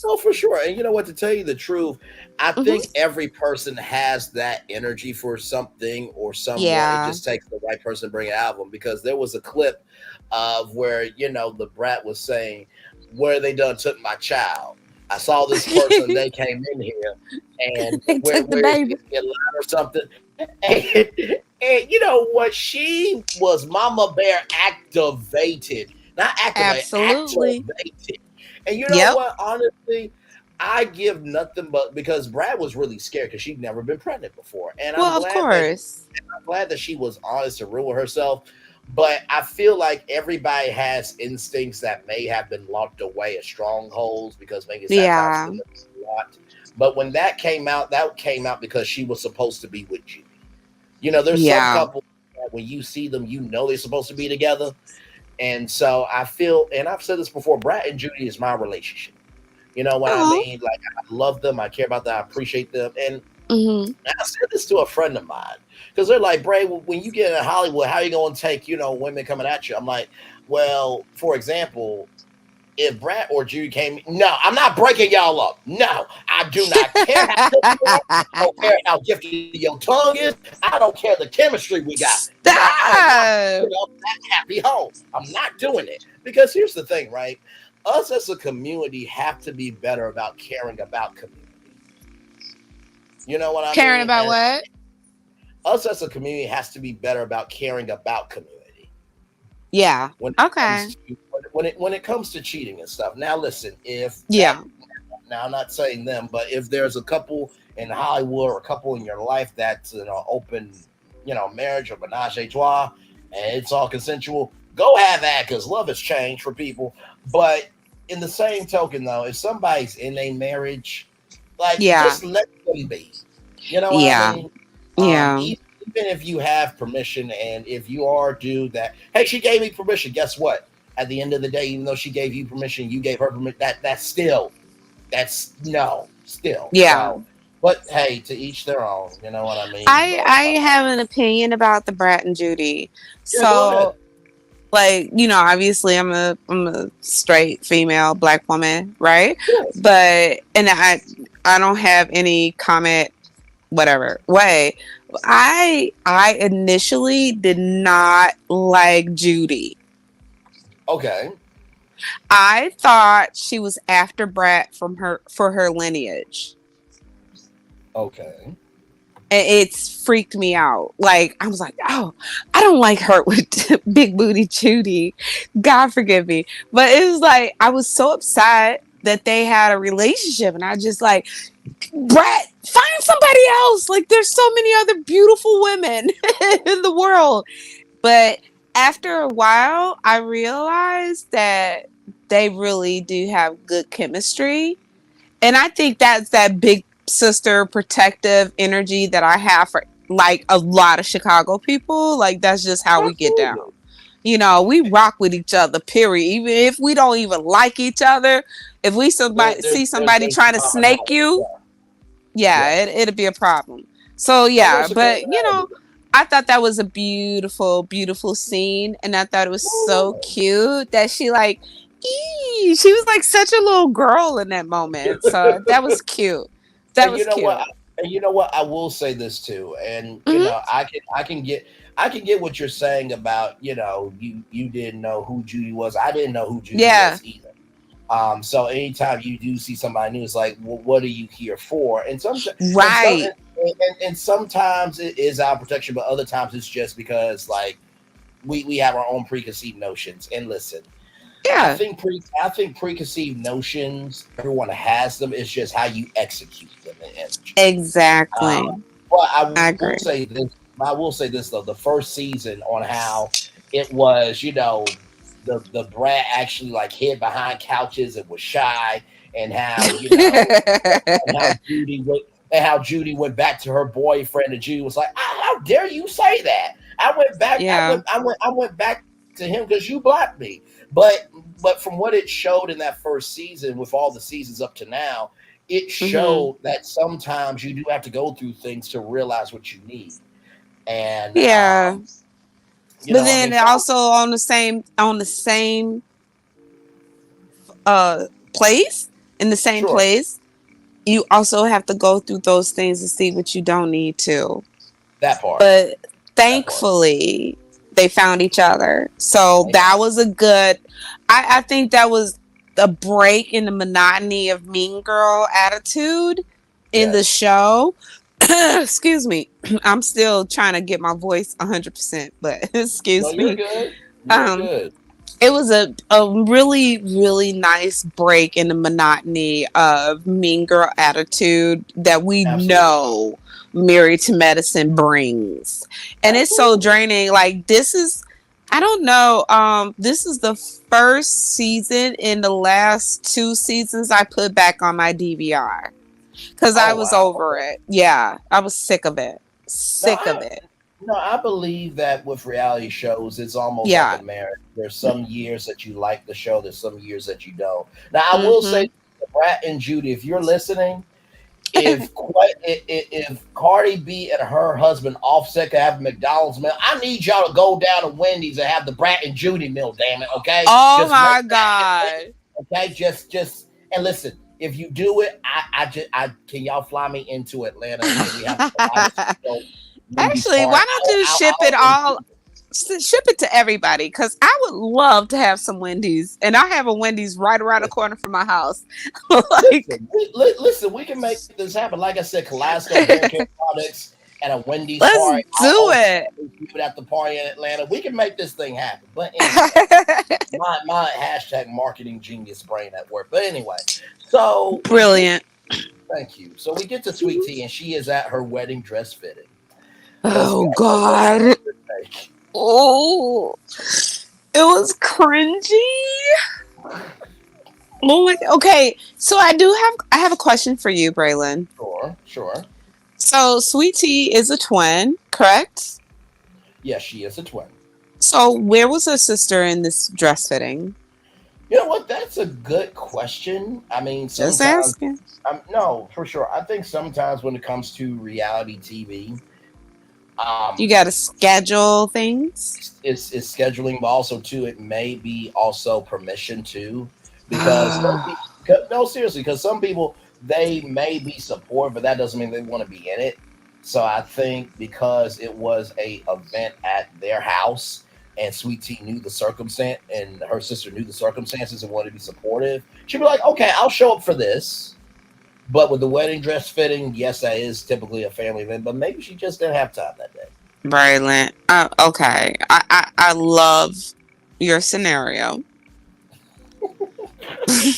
Oh, for sure. And you know what? To tell you the truth, I Hmm. think every person has that energy for something or someone. It Yeah. just takes the right person to bring it out of them. Because there was a clip of where the brat was saying, "Where they done took my child." I saw this person. They came in here, and They took the where is he? baby. Is he alive or something? And, and you know what? She was Mama Bear activated, not activated, Absolutely. activated. And you know Yep. what? Honestly, I give nothing but because Brad was really scared because she'd never been pregnant before, and Well, of course. I'm glad that she was honest and real with herself. But I feel like everybody has instincts that may have been locked away as strongholds because maybe it's that time Yeah. something that was locked. But when that came out because she was supposed to be with you. There's some Yeah. couples that when you see them, they're supposed to be together. And so I feel, and I've said this before, Brad and Judy is my relationship. You know what I Oh. mean? Like I love them, I care about them, I appreciate them. And Hmm. I said this to a friend of mine because they're like, Bray, when you get in Hollywood, how are you going to take, women coming at you? I'm like, well, for example, if Brad or Judy came, no, I'm not breaking y'all up. No, I do not care how good you are. I don't care how gifted your tongue is. I don't care the chemistry we got. No, I am not breaking Stop. up that happy home. I'm not doing it. Because here's the thing, right? Us as a community have to be better about caring about community. You know what I Caring mean? about And what? us as a community has to be better about caring about community Yeah. when it Okay. comes to when it comes to cheating and stuff. Now, listen, if that Yeah. now I'm not saying them, but if there's a couple in Hollywood or a couple in your life that's open, marriage or menage a trois, and it's all consensual, go have that because love has changed for people. But in the same token, though, if somebody's in a marriage, like Yeah. just let them be. You know what I Yeah. mean? Yeah. Even if you have permission, and if you are dude that, hey, she gave me permission. Guess what? At the end of the day, even though she gave you permission, you gave her permission. That's still that's no, still. Yeah. So, but hey, to each their own. You know what I mean? I have an opinion about the Brat and Judy. Yeah, go ahead. So, like, obviously I'm a straight female black woman, right? Yeah. But and I don't have any comment whatever way. I initially did not like Judy. Okay. I thought she was after Brat from her for her lineage. Okay. And it's freaked me out. Like I was like, oh, I don't like her with big booty Judy. God forgive me. But it was like I was so upset that they had a relationship, and I just like, Brat, find somebody else. Like there's so many other beautiful women in the world. But after a while, I realized that they really do have good chemistry. And I think that's that big sister protective energy that I have for like a lot of Chicago people. Like that's just how we get down. Absolutely. We rock with each other, period. Even if we don't even like each other, if we see somebody There's trying to snake commonality. you, Yeah. yeah, Yeah. it'd be a problem. So No, yeah, there's a but commonality. I thought that was a beautiful, beautiful scene, and I thought it was so cute that she like, she was like such a little girl in that moment. So that was cute. That And was you know what? cute. And you know what? I will say this too. And Hmm. I can get what you're saying about you didn't know who Judy was. I didn't know who Judy Yeah. was either. So anytime you do see somebody new, it's like, well, what are you here for? Right. And sometimes it is our protection, but other times it's just because like we have our own preconceived notions. And listen, Yeah. I think preconceived notions, everyone has them. It's just how you execute them and Exactly. but I agree. I will say this though, the first season on how it was, the brat actually like hid behind couches and was shy, and how and how Judy went back to her boyfriend, and Judy was like, "Ah, how dare you say that?" I went back. Yeah. I went back to him because you blocked me. But from what it showed in that first season, with all the seasons up to now, it Hmm. showed that sometimes you do have to go through things to realize what you need. And Yeah. But I then mean, also on the same uh place, in the same sure, place, you also have to go through those things to see what you don't need to. that part, But that part. thankfully they found each other. So Amen. that was a good, I think that was a break in the monotony of mean girl attitude in the Yes. show. Excuse me. I'm still trying to get my voice 100%, but No, excuse you're me. good. You're Um, good. it was a really, really nice break in the monotony of mean girl attitude that we Absolutely. know Married to Medicine brings. And it's so Absolutely. draining. Like, I don't know, this is the first season in the last two seasons I put back on my DVR because I Oh was wow. over Okay. it. Yeah, I was sick of it. No, Sick of I it. no, I believe that with reality shows, it's almost like a Yeah. marriage. There's some years that you like the show. There's some years that you don't. Now, I will say, Hmm. Brat and Judy, if you're listening, if Cardi B and her husband Offset could have a McDonald's meal, I need y'all to go down to Wendy's and have the Brat and Judy meal. Damn it, okay? Oh Just make my that happen. God. Okay, just and listen. If you do it, I just I can y'all fly me into Atlanta and can we have a kaleidoscope Wendy's Actually, party? why don't you ship it I'll all? Ship it to everybody because I would love to have some Wendy's, and I have a Wendy's right around the corner from my house. Like, listen. We can make this happen. Like I said, Kaleidoscope hair care products and a Wendy's let's party. do I'll it. keep it at the party in Atlanta. We can make this thing happen. But anyway, my hashtag marketing genius brain at work. But anyway, so we get Brilliant. thank you. So we get to Sweet Tea, and she is at her wedding dress fitting. Let's Oh go. What's God. your take? Oh, it was cringy. Oh my. Okay, so I have a question for you, Braylon. Sure, sure. So Sweet Tea is a twin, correct? Yes, she is a twin. So where was her sister in this dress fitting? You know what? That's a good question. I mean, Just sometimes, asking. no, for sure. I think sometimes when it comes to reality TV, You got to schedule things. it's scheduling, but also too, it may be also permission too, because some Oh, people, no, seriously, because some people they may be supportive, but that doesn't mean they want to be in it. So I think because it was a event at their house, and Sweet Tea knew the circumstance, and her sister knew the circumstances and wanted to be supportive, she'd be like, "Okay, I'll show up for this." But with the wedding dress fitting, yes, that is typically a family event, but maybe she just didn't have time that day. Braylon. Okay. I love your scenario.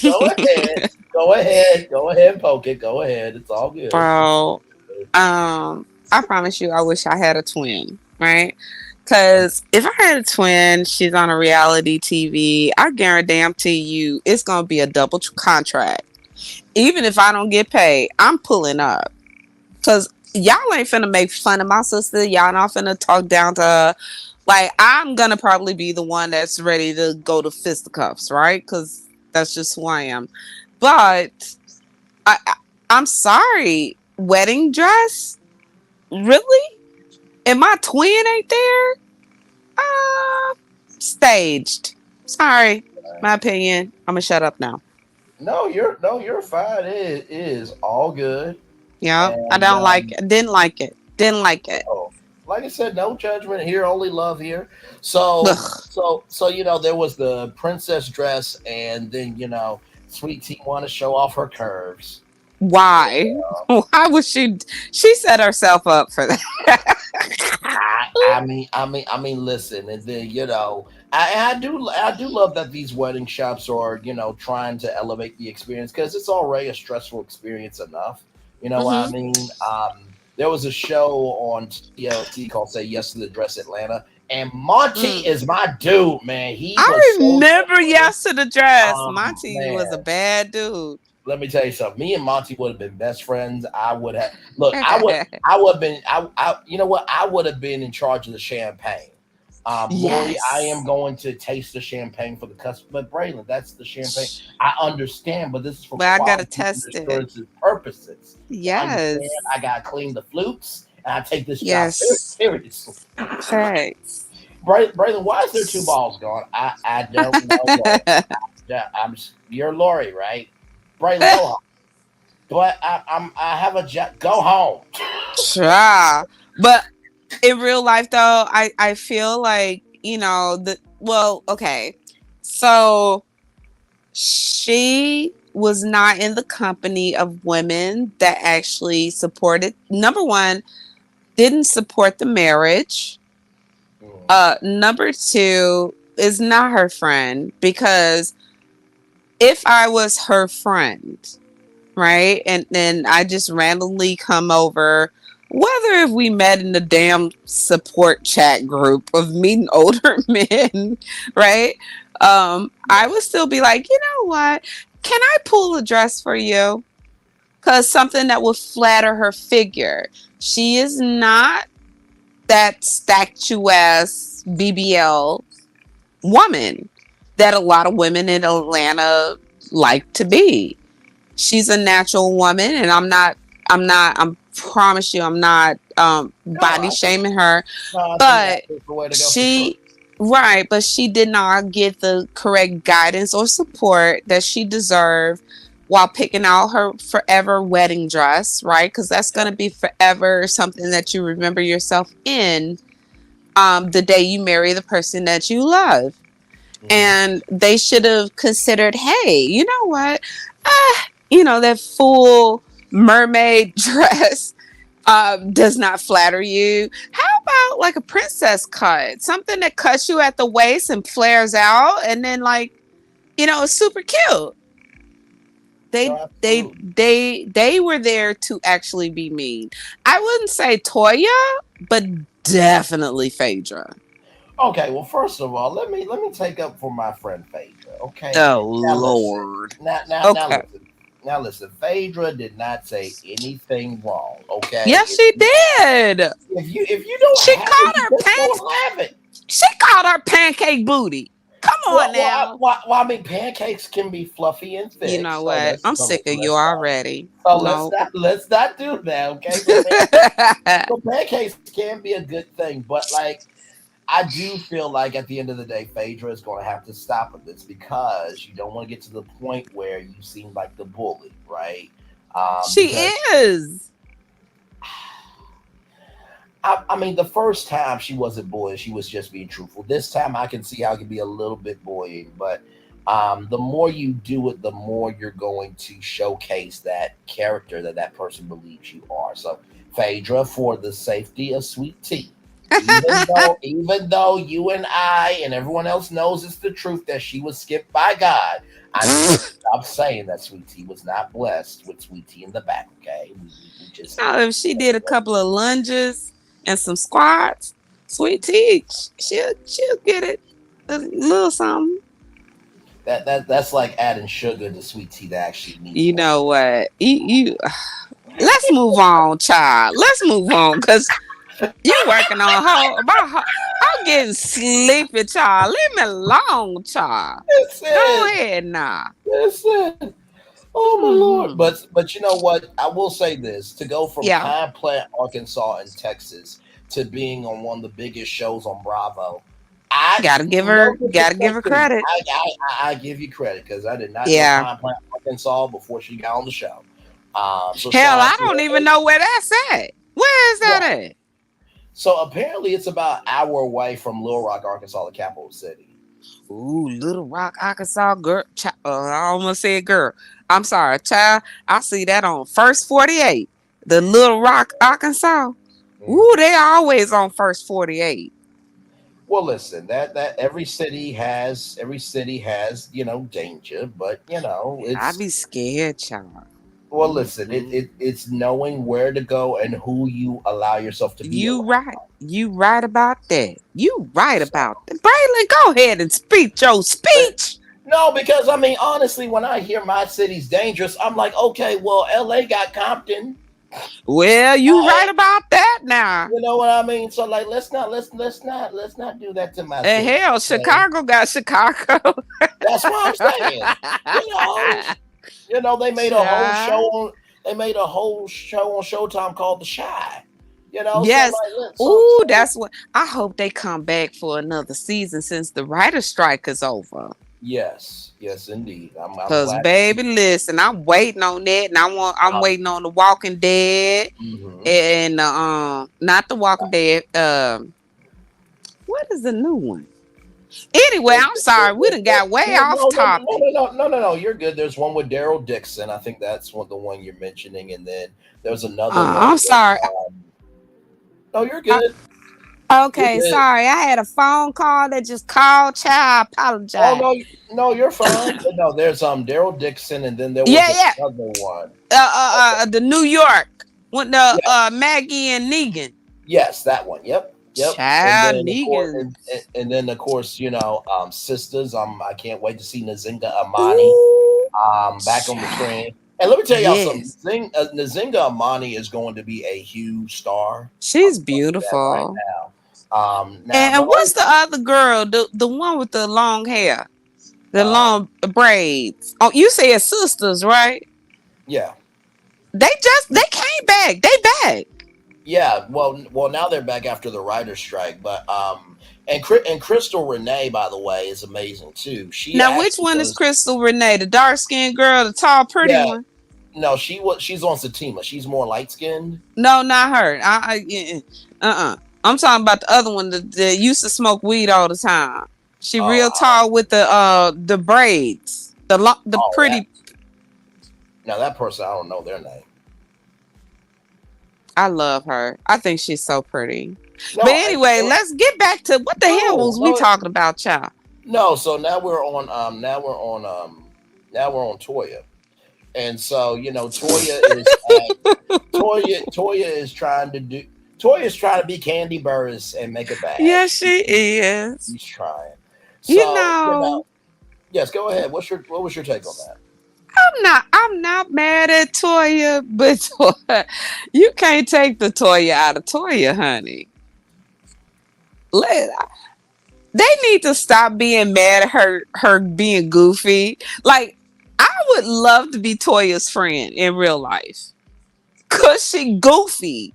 Go ahead. Go ahead. Go ahead and poke it. Go ahead. It's all good. It's all Bro, good. I promise you, I wish I had a twin, right? Because if I had a twin, she's on a reality TV, I guarantee you it's going to be a double contract. Even if I don't get paid, I'm pulling up. Because y'all ain't finna make fun of my sister. Y'all not finna talk down to her. Like, I'm gonna probably be the one that's ready to go to fisticuffs, right? Because that's just who I am. But I, I'm sorry, wedding dress? Really? And my twin ain't there? Uh, staged. Sorry, my opinion. I'm gonna shut up now. No, you're fine. It is all good. Yep, I And don't like it. Didn't like it. Didn't like it. oh, like I said, no judgment here, only love here. So Ugh. there was the princess dress, and then Sweet Tea want to show off her curves. Why? Why would she? She set herself up for that. I mean, listen, and then I do love that these wedding shops are trying to elevate the experience because it's already a stressful experience enough. You know what I Hmm. mean? There was a show on TLC called "Say Yes to the Dress Atlanta," and Monty Mm. is my dude, man. He was I so remember genuine. Yes to the Dress. Monty was a Man, bad dude. let me tell you something. Me and Monty would have been best friends. I would have look. I would have been. You know what? I would have been in charge of the champagne. Lori, I am Yes. going to taste the champagne for the customer. But Braylon, that's the champagne. I understand, but this is for But I gotta quality and test it. assurance purposes. You understand? Yes. I gotta clean the flutes, and I take this job very Yes. seriously. Facts. Braylon, why is there two balls gone? I don't know. Lord. Yeah, you're Lori, right? Braylon, go home. But I have a job. Go home. Try. But in real life though, I feel like, okay. So she was not in the company of women that actually supported, number one, didn't support the marriage. Mm, Number two is not her friend, because if I was her friend, right, and then I just randomly come over, whether if we met in the damn support chat group of meeting older men, right, I yeah. would still be like, you know what, can I pull a dress for you? Because something that would flatter her figure. She is not that statuesque BBL woman that a lot of women in Atlanta like to be. She's a natural woman, and I'm promise you, I'm not No, body shaming her, no, I think but that's the way to go for sure. she, right, but she did not get the correct guidance or support that she deserved while picking out her forever wedding dress, right? Because that's Yeah. going to be forever something that you remember yourself in, the day you marry the person that you love. Hmm. And they should have considered, hey, you know what, that full mermaid dress does not flatter you. How about like a princess cut, something that cuts you at the waist and flares out, and then, like, it's super cute. No, they they absolutely. they were there to actually be mean. I wouldn't say Toya, but definitely Phaedra. Okay, well, first of all, let me take up for my friend Phaedra. Okay, Oh now listen, Lord. now Okay. listen, now listen. Phaedra did not say anything wrong. Okay, Yes, she did. if you don't She have it, called you her just pan. don't have it. She called her pancake booty. Come on now. I mean, pancakes can be fluffy and You thick, know so what? let's I'm so sick of you let's not already. so No. let's not do that. Okay, so pancakes can be a good thing, but like I do feel like at the end of the day, Phaedra is going to have to stop with this because you don't want to get to the point where you seem like the bully, right? She Because is. I mean, the first time she wasn't bullying, she was just being truthful. This time, I can see how it can be a little bit bullying, but the more you do it, the more you're going to showcase that character that that person believes you are. So, Phaedra, for the safety of Sweet Tea, even though you and I and everyone else knows it's the truth that she was skipped by God, I need you to stop saying that Sweet Tea was not blessed with Sweet Tea in the back. Okay, we just If she did a couple of lunges and some squats, sweet tea, she'll get it. A little something. that's like adding sugar to sweet tea that actually needs You more. know what? You let's move on, child. Let's move on, cause you working on I'm getting sleepy, child. Leave me alone, child. Go Listen, ahead now. listen. Oh my lord! Hmm. But you know what? I will say this: to go from Yeah, Pine Plant, Arkansas, and Texas to being on one of the biggest shows on Bravo, I no gotta give disrespect her to you. credit. I give you credit because I did not know Yeah. Pine Plant, Arkansas before she got on the show. So shout Hell, out I to don't even her. know where that's at. Where is that Right. at? So apparently, it's about an hour away from Little Rock, Arkansas, the capital city. Ooh, Little Rock, Arkansas, girl. I almost said girl. I'm sorry, child. I see that on First 48. The Little Rock, Arkansas. Ooh, Mhm. they always on First 48. Well, listen, that every city has danger, but I it's be scared, child. well, listen, Mm-mm. it's knowing where to go and who you allow yourself to be You around. right. You right about that. You right So about that. Braylon, go ahead and speak your but speech. No, because I mean, honestly, when I hear my city's dangerous, I'm like, okay, well, LA got Compton. Well, you right about that now. You know what I mean? So like, let's not do that to my And city. hell, Okay, Chicago got Chicago. that's what I'm saying. You know, they made a whole show Child. on Showtime called The Shy. So Yes. like, Ooh, that's what I hope they come back for another season since the writer's strike is over. yes, yes, indeed. I'm Cause glad to see. baby, listen, I'm waiting on that, and I'm Um, waiting on the Walking Dead mhm. and not the Walking Dead. What is the new one? Anyway, I'm sorry, we done got way off No, no, no, topic. no, no, no, no, no. You're good. There's one with Daryl Dixon. I think that's the one you're mentioning, and then there's another one I'm with. sorry. No, you're good. You're Okay, good. sorry. I had a phone call that just called. Child, I Oh apologize. no, no, you're fine. But no, there's Daryl Dixon, and then there was Yeah, yeah. another one. The New York with the Yes, Maggie and Negan. yes, that one. Yep, yep. And Child, then of course, Negan. and then of course, sisters. I can't wait to see Nazinga Amani Ooh, back on the child. screen. And let me tell y'all something. Yes, Nazinga Amani is going to be a huge star. I'm she's telling you that right beautiful. now. And But what's like, the other girl? The one with the long hair, the uh, long braids. Oh, you said sisters, right? yeah, They came back. They back. yeah. Well, now they're back after the writer's strike. But and Crystal Renee, by the way, is amazing too. She Now, which actually one is was, Crystal Renee? The dark skinned girl, the tall, pretty yeah. one? No, she's on Satima. She's more light skinned. No, not her. I'm talking about the other one that used to smoke weed all the time. She Oh, real tall with the braids, the oh, that pretty. now that person, I don't know their name. I love her. I think she's so pretty. But No, anyway, let's get back to what the hell no, was we no, talking about, child? no. So now we're on Toya, and so Toya is trying to do Toya is trying to be Candy Burris and make it bad. Yes, she is. He's trying. You So know, yes. Go ahead. What was your take on that? I'm not mad at Toya, but you can't take the Toya out of Toya, honey. Let They need to stop being mad at her being goofy. Like, I would love to be Toya's friend in real life. Cause she goofy.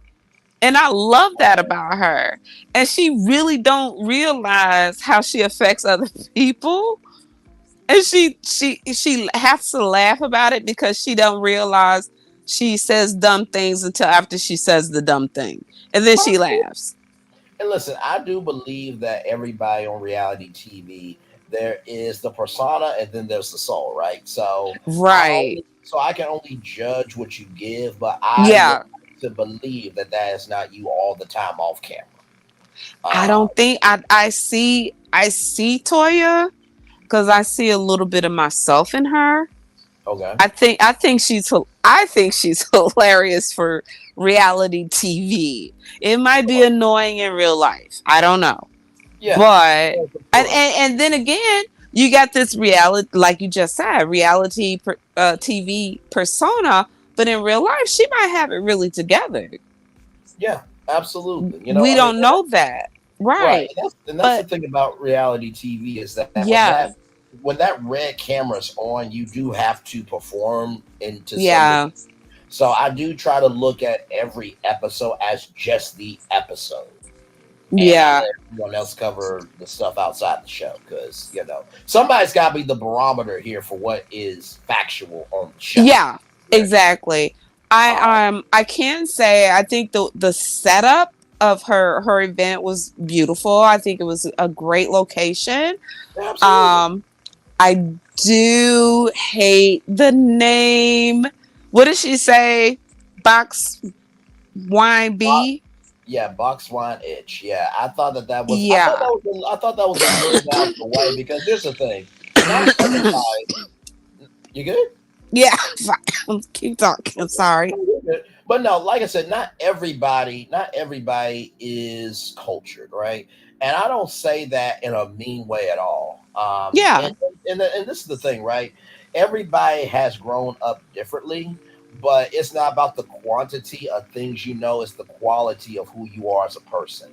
And I love that about her. And she really don't realize how she affects other people. And she has to laugh about it because she don't realize she says dumb things until after she says the dumb thing. And then she laughs. And listen, I do believe that everybody on reality TV, there is the persona and then there's the soul, right? Right. So I can only judge what you give, but I would Yeah. like to believe that that is not you all the time off camera. I Uh, don't think I see Toya because I see a little bit of myself in her. okay, I think she's hilarious for reality TV. It might be annoying in real life. I don't know. yeah, But yes, of and, course, and and then again, you got this reality, like you just said, reality TV persona, but in real life, she might have it really together. yeah, absolutely. We I mean, don't know that, right, right? and that's the But thing about reality TV is that yeah, when that red camera's on, you do have to perform into some. yeah, So I do try to look at every episode as just the episode, and I yeah, let everyone else cover the stuff outside the show because somebody's got to be the barometer here for what is factual on the show. yeah, Right? exactly. Um, I can say I think the setup of her event was beautiful. I think it was a great location. absolutely. Um, I do hate the name. What did she say? Box wine Bo- B? yeah, box wine itch. Yeah, I thought that was. Yeah. I thought that was a move out of the way because here's the thing: not everybody. You good? Yeah. Keep talking. Sorry. But no, like I said, not everybody is cultured, right? And I don't say that in a mean way at all. Yeah. And this is the thing, right? Everybody has grown up differently, but it's not about the quantity of things you know; it's the quality of who you are as a person.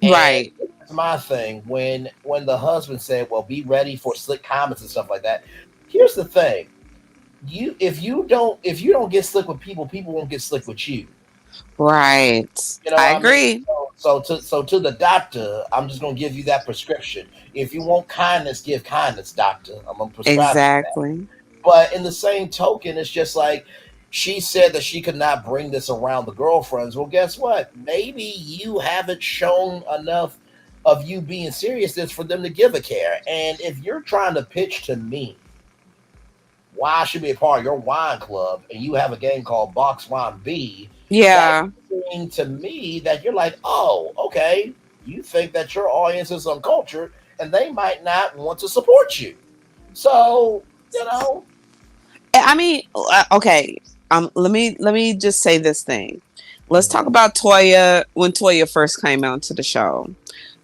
And Right. that's my thing. When the husband said, "Well, be ready for slick comments and stuff like that." Here's the thing: if you don't get slick with people, people won't get slick with you. Right. You know I what I mean? agree. So to the doctor, I'm just gonna give you that prescription. If you want kindness, give kindness, doctor. I'm gonna prescribe you that. Exactly. But in the same token, it's just like she said that she could not bring this around the girlfriends. Well, guess what? Maybe you haven't shown enough of you being seriousness for them to give a care. And if you're trying to pitch to me why I should be a part of your wine club and you have a game called Box Wine B, that Yeah. means to me that you're like, oh, okay, you think that your audience is uncultured and they might not want to support you. So, you know, I mean, okay. Let me just say this thing. Let's talk mhm, about Toya when Toya first came out to the show. okay,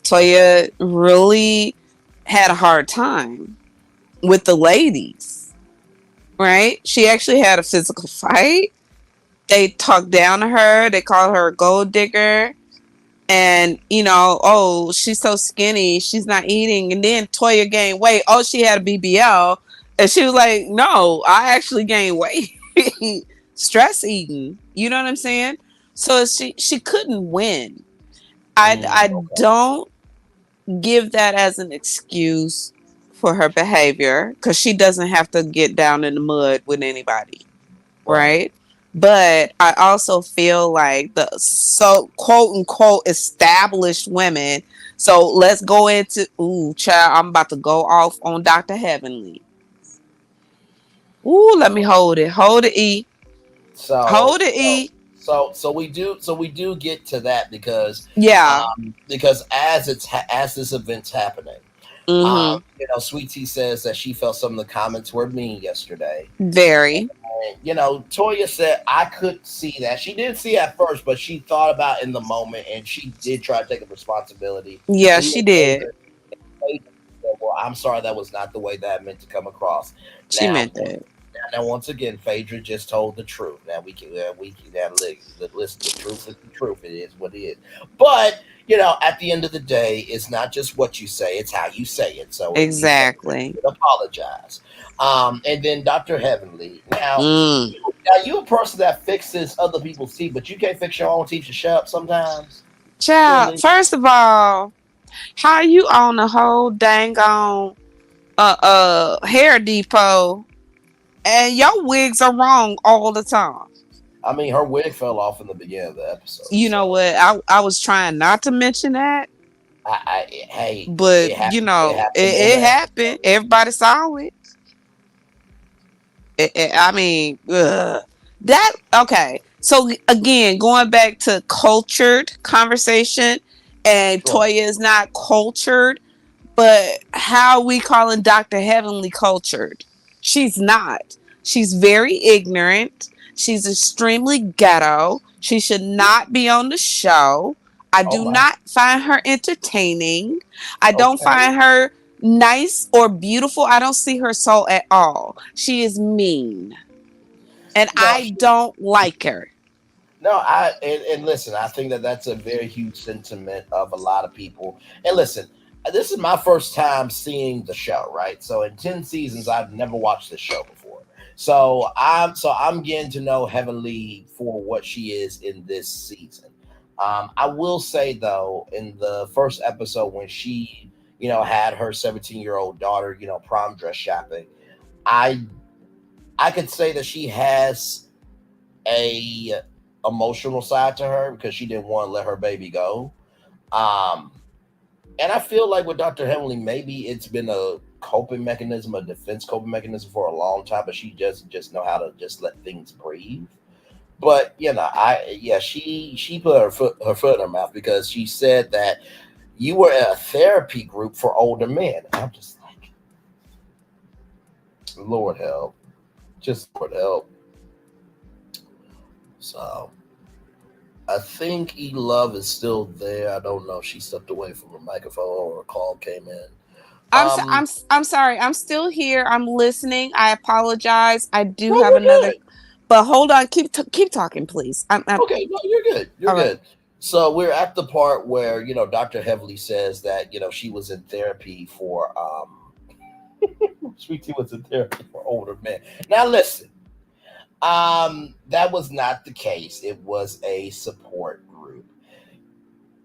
Toya really had a hard time with the ladies, right? She actually had a physical fight. They talked down to her. They called her a gold digger. And, oh, she's so skinny. She's not eating. And then Toya gained weight. Oh, she had a BBL. And she was like, no, I actually gained weight. Stress eating. You know what I'm saying? So she couldn't win. I okay, don't give that as an excuse for her behavior because she doesn't have to get down in the mud with anybody, right. right? But I also feel like the so quote unquote established women. So let's go into child. I'm about to go off on Dr. Heavenly. Let me hold it, E, So, hold it, so, E. so we do get to that Yeah. because as this event's happening, Mm-hmm. Sweet Tea says that she felt some of the comments were mean yesterday. Very. And, Toya said I could see that. She didn't see at first, but she thought about in the moment, and she did try to take a responsibility. Yeah, And she even did. Phaedra said, "Well, I'm sorry, that was not the way that meant to come across." She Now, meant that. once again, Phaedra just told the truth. Now we can now listen. The truth is the truth. It is what it is. But at the end of the day, it's not just what you say; it's how you say it. So at least that Exactly. you apologize. And then Dr. Heavenly. Mm. Now you a person that fixes other people's teeth, but you can't fix your own teeth to shut up sometimes. Child, Really? first of all, how you own a whole dang on hair depot and your wigs are wrong all the time. I mean, her wig fell off in the beginning of the episode, You know so what? I was trying not to mention that, hey, but it happened. It happened in the it happened. episode. Everybody saw it. I mean, that okay. So again, going back to cultured conversation, and Sure. Toya is not cultured, but how we calling Dr. Heavenly cultured? She's not. She's very ignorant. She's extremely ghetto. She should not be on the show. I Oh do my. not find her entertaining. I don't Okay. find her nice or beautiful. I don't see her soul at all. She is mean. And No, I don't like her. no. And listen. I think that that's a very huge sentiment of a lot of people. And listen, this is my first time seeing the show. Right. So in 10 seasons, I've never watched this show before. So I'm getting to know Heavenly for what she is in this season. I will say though, in the first episode when she, had her 17-year-old daughter, prom dress shopping, I I could say that she has a emotional side to her because she didn't want to let her baby go. Um, and I feel like with Dr. Heavenly, maybe it's been a coping mechanism, a defense coping mechanism for a long time, but she just know how to just let things breathe. But she put her foot in her mouth because she said that you were at a therapy group for older men. I'm just like, Lord help, just Lord help. So I think E Love is still there. I don't know if she stepped away from her microphone or a call came in. I'm sorry. I'm still here. I'm listening. I apologize. I do No, have you're another, good. but hold on. Keep talking, please. Okay, no, you're good. You're All right. good. So we're at the part where Dr. Heavily says that she was in therapy for Sweet Tea was in therapy for older men. Now listen, that was not the case. It was a support group,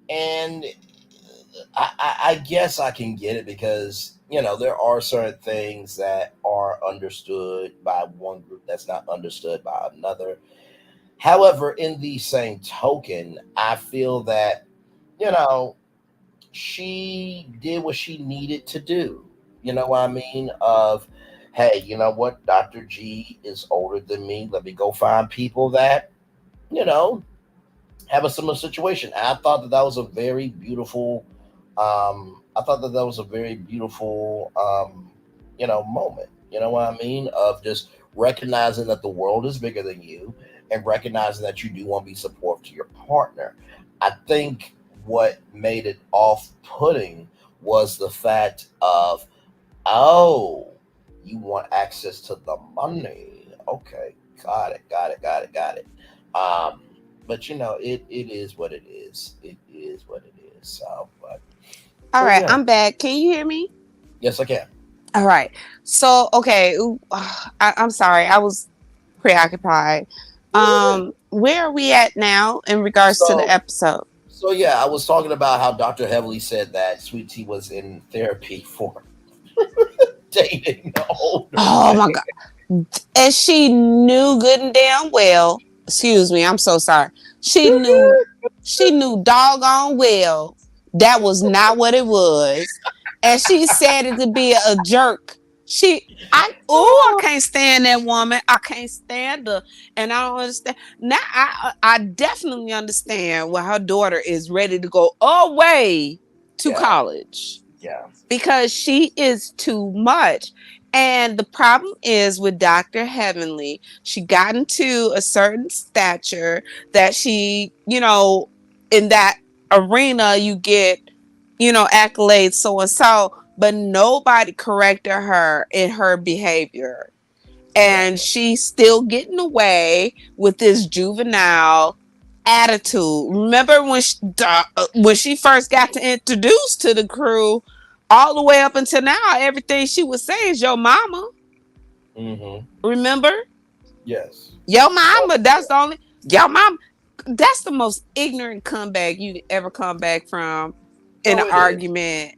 and I guess I can get it because there are certain things that are understood by one group that's not understood by another. However, in the same token, I feel that you know she did what she needed to do. You know what I mean? Of hey, you know what? Dr. G is older than me. Let me go find people that you know have a similar situation. And I thought that that was a very beautiful. I thought that that was a very beautiful, moment. You know what I mean? Of just recognizing that the world is bigger than you, and recognizing that you do want to be supportive to your partner. I think what made it off-putting was the fact of, oh, you want access to the money. Okay, got it. Um, but it is what it is. It is what it is. All So right. yeah, I'm back. Can you hear me? yes, I can. All right. So, okay. I'm sorry. I was preoccupied. No, you're good. Where are we at now in regards to the So episode? yeah, I was talking about how Dr. Heavily said that Sweet Tea was in therapy for dating the older Oh man. my God. And she knew good and damn well. Excuse me. I'm so sorry. She You're knew. good. She knew doggone well that was not what it was, and she said it to be a jerk. I can't stand that woman. I can't stand her, and I don't understand. Now I definitely understand why her daughter is ready to go away to Yeah, college yeah, because she is too much. And the problem is with Dr. Heavenly, she got into a certain stature that in that arena, you get, accolades, so and so, but nobody corrected her in her behavior. And exactly. she's still getting away with this juvenile attitude. Remember when she first got to introduce to the crew, all the way up until now, everything she would say is your mama. Mm-hmm. Remember, Yes. your Oh, mama. That's the only your mom. That's the most ignorant comeback you ever come back from in no, an it is. argument,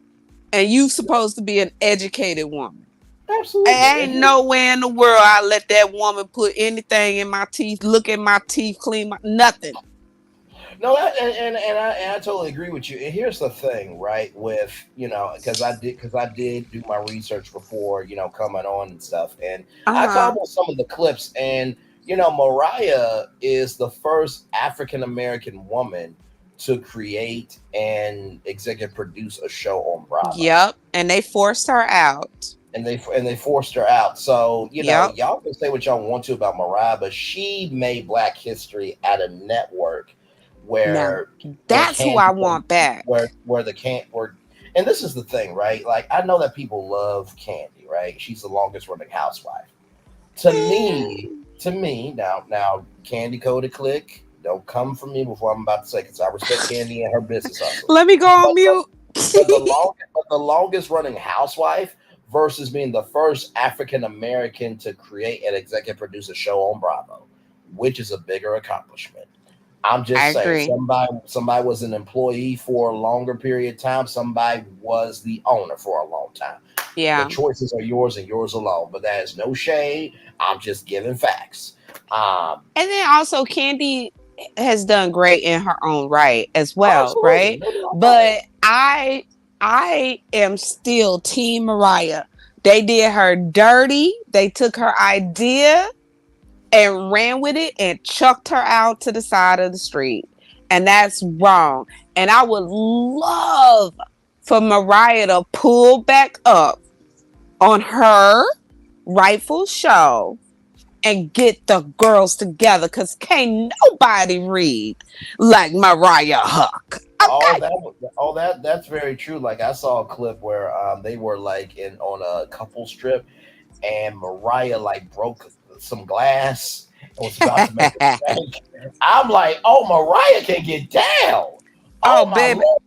and you supposed to be an educated woman. Absolutely. And Ain't nowhere in the world I let that woman put anything in my teeth, look at my teeth, clean my nothing. no, and I totally agree with you. And here's the thing, right? With because I did do my research before coming on and stuff, and Uh I huh. caught on some of the clips, and Mariah is the first African American woman to create and executive produce a show on Bravo, Yep. And they forced her out. and they forced her out. So Yep. y'all can say what y'all want to about Mariah, but she made Black history at a network Now where that's who I Candy want back. where the can where and this is the thing, right? Like I know that people love Candy, right? She's the longest running housewife. To me, now Candy Code Click, don't come for me before I'm about to say because I respect Candy and her business hustle. Let me go on But mute. the longest running housewife versus being the first African American to create and executive produce a show on Bravo, which is a bigger accomplishment. I'm I just saying, agree. somebody was an employee for a longer period of time. Somebody was the owner for a long time. The Yeah. choices are yours and yours alone. But that is no shade. I'm just giving facts. Um, And then also Candy has done great in her own right as oh, well, absolutely, right? no doubt about it. But I am still Team Mariah. They did her dirty. They took her idea and ran with it and chucked her out to the side of the street. And that's wrong. And I would love for Mariah to pull back up on her rightful show and get the girls together because can't nobody read like Mariah Huck. All Okay. that, that's very true. Like I saw a clip where they were like in on a couple strip, and Mariah like broke some glass and was about to make a spank. I'm like, oh, Mariah can get down. Oh, Oh my baby. lord.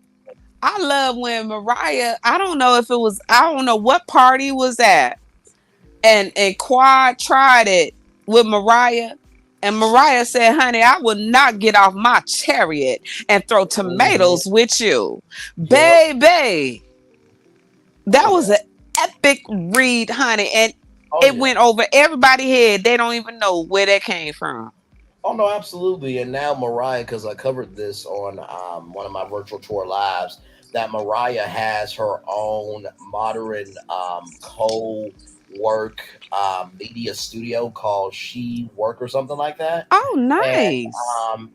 I love when Mariah, I don't know if it was, I don't know what party was at. And Quad tried it with Mariah. And Mariah said, honey, I will not get off my chariot and throw Mhm. tomatoes with you. Yep. Baby, that Oh was yeah. an epic read, honey. And Oh it yeah. went over everybody's head. They don't even know where that came from. Oh no, absolutely. And now Mariah, because I covered this on one of my virtual tour lives, that Mariah has her own modern co-work media studio called She Work or something like that. Oh, And nice.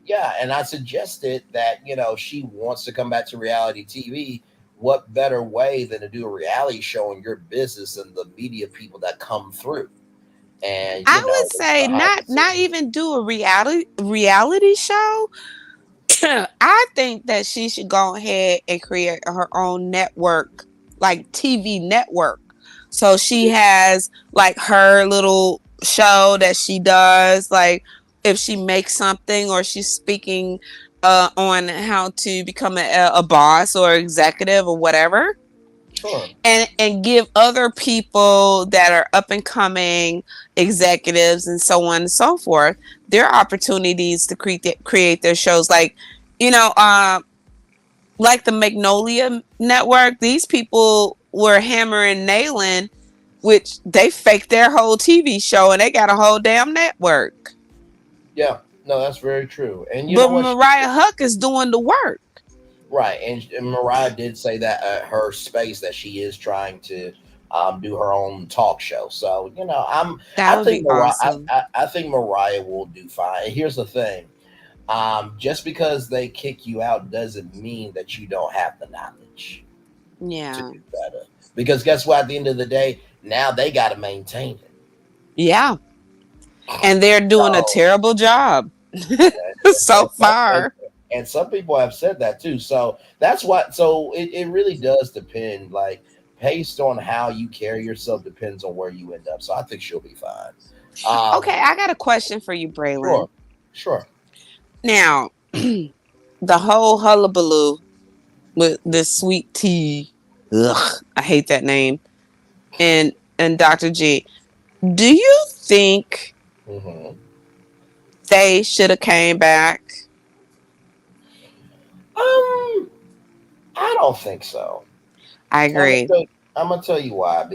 yeah, and I suggested that she wants to come back to reality TV. What better way than to do a reality show on your business and the media people that come through? And I would it's say behind the not scenes. even do a reality show. I think that she should go ahead and create her own network, like TV network. So she has like her little show that she does, like if she makes something or she's speaking on how to become a boss or executive or whatever, Sure. and give other people that are up and coming executives and so on and so forth their opportunities to create their shows, like you know uh like the Magnolia Network. These people were hammering nailing, which they faked their whole TV show and they got a whole damn network. Yeah, no, that's very true. And you know But what? Mariah Huck is doing the work. Right, and Mariah did say that her space that she is trying to do her own talk show. So That I would think be awesome. I think Mariah will do fine. And here's the thing: just because they kick you out doesn't mean that you don't have the knowledge to Yeah. do better. Because guess what? At the end of the day, now they got to maintain it. Yeah. And they're doing a So terrible job so and some far. and some people have said that too. So that's what. So it really does depend. Like based on how you carry yourself depends on where you end up. So I think she'll be fine. Okay, Um, I got a question for you, Braylon. sure, sure. Now, the whole hullabaloo with this sweet tea, ugh, I hate that name, and Dr. G, do you think Hmm. they should have came back? Um, I don't think so. I I'm gonna agree. tell, I'm gonna tell you why.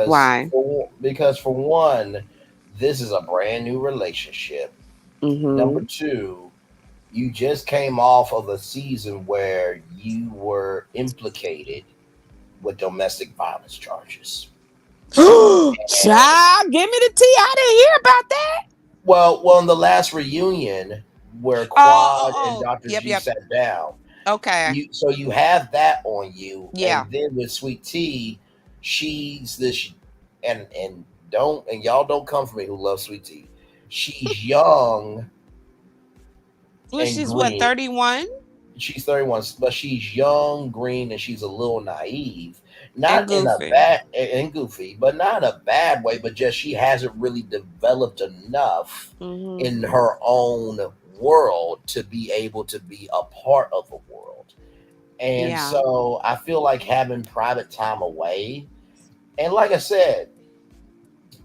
Why? Because for one, this is a brand new relationship. Number Mm-hmm. two, you just came off of a season where you were implicated with domestic violence charges. And Child, give me the tea. I didn't hear about that. well, in the last reunion where Oh, oh, Quad and oh. Dr. Yep, G yep. sat down, Okay. you have that on you, Yeah. and then with Sweet Tea, she's this, and don't and y'all don't come for me who love Sweet Tea. She's young Well, and she's what, green. 31 She's 31, but she's young, green, and she's a little naive. and Not in a goofy. bad and goofy, but not in a bad way, but just she hasn't really developed enough Mm-hmm. in her own world to be able to be a part of the world. And Yeah. so I feel like having private time away. And like I said,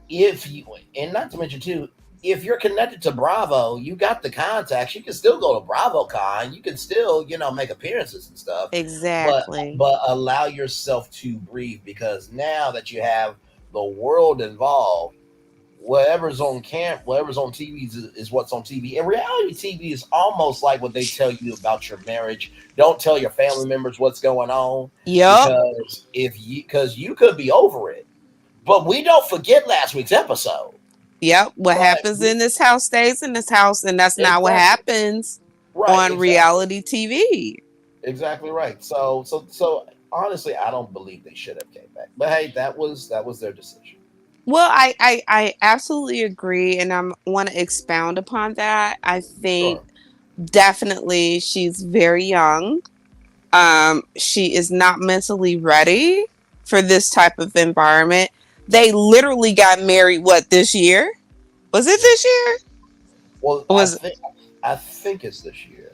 if you and not to mention too, if you're connected to Bravo, you got the contacts. You can still go to BravoCon. You can still, make appearances and stuff. But Exactly. allow yourself to breathe because now that you have the world involved, whatever's on TV is what's on TV. And reality TV is almost like what they tell you about your marriage. Don't tell your family members what's going on Yup. because you could be over it, but we don't forget last week's episode. Yep. What Right. happens in this house stays in this house, and that's not what Exactly. happens Right. on Exactly. reality TV. Exactly right. So honestly, I don't believe they should have came back. But hey, that was their decision. Well, I absolutely agree, and I want to expound upon that. I think Sure. definitely she's very young. She is not mentally ready for this type of environment. They literally got married, what, this year? Was it this year? Well, Or was I think it's this year.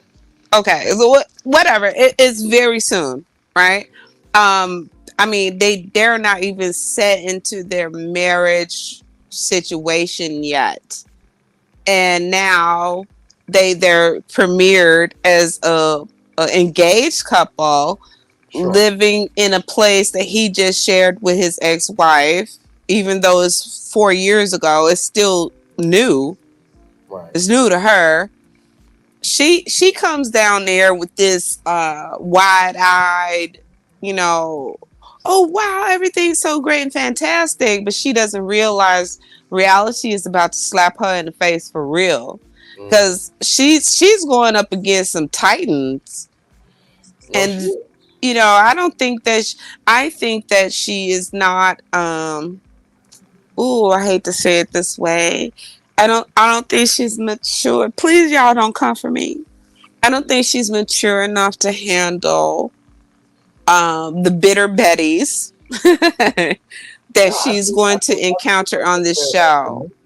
okay, so whatever. It's very soon, right? Um, I mean, they're not even set into their marriage situation yet, and now they're premiered as a engaged couple Sure. living in a place that he just shared with his ex-wife. Even though it's 4 years ago, it's still new. Right. It's new to her. She comes down there with this wide-eyed, you know, oh wow, everything's so great and fantastic, but she doesn't realize reality is about to slap her in the face for real. Mm. Cuz she's going up against some titans, No, she and is. I don't think that I think that she is not ooh, I hate to say it this way. I don't think she's mature. Please y'all don't come for me. I don't think she's mature enough to handle the bitter Bettys that No, she's going to I think encounter that's on a this fair show. estimate.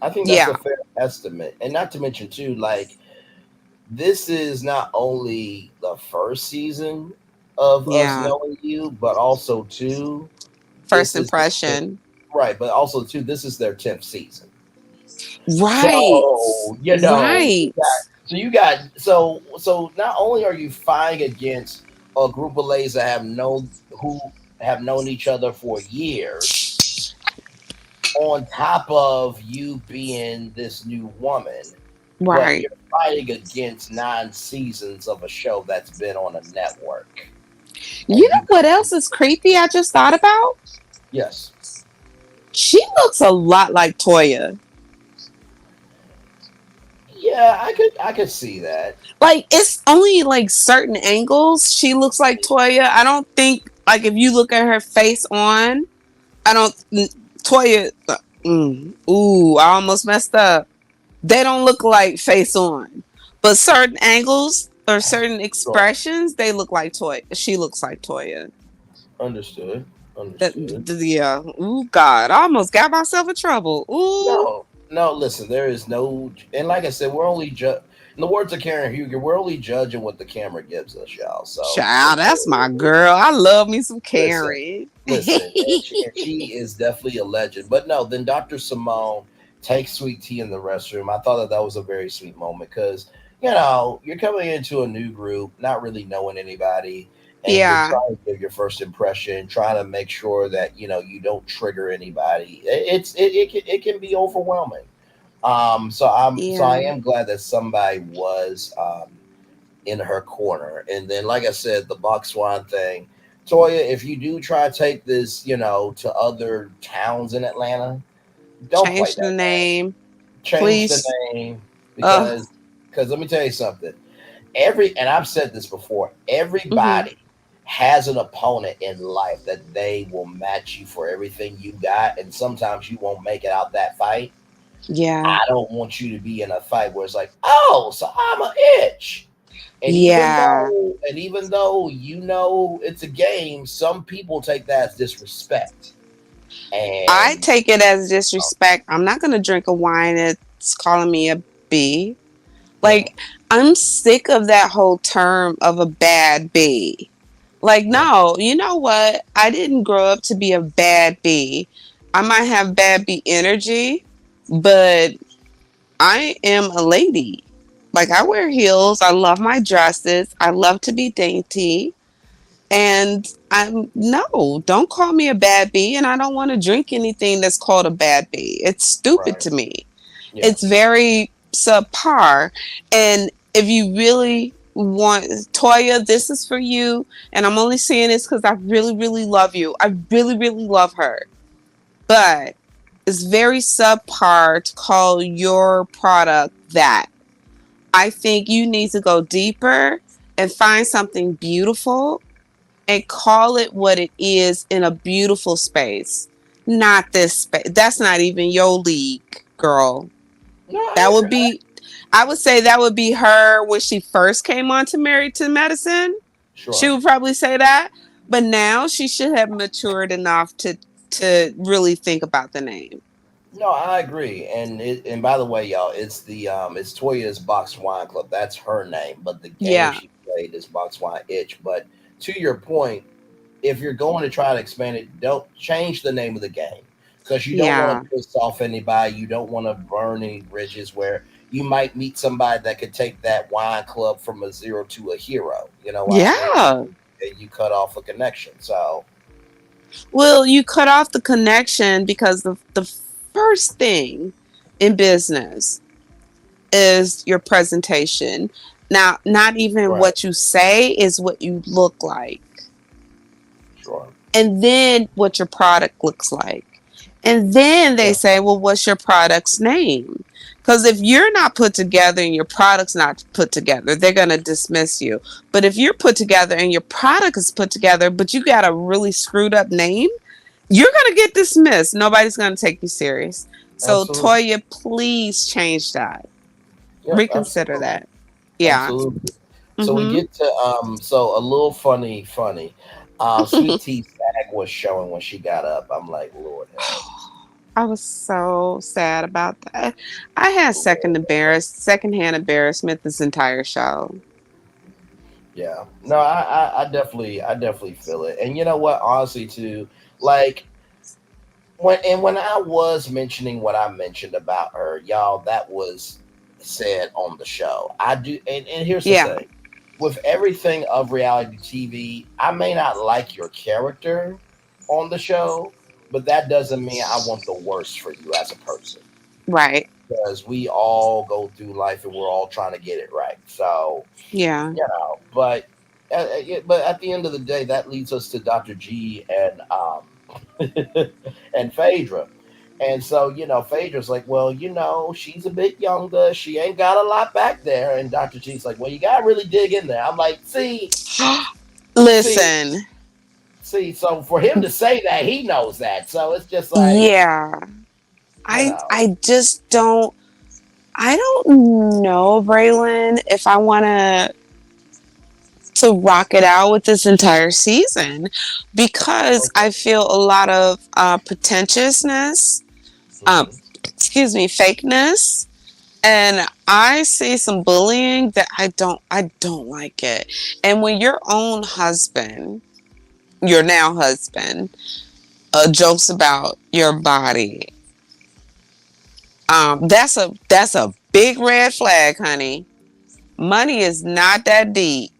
I think that's a Yeah, fair estimate, and not to mention too, like this is not only the first season of us yeah. knowing you, but also too, First this is their, impression. right, but also too, this is their 10th season. Right. So Right. so not only are you fighting against a group of ladies that who have known each other for years, on top of you being this new woman, but Right. you're fighting against 9 seasons of a show that's been on a network, You and know you what come, else is creepy? I just thought about. yes, She looks a lot like Toya. yeah, I could see that. Like it's only like certain angles she looks like Toya. I don't think like if you look at her face on, I don't Toya. Ooh, I almost messed up. They don't look like face on, but certain angles or certain Sure, expressions they look like Toya. She looks like Toya. understood, understood. Yeah. Ooh, God, I almost got myself in trouble. Ooh, No, no, listen, there is no, and like I said, we're only in the words of Karen Huger, we're only judging what the camera gives us, y'all. So child, that's my girl. I love me some listen, Karen. listen, and she is definitely a legend. But no, then Dr. Simone takes sweet tea in the restroom. I thought that was a very sweet moment because you're coming into a new group, not really knowing anybody, and you're Yeah, trying to give your first impression, trying to make sure that you don't trigger anybody. It can be overwhelming. So I yeah. am glad that somebody was in her corner. And then, like I said, the Buck Swan thing. Toya, if you do try to take this, to other towns in Atlanta, don't play Change the that game. name, Change the please. name Oh, because let me tell you something. And I've said this before, hmm, everybody has an opponent in life that they will match you for everything you got, and sometimes you won't make it out that fight. yeah, I don't want you to be in a fight where it's like, oh, so I'm an itch. And even yeah. though, and even though it's a game, some people take that as disrespect. I And take it as disrespect. I'm not gonna drink a wine that's calling me a B. yeah, Like, I'm sick of that whole term of a bad bee. Like, right, no, you know what? I didn't grow up to be a bad bee. I might have bad bee energy, but I am a lady. Like, I wear heels. I love my dresses. I love to be dainty. And I'm no, don't call me a bad bee. And I don't want to drink anything that's called a bad bee. It's stupid right, to me. yeah, It's very subpar. And if you really want Toya, this is for you. And I'm only saying this because I really, really love you. I really, really love her. But it's very subpar to call your product that. I think you need to go deeper and find something beautiful and call it what it is in a beautiful space. Not this that's not even your league, girl. No, That would be, I would say that would be her when she first came on to Married to Medicine. She sure. would probably say that. But now she should have matured enough to really think about the name. No, I agree. And by the way, y'all, it's Toya's Box Wine Club. That's her name, but the game Yeah. she played is Box Wine Itch. But to your point, if you're going to try to expand it, don't change the name of the game because you don't want Yeah. to piss off anybody. You don't want to burn any bridges where you might meet somebody that could take that wine club from a zero to a hero. You know what I mean? Yeah. And you cut off a connection. So Well, you cut off the connection because the first thing in business is your presentation. Now, not even right, what you say is what you look like. sure, And then what your product looks like. And then they yeah, say, well, what's your product's name? Because if you're not put together and your product's not put together, they're going to dismiss you. But if you're put together and your product is put together, but you got a really screwed up name, you're going to get dismissed. Nobody's going to take you serious. So, absolutely, Toya, please change that. yep, Reconsider absolutely. that. Yeah. Absolutely. So we Mm-hmm. get to so a little funny. Sweet Tea Sag was showing when she got up. I'm like, Lord help. I was so sad about that. I had Lord. secondhand embarrassment this entire show. Yeah. No, I definitely feel it. And you know what, honestly too, like when I was mentioning what I mentioned about her, y'all, that was said on the show. I do and here's the Yeah, thing. With everything of reality TV, I may not like your character on the show, but that doesn't mean I want the worst for you as a person right. because we all go through life and we're all trying to get it right. So, Yeah. but at the end of the day, that leads us to Dr. G and and Phaedra. And so, Phaedra's like, well, she's a bit younger. She ain't got a lot back there. And Dr. G's like, well, you got to really dig in there. I'm like, see, Listen, see. So for him to say that, he knows that. So it's just like, yeah. you I know, I just I don't know, Braylon, if I want to rock it out with this entire season because okay. I feel a lot of pretentiousness, um, Hmm. excuse me, fakeness, and I see some bullying that I don't like it. And when your own husband, your now husband, jokes about your body, that's a big red flag, honey. Money is not that deep.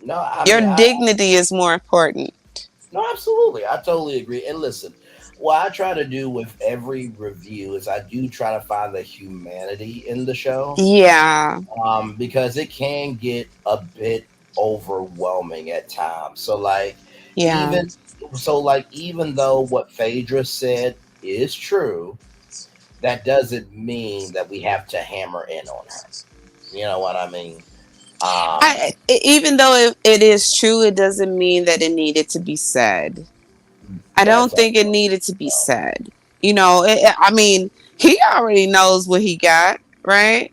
No, I Your mean, dignity is more important. no, absolutely. I totally agree. And listen, what I try to do with every review is I do try to find the humanity in the show, Yeah, because it can get a bit overwhelming at times. yeah, Even even though what Phaedra said is true, that doesn't mean that we have to hammer in on her. You know what I mean? Um, even though it is true, it doesn't mean that it needed to be said. I that's don't all. think it needed to be said. I mean, he already knows what he got, right?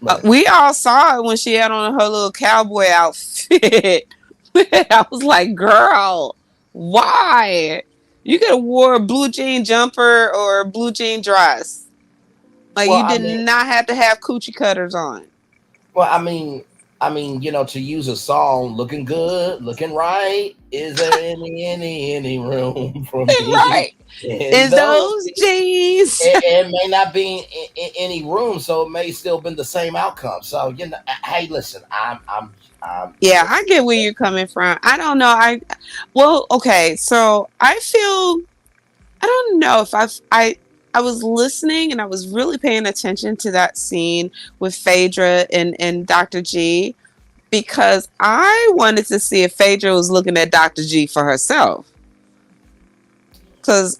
Right. We all saw it when she had on her little cowboy outfit. I was like, girl, why? You could have wore a blue jean jumper or a blue jean dress. Like, Well, you I did mean, not have to have coochie cutters on. to use a song, "Looking Good, Looking Right." Is there any room for me Right. in Is those? those jeans? It may not be in any room, so it may still been the same outcome. So hey, listen, Yeah, I listen. get where you're coming from. I don't know. Well, okay. So I feel, I don't know if I was listening and I was really paying attention to that scene with Phaedra and Dr. G because I wanted to see if Phaedra was looking at Dr. G for herself. Because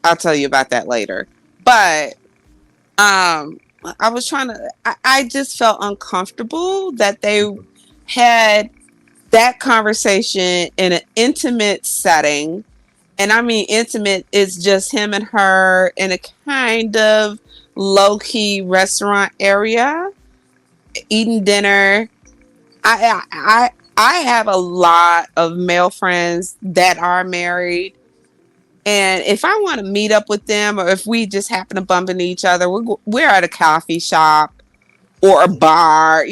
I'll tell you about that later. But um, I was trying to, I just felt uncomfortable that they had that conversation in an intimate setting, and I mean intimate, it's just him and her in a kind of low key restaurant area eating dinner. I have a lot of male friends that are married, and if I want to meet up with them, or if we just happen to bump into each other, we're at a coffee shop or a bar,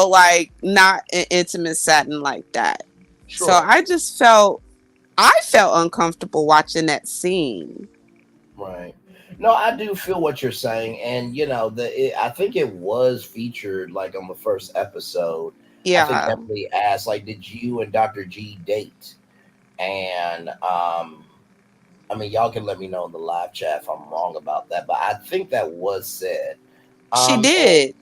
like not an intimate setting like that. So Sure. I felt uncomfortable watching that scene. Right. No, I do feel what you're saying, and I think it was featured like on the first episode. I think Yeah, Emily asked, like, "Did you and Dr. G date?" And I mean, y'all can let me know in the live chat if I'm wrong about that, but I think that was said. she And did.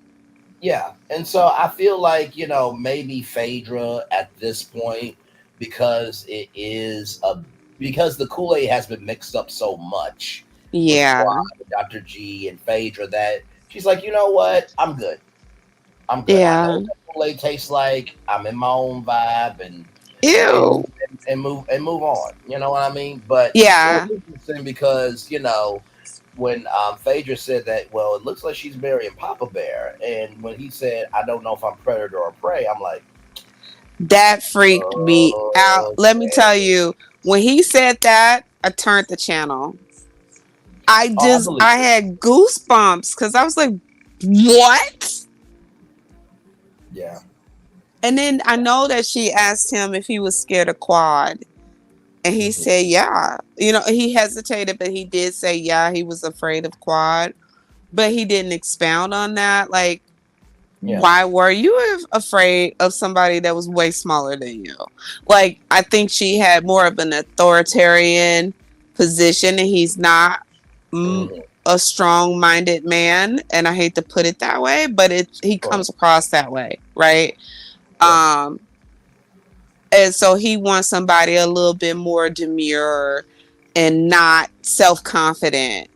yeah, and so I feel like maybe Phaedra at this point, because it is a because the Kool-Aid has been mixed up so much with Yeah, Quad, Dr. G, and Phaedra that she's like, you know what, I'm good. I'm good. I know yeah. what Kool-Aid tastes like. I'm in my own vibe Ew. and move on. You know what I mean? But it was Yeah, interesting because when Phaedra said that, well, it looks like she's marrying Papa Bear, and when he said, I don't know if I'm predator or prey, I'm like, that freaked me out. Let me tell okay. you, when he said that, I turned the channel. Oh, I believe I it. had goosebumps because I was like, what? Yeah. And then I know that she asked him if he was scared of Quad. And he Hmm. said, yeah. He hesitated, but he did say, yeah, he was afraid of Quad. But he didn't expound on that. Like, Yeah. why were you afraid of somebody that was way smaller than you? Like, I think she had more of an authoritarian position, and he's not mm, Hmm. a strong minded man. And I hate to put it that way, but he Sure. comes across that way, right? Yeah. Um, and so he wants somebody a little bit more demure and not self confident.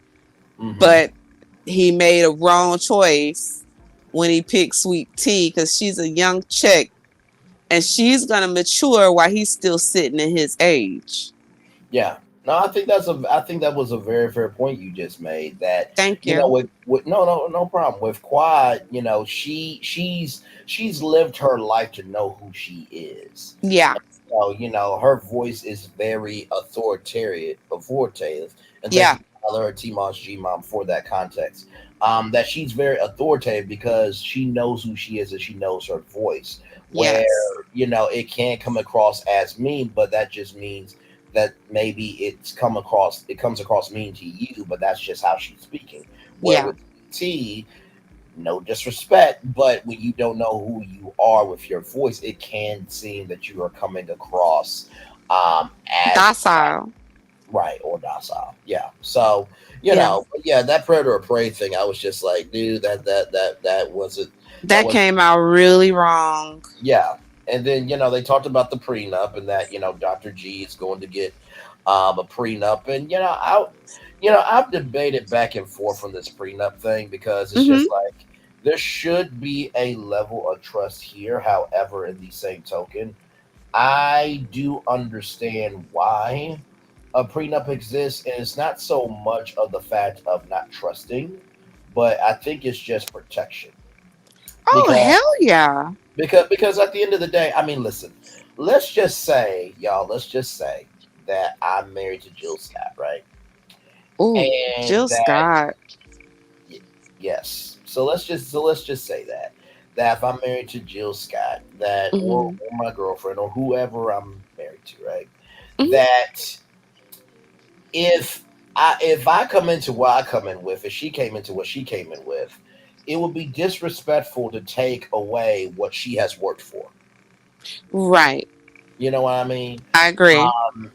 Hmm. But he made a wrong choice when he picked Sweet Tea because she's a young chick and she's gonna mature while he's still sitting in his age. Yeah. No, I think that was a very fair point you just made. That Thank you. with no problem with Quad. She's lived her life to know who she is. Yeah, So, her voice is very authoritative. And thank yeah, you, Tyler or T-Mons G-Mom, for that context. That she's very authoritative because she knows who she is and she knows her voice. Where, yes, it can come across as mean, but that just means that maybe it comes across mean to you, but that's just how she's speaking. Where yeah. with T, no disrespect, but when you don't know who you are with your voice, it can seem that you are coming across as Docile. right or docile. Yeah. So, Yeah. but yeah, that predator or prey thing, I was just like, dude, that wasn't that That was came out really wrong. yeah. And then, they talked about the prenup and that, Dr. G is going to get a prenup. And, I've debated back and forth on this prenup thing because it's Mm-hmm. just like there should be a level of trust here. However, in the same token, I do understand why a prenup exists. And it's not so much of the fact of not trusting, but I think it's just protection. Oh, Because hell yeah. because at the end of the day, I mean, listen, let's just say, y'all, let's just say that I'm married to Jill Scott, right? Ooh, And Jill that Scott. yes. So let's just say that if I'm married to Jill Scott, that Mm-hmm. or my girlfriend or whoever I'm married to, right? Mm-hmm. That if I come into what I come in with, if she came into what she came in with, it would be disrespectful to take away what she has worked for. Right. You know what I mean? I agree.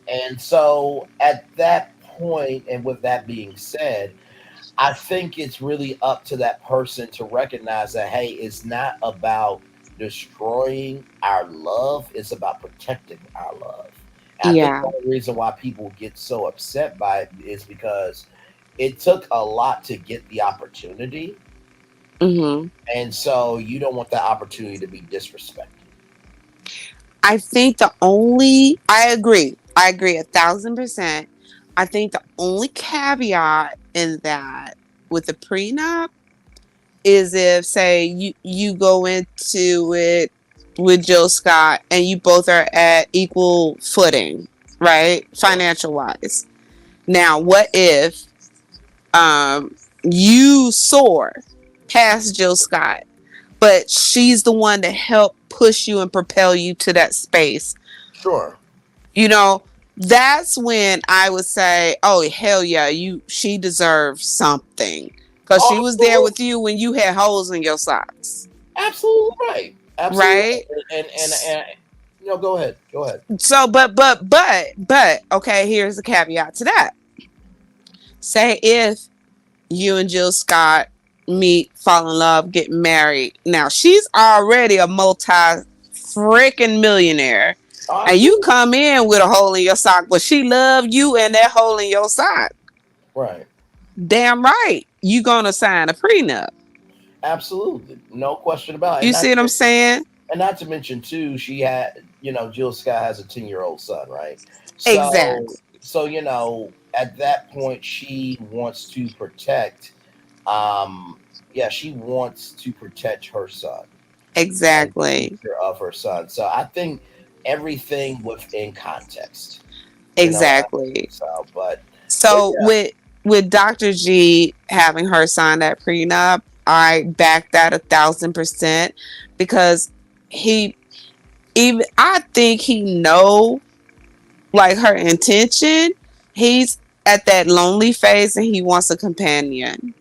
And so at that point, and with that being said, I think it's really up to that person to recognize that, hey, it's not about destroying our love, it's about protecting our love. And I think Yeah. the only reason why people get so upset by it is because it took a lot to get the opportunity. Mm-hmm. And so you don't want that opportunity to be disrespected. I think I agree. I agree 1,000%. I think the only caveat in that with the prenup is if, say, you go into it with Jill Scott and you both are at equal footing, right? Sure. Financial wise. Now, what if you soar past Jill Scott, but she's the one that helped push you and propel you to that space? Sure. You know, that's when I would say, "Oh hell yeah, she deserves something." Cuz Oh, she was there absolutely. with you when you had holes in your socks, Absolutely right. Absolutely right? right. And go ahead. Go ahead. So but okay, here's the caveat to that. Say if you and Jill Scott meet, fall in love, get married. Now she's already a multi freaking millionaire. Oh, And you absolutely. come in with a hole in your sock, but she loved you and that hole in your sock. Right. Damn right, you gonna sign a prenup. Absolutely. No question about it. You see what I'm saying? And not to mention too, she had, Jill Scott has a 10-year-old son, right? So Exactly. at that point she wants to protect um yeah, she wants to protect her son and the Exactly. future of her son. So I think everything within context. You know what I mean? Exactly. But So yeah, with Dr. G having her sign that prenup, I back that 1,000% because he even I think he know like her intention. He's at that lonely phase and he wants a companion.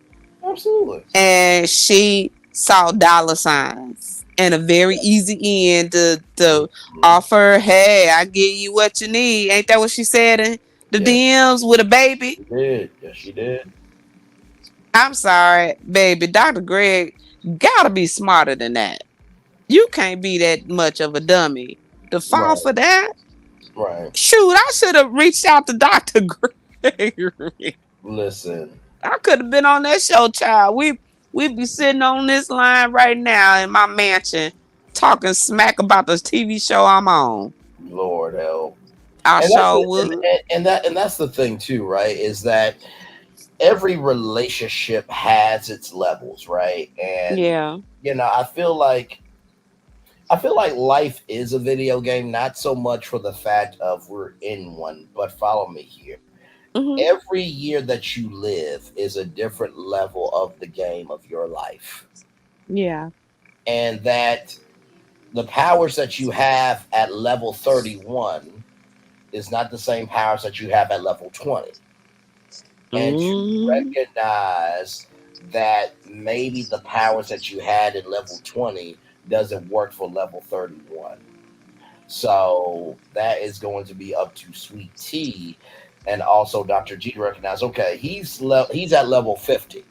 absolutely. And she saw dollar signs and a very easy end to Mhm. offer, hey, I give you what you need. Ain't that what she said in the Yes, DMs with a baby? she did. Yes, she did. I'm sorry, baby. Dr. Greg gotta be smarter than that. You can't be that much of a dummy to fall Right. for that. Right. Shoot, I should have reached out to Dr. Greg. Listen. I could have been on that show, child. We'd be sitting on this line right now in my mansion talking smack about the TV show I'm on. Lord help. I And that's sure the, would. and that's the thing too, right? Is that every relationship has its levels, right? And Yeah. I feel like life is a video game, not so much for the fact of we're in one, but follow me here. Hmm. Every year that you live is a different level of the game of your life. Yeah. And that the powers that you have at level 31 is not the same powers that you have at level 20. And to Hmm. recognize that maybe the powers that you had in level 20 doesn't work for level 31. So that is going to be up to Sweet Tea and also Dr. G to recognize, okay, he's at level 50.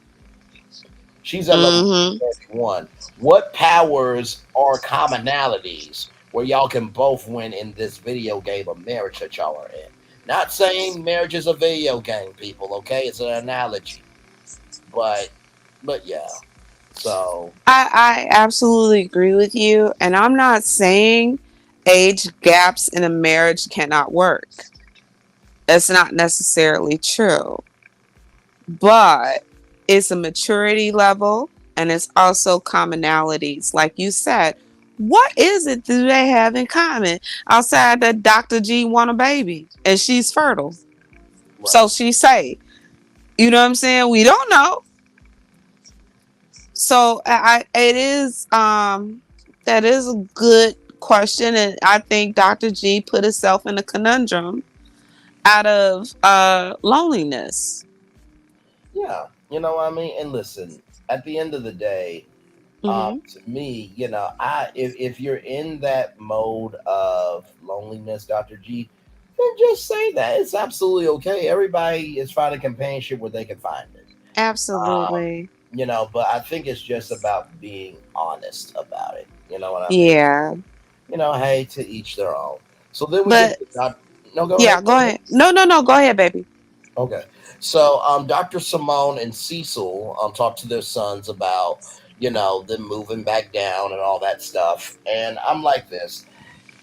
She's at level Hmm. 31. What powers are commonalities where y'all can both win in this video game of marriage that y'all are in? Not saying marriage is a video game, people, okay? It's an analogy. But yeah. So I absolutely agree with you. And I'm not saying age gaps in a marriage cannot work. That's not necessarily true. But it's a maturity level and it's also commonalities. Like you said, what is it do they have in common outside that Dr. G want a baby and she's fertile? right. So she say, you know what I'm saying? We don't know. So it is that is a good question, and I think Dr. G put herself in a conundrum out of loneliness. Yeah. You know what I mean? And listen, at the end of the day, Hmm. to me, I if you're in that mode of loneliness, Dr. G, then just say that. It's absolutely okay. Everybody is finding companionship where they can find it. Um, Absolutely. but I think it's just about being honest about it. You know what I mean? Yeah. Hey, to each their own. So then we get But to no, go ahead, yeah, go go ahead. ahead. No, no, no, go ahead, baby. Okay. So Dr. Simone and Cecil talked to their sons about, them moving back down and all that stuff. And I'm like this.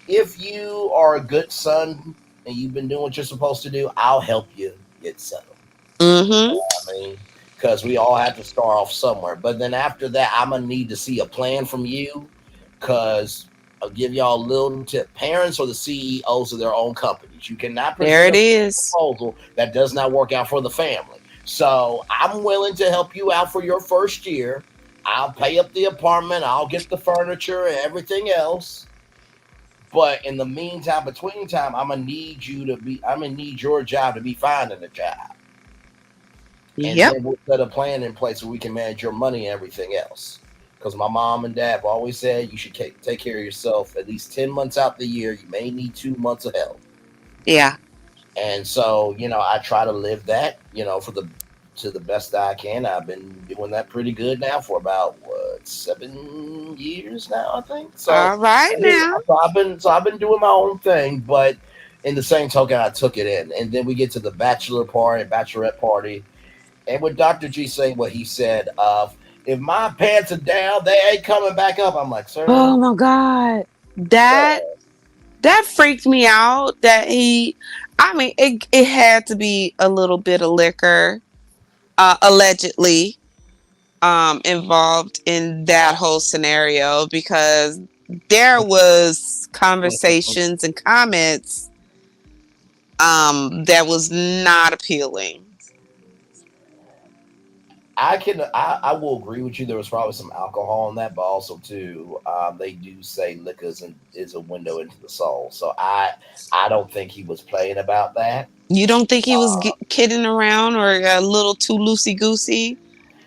if you are a good son and you've been doing what you're supposed to do, I'll help you get settled. Mm-hmm. I mean, because we all have to start off somewhere. But then after that, I'm gonna need to see a plan from you. Because I'll give y'all a little tip: parents are the CEOs of their own companies. You cannot There present it a is. proposal that does not work out for the family. So I'm willing to help you out for your first year. I'll pay up the apartment. I'll get the furniture and everything else. But in the meantime, between time, I'm gonna need you to be. I'm gonna need your job to be finding a job, and Yep. then we'll put a plan in place so we can manage your money and everything else. Because my mom and dad have always said you should take care of yourself at least 10 months out the year. You may need 2 months of help, Yeah. and so I try to live that for the to the best that I can. I've been doing that pretty good now for about what 7 years now, I think. So All right I mean, now. so I've been doing my own thing, but in the same token, I took it in, and then we get to the bachelor party, bachelorette party, and with Dr. G saying what he said of if my pants are down, they ain't coming back up. I'm like, sir, Oh my God. sir. That freaked me out that I mean it had to be a little bit of liquor allegedly involved in that whole scenario because there was conversations and comments that was not appealing. I will agree with you. There was probably some alcohol in that, but also too, they do say liquor is a window into the soul. So I don't think he was playing about that. You don't think he was Uh, kidding around or a little too loosey goosey?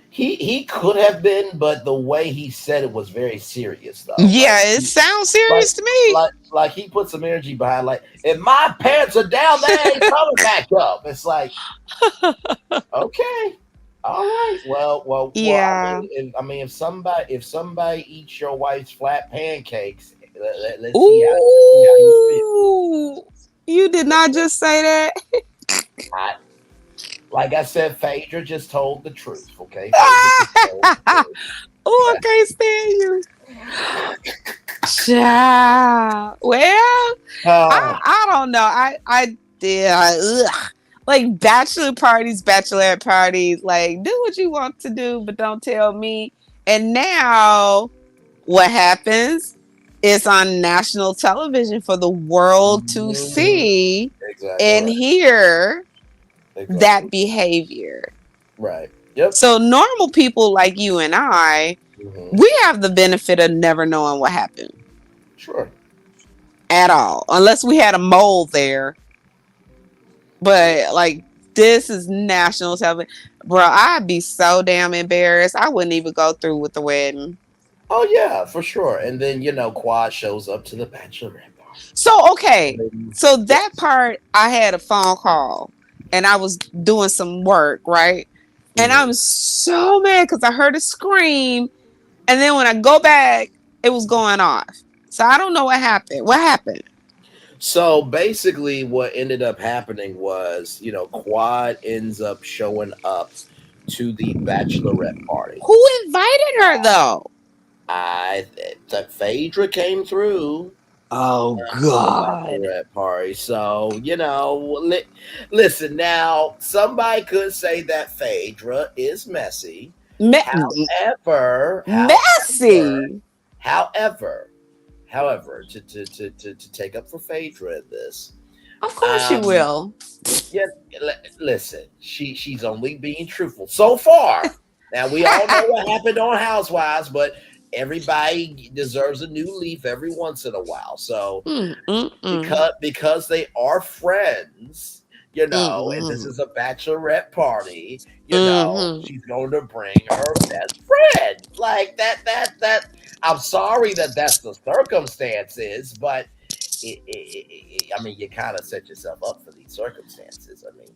he could have been, but the way he said it was very serious though. Yeah, it sounds Like serious to me. like he put some energy behind. Like if my pants are down, they ain't coming back up. It's like okay. All right. Well. I Yeah. mean, if somebody eats your wife's flat pancakes, let's see how you feel. Ooh, you did not just say that. I, like I said, Phaedra just told the truth. Okay, Phaedra just told the truth. Oh, I can't stand you. Child. Well, Ah, I don't know. I did. Ugh. Like bachelor parties, bachelorette parties. Like do what you want to do, but don't tell me. And now, what happens? It's on national television for the world to mhm, see exactly and right. hear Exactly that behavior. right. Yep. So normal people like you and I, Hmm. we have the benefit of never knowing what happened Sure. at all, unless we had a mole there. But like this is national television, bro. I'd be so damn embarrassed. I wouldn't even go through with the wedding. Oh yeah, for sure. And then Quad shows up to the bachelorette party. So okay, And so that yes. part I had a phone call and I was doing some work, right? And I'm Mhm. so mad because I heard a scream, and then when I go back, it was going off. So I don't know what happened. What happened? So basically, what ended up happening was, Quad ends up showing up to the bachelorette party. Who invited her though? I that Phaedra came through Oh to the God. bachelorette party. So listen now. Somebody could say that Phaedra is messy. Me- However, however, messy. however, to take up for Phaedra in this. Of course you Um, will. Yeah, listen, she's only being truthful so far. Now we all know what happened on Housewives, but everybody deserves a new leaf every once in a while. So Mm, mm, mm, because they are friends, and this mm, is a bachelorette party, mm. she's going to bring her best friend. Like that. I'm sorry that that's the circumstances, but I mean, you kind of set yourself up for these circumstances. I mean,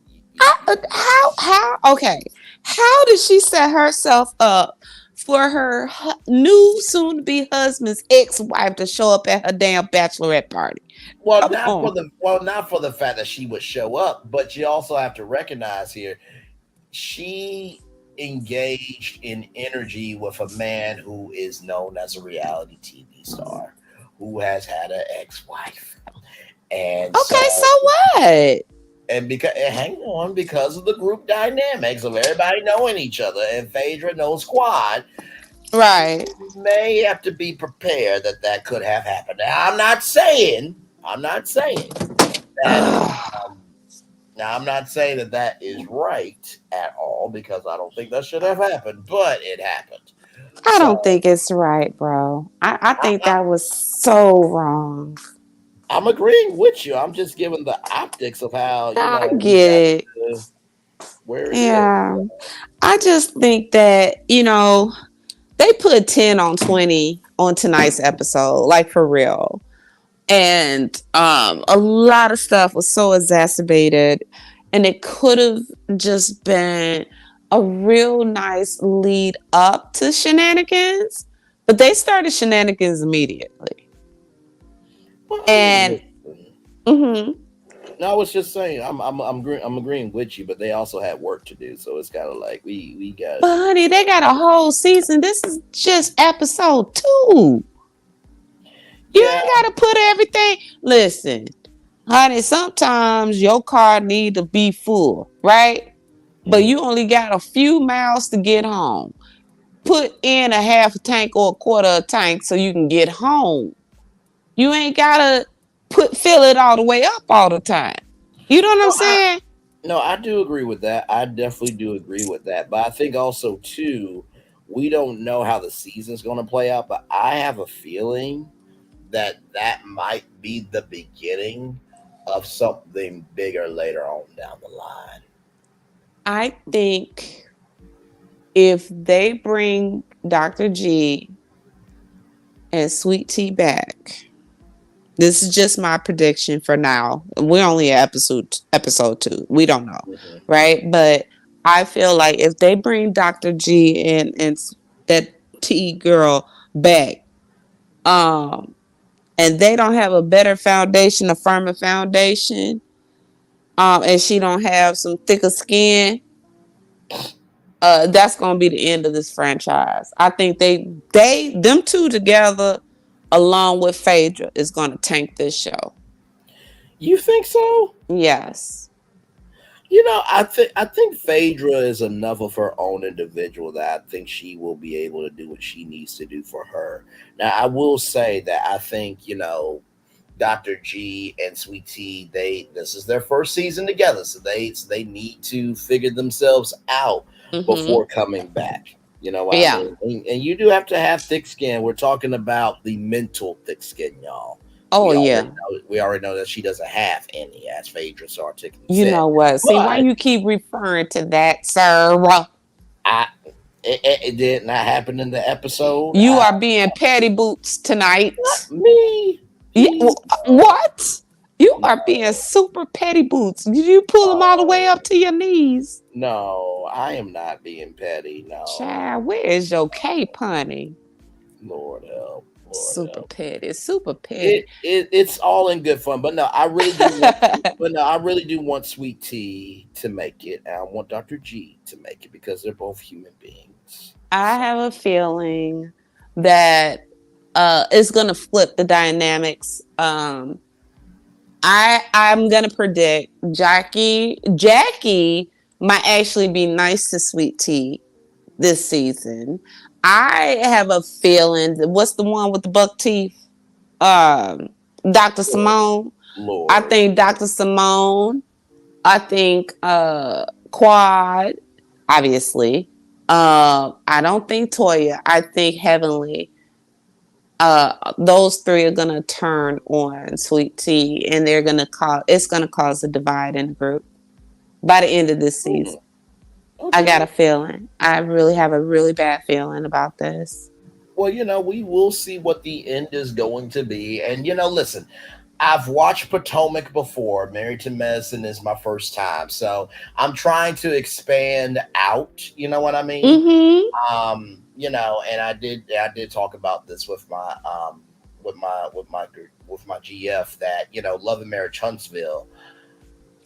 How? Okay. How did she set herself up for her new soon-to-be husband's ex-wife to show up at her damn bachelorette party? well, Come on. not for the fact that she would show up, but you also have to recognize here she engaged in energy with a man who is known as a reality TV star, who has had an ex-wife. And Okay, so so, what? and because hang on, because of the group dynamics of everybody knowing each other and Phaedra knows Squad, Right. may have to be prepared that that could have happened. Now, I'm not saying that. Ugh, Um, Now, I'm not saying that that is right at all because I don't think that should have happened, but it happened. I don't So think it's right, bro. I I, think I, that was so wrong. I'm agreeing with you. I'm just giving the optics of how I we get got it. to where it is. Yeah. I just think that, they put 10 on 20 on tonight's episode, like for real. And a lot of stuff was so exacerbated, and it could have just been a real nice lead up to shenanigans, but they started shenanigans immediately. Well, I mean, And listen, mhm. no, I was just saying I'm agreeing with you, but they also had work to do, so it's kind of like we got to But do honey, they got a whole season. This is just episode 2. You yeah. ain't gotta put everything. Listen, honey, sometimes your car need to be full, right? But you Mhm. only got a few miles to get home. Put in a half a tank or a quarter of a tank so you can get home. You ain't gotta fill it all the way up all the time. You know what I'm No, saying? no, I do agree with that. I definitely do agree with that. But I think also too, we don't know how the season's going to play out. But I have a feeling that that might be the beginning of something bigger later on down the line. I think if they bring Dr. G and Sweet Tea back, this is just my prediction for now. We're only at episode 2. We don't know, Mhm. right? But I feel like if they bring Dr. G and that T girl back, um, and they don't have a better foundation, a firmer foundation, and she don't have some thicker skin, that's gonna be the end of this franchise. I think them two together, along with Phaedra, is gonna tank this show. You think so? Yes. I think Phaedra is enough of her own individual that I think she will be able to do what she needs to do for her. Now, I will say that I think Dr. G and Sweet Tea, they this is their first season together, so they need to figure themselves out Mm-hmm. before coming back. You know what I Yeah. mean? And you do have to have thick skin. We're talking about the mental thick skin, y'all. Oh We already yeah. know we already know that she doesn't have any, as Phaedra so articulately You said. know what? See why But you keep referring to that, sir? I it did not happen in the episode. You are being petty boots tonight. Not me. Yeah. He What? You are being no. super petty boots. Did you pull them all the way up Oh, to your knees? no, I am not being petty. No, Child, where is your cape, honey? Lord help, Lord Super help. petty. Super petty. It's all in good fun, but no, I really do want. But no, I really do want Sweet Tea to make it, and I want Dr. G to make it because they're both human beings. I So have a feeling that it's gonna flip the dynamics. I'm gonna predict Jackie might actually be nice to Sweet Tea this season. I have a feeling that what's the one with the buck teeth? Um, Dr. Lord, Simone. I Lord, think Dr. Simone. I think Quad, obviously. I don't think Toya. I think Heavenly. Those three are gonna turn on Sweet Tea, and they're gonna cause it's gonna cause a divide in the group by the end of this hmm, season. I got a okay. feeling. I really have a really bad feeling about this. Well, we will see what the end is going to be, and listen. I've watched Potomac before. Married to Medicine is my first time, so I'm trying to expand out. You know what I mean? Mm-hmm. And I did talk about this with my GF that Love and Marriage Huntsville.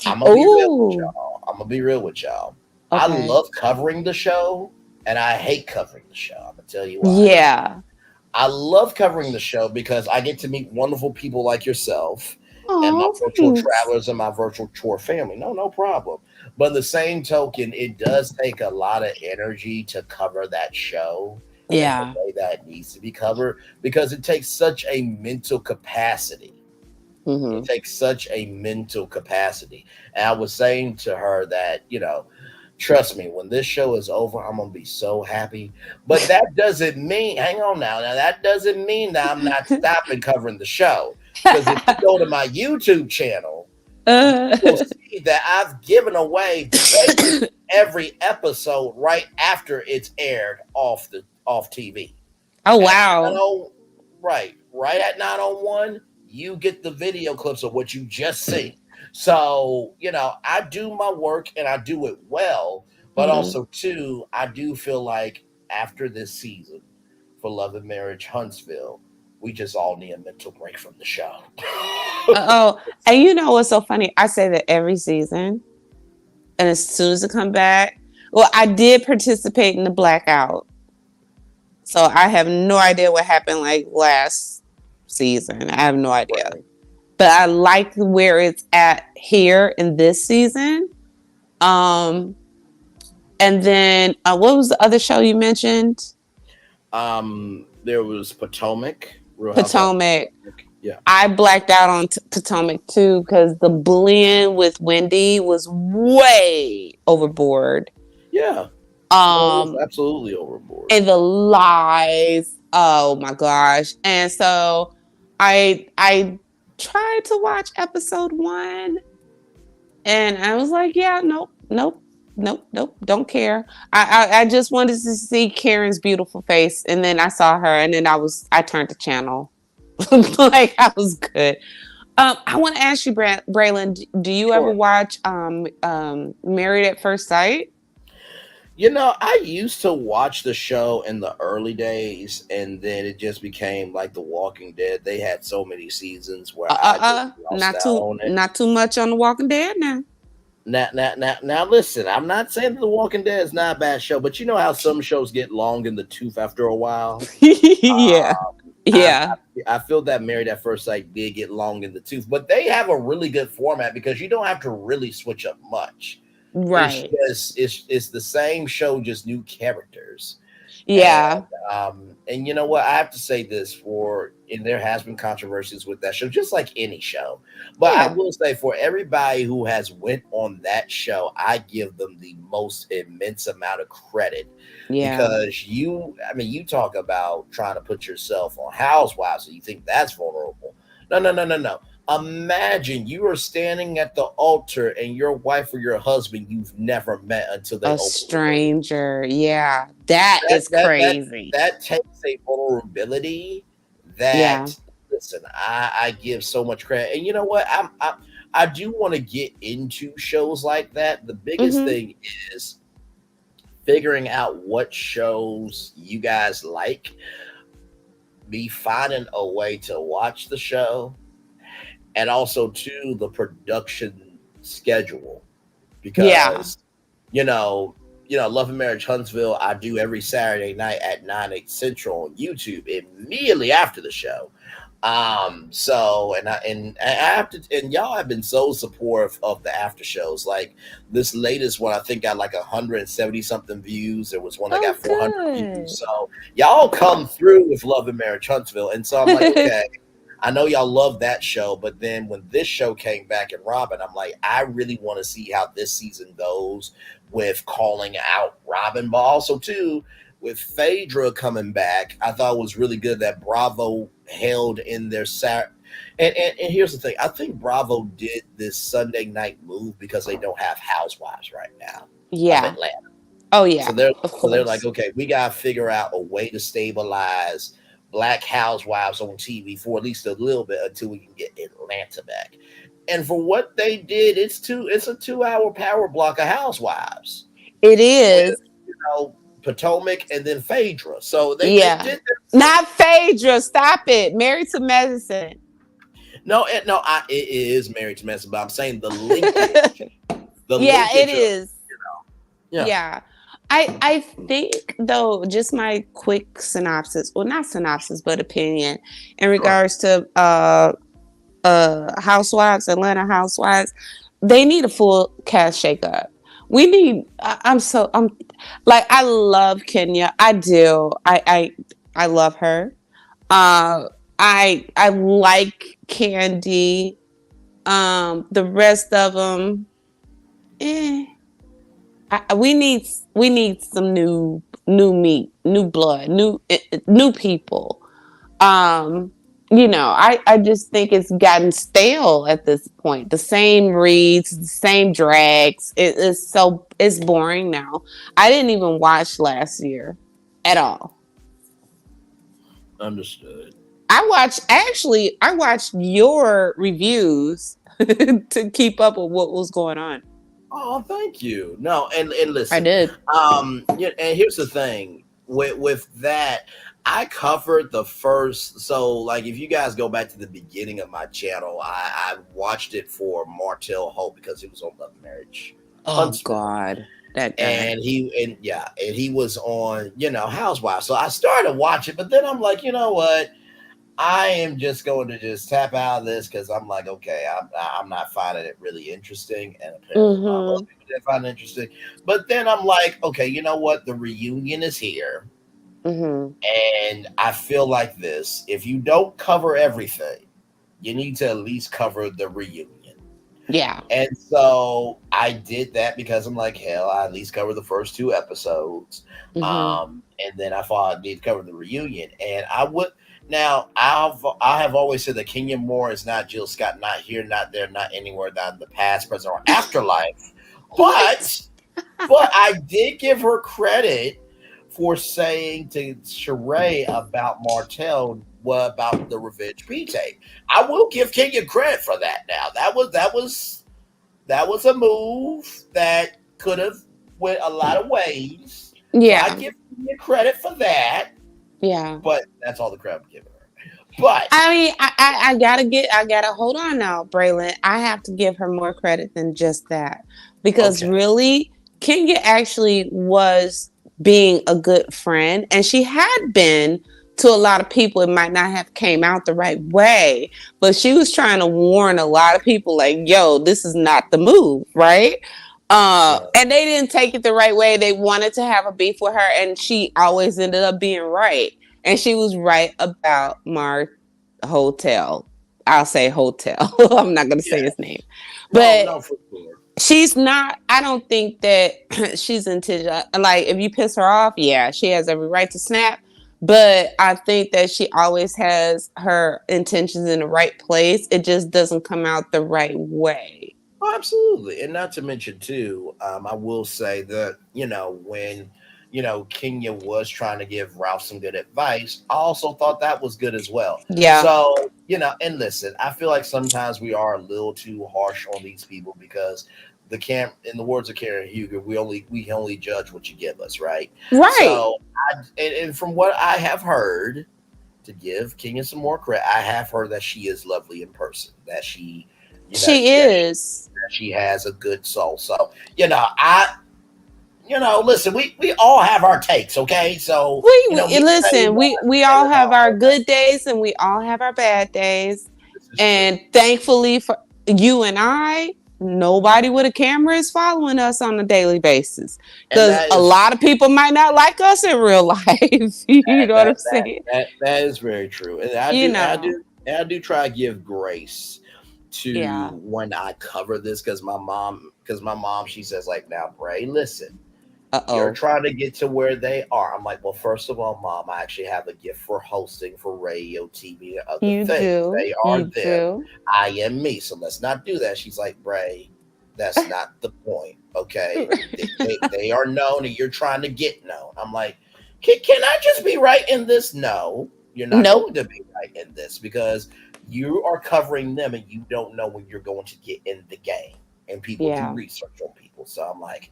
I'm gonna be real with Ooh. y'all. I'm gonna be real with y'all. I Okay. love covering the show, and I hate covering the show. I'm gonna tell you why. Yeah. I love covering the show because I get to meet wonderful people like yourself and my Oh, virtual thanks. travelers and my virtual tour family. No problem. But in the same token, it does take a lot of energy to cover that show in the Yeah. way that it needs to be covered because it takes such a mental capacity. It Hmm. takes such a mental capacity. And I was saying to her that, trust me, when this show is over, I'm gonna be so happy. But that doesn't mean, hang on now, that doesn't mean that I'm not stopping covering the show. Because if you go to my YouTube channel, you will uh, see that I've given away basically every episode right after it's aired off TV. oh At wow. 90, right at 9:01, you get the video clips of what you just seen. So, I do my work and I do it well, but Hmm. also too, I do feel like after this season for Love and Marriage Huntsville, we just all need a mental break from the show. Oh, and you know what's so funny? I say that every season, and as soon as it come back, well, I did participate in the blackout, so I have no idea what happened like last season. I have no idea, Right. but I like where it's at here in this season. Um, and then what was the other show you mentioned? There was Potomac, Real Housewives of Potomac. Potomac. Yeah. I blacked out on Potomac too because the bullying with Wendy was way overboard. Yeah. No, it was Um, absolutely overboard. and the lies. Oh my gosh! And so I tried to watch episode 1, and I was like, yeah, nope, nope, nope, nope, don't care. I just wanted to see Karen's beautiful face, and then I saw her, and then I turned the channel. Like I was good. I want to ask you, Braylon, do you ever Sure. watch Married at First Sight? I used to watch the show in the early days, and then it just became like The Walking Dead. They had so many seasons where I just lost Not out too on it. not too much on The Walking Dead now. Now, listen. I'm not saying that The Walking Dead is not a bad show, but you know how some shows get long in the tooth after a while. Yeah, I, yeah, I feel that Married at First Sight did get long in the tooth, but they have a really good format because you don't have to really switch up much. It's right. just it's the same show, just new characters. And Yeah, and you know what? I have to say this and there has been controversies with that show, just like any show. But I yeah, will say for everybody who has went on that show, I give them the most immense amount of credit yeah. because you talk about trying to put yourself on Housewives, so you think that's vulnerable. No, no, no, no, no. Imagine you are standing at the altar and your wife or your husband you've never met until they A open the door. stranger. Yeah, that that is that that crazy. that takes a vulnerability Yeah. that, listen, I give so much credit. And you know what, I do want to get into shows like that. The biggest Mm-hmm. thing is figuring out what shows you guys like, be finding a way to watch the show, and also to the production schedule Yeah. because you know, Love and Marriage Huntsville, I do every Saturday night at 9, 8 Central on YouTube immediately after the show. So and I have to, and y'all have been so supportive of the after shows. Like this latest one, I think got like 170 something views. There was one that got Oh, 400 views. good. So y'all come through with Love and Marriage Huntsville, and so I'm like, okay, I know y'all love that show, but then when this show came back in Robin, I'm like, I really want to see how this season goes with calling out Robin, but also too with Phaedra coming back. I thought it was really good that Bravo held in their and here's the thing. I think Bravo did this Sunday night move because they don't have Housewives right now of Yeah. Atlanta. Oh, So yeah. they're Of so they're like, course. okay, we gotta figure out a way to stabilize Black Housewives on TV for at least a little bit until we can get Atlanta back. And for what they did, it's a 2 hour power block of Housewives It with is. Potomac and then Phaedra. So they Yeah. did their thing. Not Phaedra. Stop it. Married to Medicine. No, it is Married to Medicine, but I'm saying the linkage, the Yeah, it linkage of is. yeah. Yeah. I think though, just my quick synopsis, well, not synopsis, but opinion in Sure. regards to Housewives, Atlanta Housewives, they need a full cast shakeup. We need. I'm like, I love Kenya. I do. I love her. Uh, I like Candy. The rest of them, eh. We need some new meat, new blood, new people. Um, I just think it's gotten stale at this point. The same reads, the same drags. It's boring now. I didn't even watch last year at all. Understood. I watched your reviews to keep up with what was going on. Oh, thank you. No, and I listen, did. yeah, and here's the thing with that. I covered the first, so like if you guys go back to the beginning of my channel, I watched it for Martell Hope because he was on Love and Marriage Oh Huntsman, God, that guy. and he was on Housewives. So I started to watch it, but then I'm like, you know what? I am just going to just tap out of this because I'm like, okay, I'm not finding it really interesting, and apparently a lot of other Mm-hmm. people didn't find it interesting. But then I'm like, okay, you know what? The reunion is here, Mm-hmm. and I feel like this: if you don't cover everything, you need to at least cover the reunion. Yeah. And so I did that because I'm like, hell, I at least cover the first two episodes. Mm-hmm. And then I thought I need to cover the reunion. And I would now I have always said that Kenya Moore is not Jill Scott, not here, not there, not anywhere, not in the past, present, or afterlife. What? But I did give her credit for saying to Sheree about Martell what about the Revenge P tape. I will give Kenya credit for that now. That was a move that could have went a lot of ways. So I Yeah. give Kenya credit for that, Yeah. but that's all the credit I'm giving her. But I mean, I gotta hold on now, Braylon. I have to give her more credit than just that. Because okay. really, Kenya actually was being a good friend, and she had been to a lot of people. It might not have came out the right way, but she was trying to warn a lot of people like, yo, this is not the move, right? Yeah. And they didn't take it the right way. They wanted to have a beef with her, and she always ended up being right. And she was right about Mar Hotel. I'll say Hotel. I'm not going to say Yeah. his name. No, But no, for sure. she's not, I don't think that she's intentional. Like, if you piss her off, yeah, she has every right to snap. But I think that she always has her intentions in the right place. It just doesn't come out the right way. Oh, absolutely. And not to mention too, I will say that, when Kenya was trying to give Ralph some good advice, I also thought that was good as well. Yeah. So, and listen, I feel like sometimes we are a little too harsh on these people because in the words of Karen Huger, we only judge what you give us, right? Right. So and from what I have heard, to give Kenya some more credit, I have heard that she is lovely in person, that she She that is. she has a good soul. So, listen, we all have our takes, okay? So, me saying Listen, one, we saying all have our another, good days and we all have our bad days. this is true. And thankfully for you and I, nobody with a camera is following us on a daily basis. And Because a lot of people might not like us in real life. You know what I'm saying? that is very true. And You know. I do try to give grace to Yeah. when I cover this because my mom, she says like, now, Bray, listen, you're Uh-oh. trying to get to where they are. I'm like, well, first of all, mom, I actually have a gift for hosting for radio, TV, and other You things. do. They are You them. do. I am me. So let's not do that. She's like, Bray, that's not the point. Okay. They are known and you're trying to get known. I'm like, can I just be right in this? No, you're not Nope. going to be right in this because you are covering them and you don't know when you're going to get in the game. And people do Yeah. research on people. So I'm like,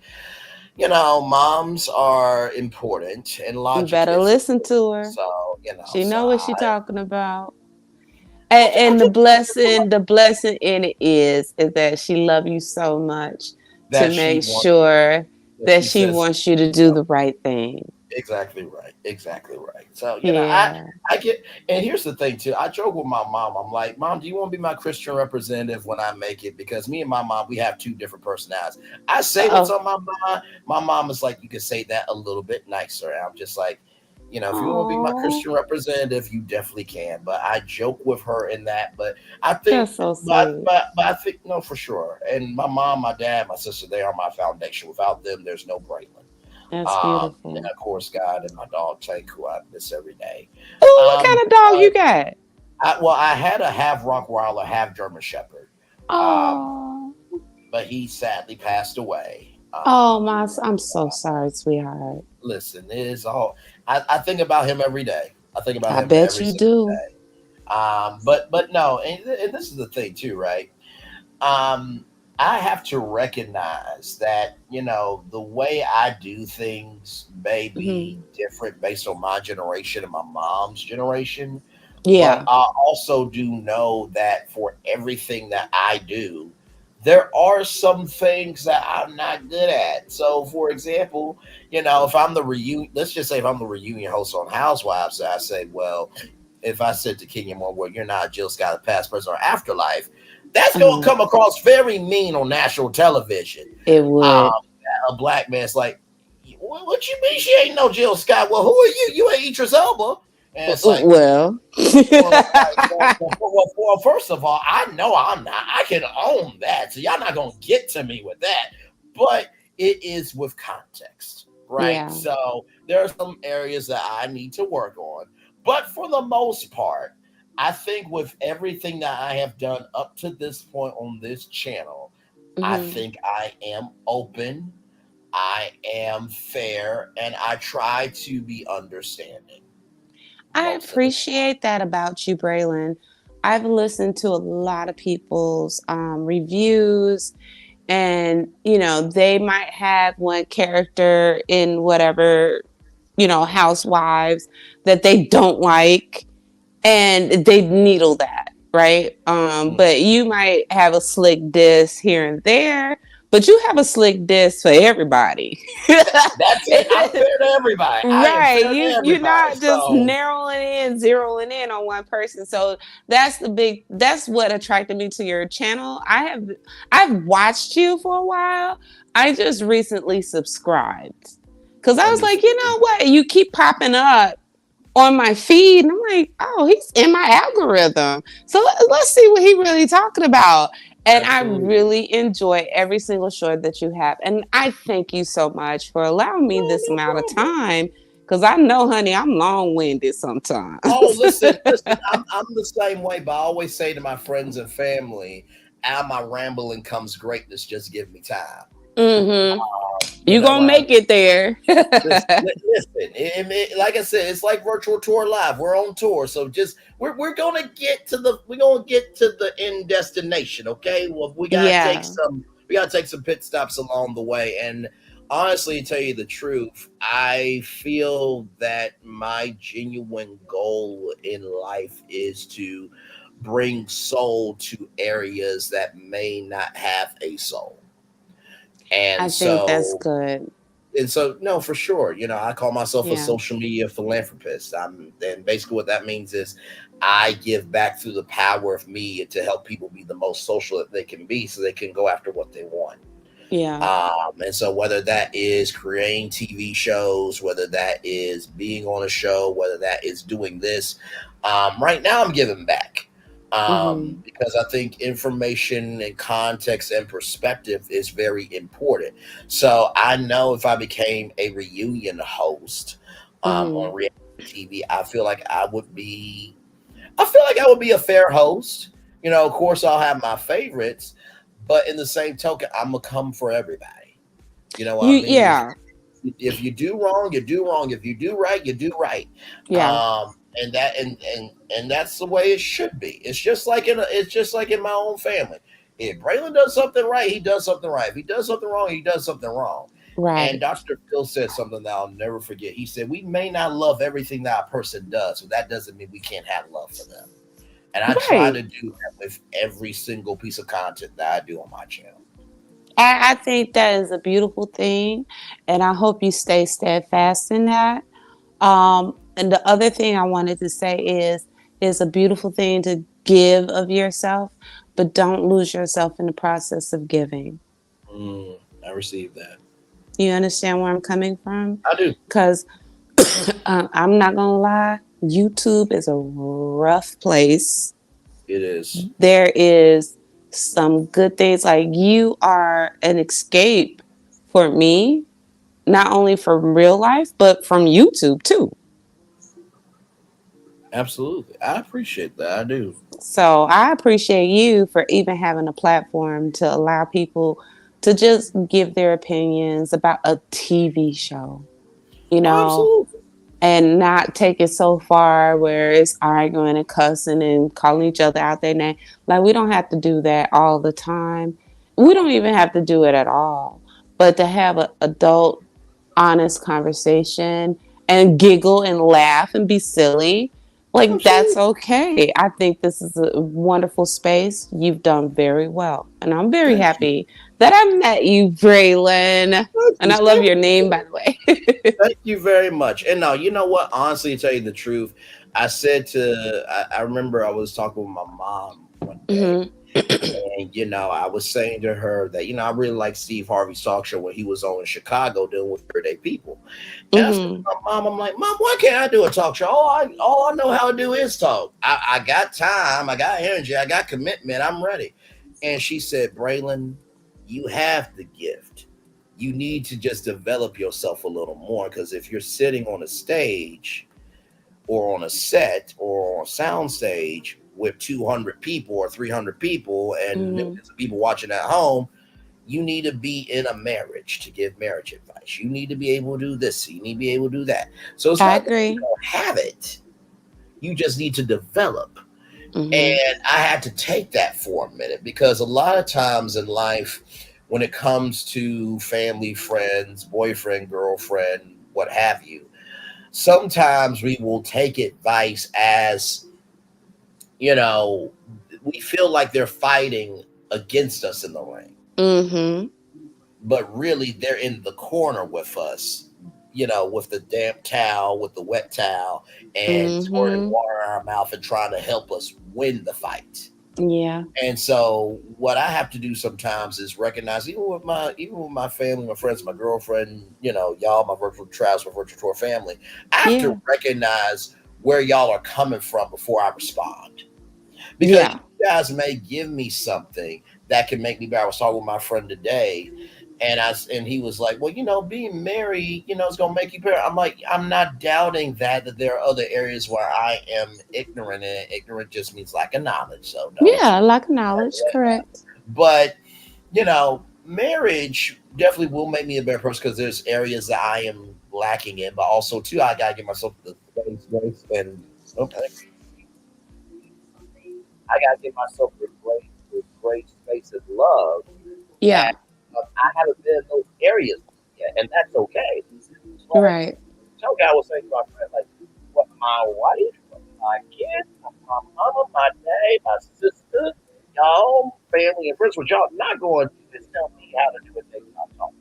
moms are important and You logic better is listen important. to her. So, She so know what she I, talking about. I And just the blessing in it is that she love you so much to that she make wants to, sure that she she says, wants you to do the right thing. exactly right. Exactly right. So, Yeah. I get, and here's the thing too. I joke with my mom. I'm like, Mom, do you want to be my Christian representative when I make it? Because me and my mom, we have two different personalities. I say what's Oh. on my mind. My mom is like, you can say that a little bit nicer. And I'm just like, if you want to be my Oh, Christian representative, you definitely can. But I joke with her in that. But I think, that's so sweet. but I think no, for sure. And my mom, my dad, my sister, they are my foundation. Without them, there's no Braylon. That's And beautiful. of course, God and my dog Tank, who I miss every day. Oh, what kind of dog you But got? I had a half Rottweiler, half German Shepherd, um, Oh, but he sadly passed away. oh my! I'm so sorry, sweetheart. Listen, it is all. I think about him every day. I think about I him bet every you single do. day. But no, and this is the thing too, right? Um, I have to recognize that the way I do things may Hmm. be different based on my generation and my mom's generation, but Yeah. I also do know that for everything that I do, there are some things that I'm not good at. So, for example, if I'm the reunion, let's just say if I'm the reunion host on Housewives, I say, well, if I said to Kenya Moore, well, you're not Jill Scott, past, present, or afterlife, that's going to Uh, come across very mean on national television. it Um, would. a black man's like, what you mean she ain't no Jill Scott? Well, who are you? You ain't Idris Elba. And it's like, Well. well, first of all, I know I'm not. I can own that. So y'all not going to get to me with that. But it is with context, right? Yeah. So there are some areas that I need to work on. But for the most part, I think with everything that I have done up to this point on this channel, I Hmm. think I am open, I am fair, and I try to be understanding I most of the time. appreciate that about you, Braylon. I've listened to a lot of people's reviews, and they might have one character in whatever housewives that they don't like, and they needle that, right? Mm. But you might have a slick diss here and there, but you have a slick diss for everybody. That's it. I'm fair to everybody. I am Right. fair to You're everybody. not just So narrowing in, zeroing in on one person. So that's what attracted me to your channel. I've watched you for a while. I just recently subscribed. Cause I was like, you know understood. what? You keep popping up on my feed, and I'm like, oh, he's in my algorithm. So let's see what he really talking about. And I Absolutely. really enjoy every single short that you have. And I thank you so much for allowing me No, this no amount of problem. time. Cause I know, honey, I'm long winded sometimes. Oh, listen. I'm the same way, but I always say to my friends and family, "Out of my rambling comes greatness. Just give me time." Mm-hmm. You You know gonna what I make it there. listen, like I said, it's like virtual tour live. We're on tour, so just we're gonna get to the end destination. Okay, well Yeah. we gotta take some pit stops along the way. And honestly, to tell you the truth, I feel that my genuine goal in life is to bring soul to areas that may not have a soul. I And think that's so good. no, for sure. I call myself a Yeah. social media philanthropist. And basically what that means is I give back through the power of media to help people be the most social that they can be, so they can go after what they want. Yeah. And so whether that is creating TV shows, whether that is being on a show, whether that is doing this, right now I'm giving back. Mm-hmm. Because I think information and context and perspective is very important. So I know if I became a reunion host Mm-hmm. on reality TV, I feel like I would be a fair host. Of course, I'll have my favorites, but in the same token, I'm gonna come for everybody. You know what I mean? Yeah. If you do wrong, you do wrong. If you do right, you do right. Yeah. And that's the way it should be. It's just like in my own family. If Braylon does something right, he does something right. If he does something wrong, he does something wrong. And Right. Dr. Phil said something that I'll never forget. He said, "We may not love everything that a person does, but that doesn't mean we can't have love for them." And I try Right. to do that with every single piece of content that I do on my channel. I think that is a beautiful thing, and I hope you stay steadfast in that. And the other thing I wanted to say is it's a beautiful thing to give of yourself, but don't lose yourself in the process of giving. I received that. You understand where I'm coming from? I do. Because I'm not gonna lie, YouTube is a rough place. It is. There is some good things, like you are an escape for me, not only from real life, but from YouTube too. Absolutely. I appreciate that. I do. So I appreciate you for even having a platform to allow people to just give their opinions about a TV show, you Oh, know, absolutely. and not take it so far where it's arguing and cussing and calling each other out their name. Like, we don't have to do that all the time. We don't even have to do it at all. But to have an adult, honest conversation and giggle and laugh and be silly, like, that's Absolutely. okay. I think this is a wonderful space. You've done very well. And I'm very Thank you. happy that I met you, Braylon. Thank And you. I love Same your with name, you. by the way. Thank you very much. And now, you know what? Honestly, to tell you the truth, I remember I was talking with my mom one day, hmm and I was saying to her that I really like Steve Harvey's talk show when he was on in Chicago dealing with everyday people. And I said to hmm my mom, I'm like, Mom, why can't I do a talk show? All I know how to do is talk. I got time, I got energy, I got commitment, I'm ready. And she said, Braylon, you have the gift. You need to just develop yourself a little more, because if you're sitting on a stage or on a set or on a sound stage with 200 people or 300 people and hmm millions of people watching at home, you need to be in a marriage to give marriage advice. You need to be able to do this. You need to be able to do that. So it's I not that you agree. don't have it. You just need to develop. hmm And I had to take that for a minute, because a lot of times in life, when it comes to family, friends, boyfriend, girlfriend, what have you, sometimes we will take advice as, you know, we feel like they're fighting against us in the ring, hmm but really they're in the corner with us, with the damp towel, with the wet towel, and squirting hmm water in our mouth and trying to help us win the fight. Yeah. And so what I have to do sometimes is recognize, even with my family, my friends, my girlfriend, y'all, my virtual travels, my virtual tour family, I have to Yeah. recognize where y'all are coming from before I respond. Because Yeah. you guys may give me something that can make me better. I was talking with my friend today, and he was like, well, being married, it's gonna make you better. I'm like, I'm not doubting that there are other areas where I am ignorant, and ignorant just means lack of knowledge. So don't. Yeah. Lack of knowledge. Correct. But marriage definitely will make me a better person, because there's areas that I am lacking in. But also too, I gotta give myself the space, grace, and okay, I gotta give myself the great space and love Yeah. that I haven't been in those areas yet, and that's okay. So, Right. okay, I was saying to my friend, like, what my wife, my kids, my mama, my dad, my sister, y'all, family, and friends, what y'all not going to do is tell me how to do a daytime talk.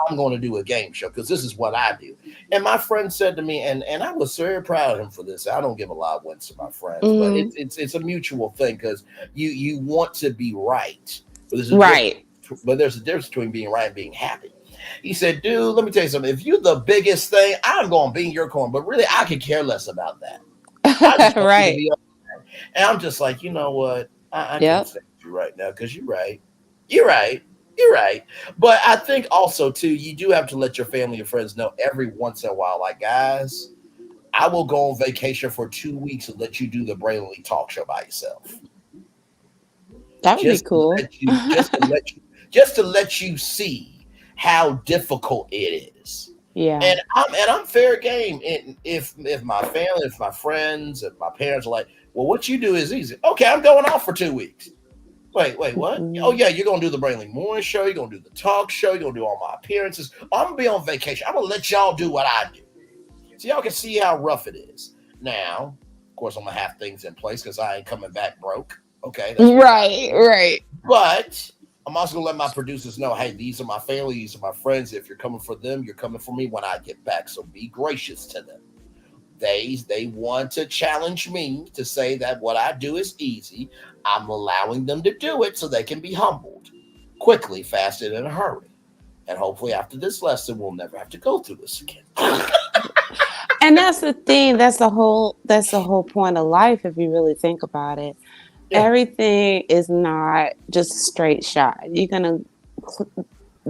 I'm going to do a game show, because this is what I do. And my friend said to me, and I was very proud of him for this. I don't give a lot of wins to my friends, but hmm it's a mutual thing, because you want to be right, but there's a difference. Right. But there's a difference between being right and being happy. He said, dude, let me tell you something. If you're the biggest thing, I'm going to be in your corner. But really, I could care less about that. I just want you to right. be. And I'm just like, you know what? I can't Yep. say you right now, because you're right. You're right. You're right. But I think also, too, you do have to let your family and friends know every once in a while, like, guys, I will go on vacation for 2 weeks and let you do the Braylon talk show by yourself. That would be Just to cool. let you, just to let you, just to let you see how difficult it is. yeah. And I'm fair game. And if my family, if my friends, if my parents are like, well, what you do is easy. Okay, I'm going off for 2 weeks. Wait, what? Oh Mm-hmm. yeah, you're gonna do the Brainley Morning Show. You're gonna do the talk show. You're gonna do all my appearances. I'm gonna be on vacation. I'm gonna let y'all do what I do, so y'all can see how rough it is. Now, of course, I'm gonna have things in place, because I ain't coming back broke. Okay, that's what we got. Right. Right. But I'm also gonna let my producers know, hey, these are my family, these are my friends. If you're coming for them, you're coming for me when I get back. So be gracious to them. They want to challenge me to say that what I do is easy. I'm allowing them to do it so they can be humbled quickly, fast, and in a hurry. And hopefully, after this lesson, we'll never have to go through this again. And that's the thing. That's the whole point of life if you really think about it. Yeah. Everything is not just a straight shot. You're gonna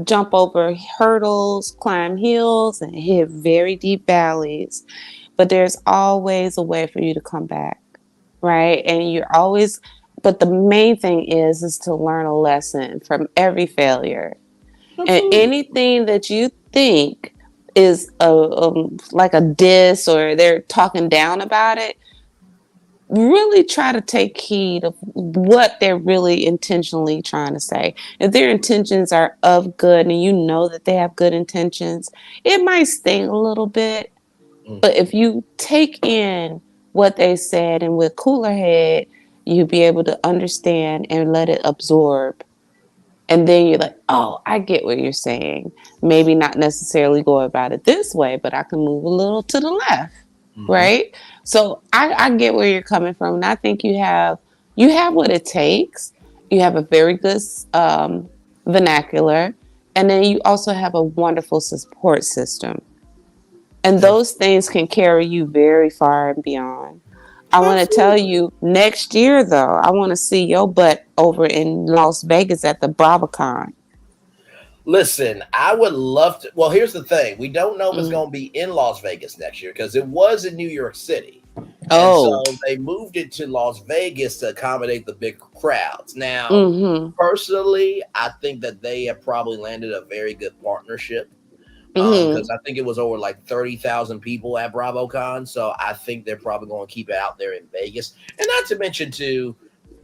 jump over hurdles, climb hills, and hit very deep valleys. But there's always a way for you to come back, right? And you're always, but the main thing is to learn a lesson from every failure. And Absolutely. anything that you think is like a diss or they're talking down about it, really try to take heed of what they're really intentionally trying to say. If their intentions are of good and you know that they have good intentions, it might sting a little bit. But Mm-hmm. if you take in what they said and with cooler head, you'll be able to understand and let it absorb. And then you're like, oh, I get what you're saying. Maybe not necessarily go about it this way, but I can move a little to the left, Mm-hmm. right? So I get where you're coming from, and I think you have what it takes. You have a very good vernacular, and then you also have a wonderful support system, and those Absolutely. things can carry you very far and beyond. I want to tell Absolutely. you next year, though, I want to see your butt over in Las Vegas at the BravoCon. Listen, I would love to. Well, here's the thing: we don't know if it's Mm. going to be in Las Vegas next year because it was in New York City, and Oh, so they moved it to Las Vegas to accommodate the big crowds. Now, mm-hmm, personally, I think that they have probably landed a very good partnership mm-hmm. because I think it was over like 30,000 people at BravoCon. So I think they're probably going to keep it out there in Vegas, and not to mention too,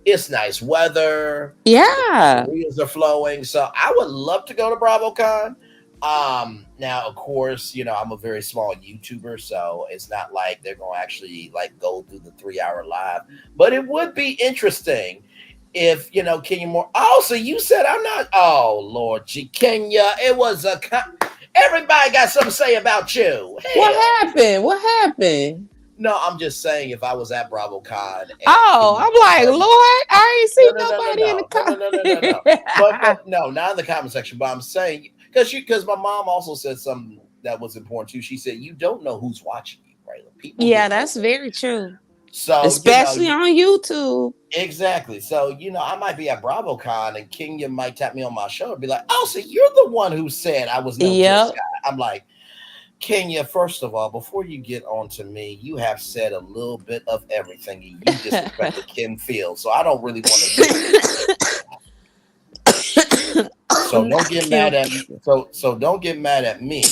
it's nice weather. The Yeah. margaritas are flowing. So I would love to go to BravoCon. Now of course, I'm a very small YouTuber, so it's not like they're gonna actually like go through the 3 hour live. But it would be interesting if Kenya Moore. Oh, so you said I'm not. Oh Lord, Kenya, it was everybody got something to say about you. What Hell. happened? What happened? No, I'm just saying if I was at BravoCon and Oh, Kenya I'm like, confirmed. Lord, I ain't No, seen no, no, no, nobody in no, no, no, no, no, no, no. the But comment. no, not in the comment section. But I'm saying because my mom also said something that was important too. She said you don't know who's watching you, right? People Yeah, get that's voted. very true. So Especially on YouTube. exactly. So I might be at BravoCon and Kenya might tap me on my shoulder and be like, "Oh, so you're the one who said I was no diss Yep. guy." I'm like, Kenya, first of all, before you get on to me, you have said a little bit of everything and you disrespected Kim Fields. So I don't really want to hear you say so don't Not get mad Kim. at me. So don't get mad at me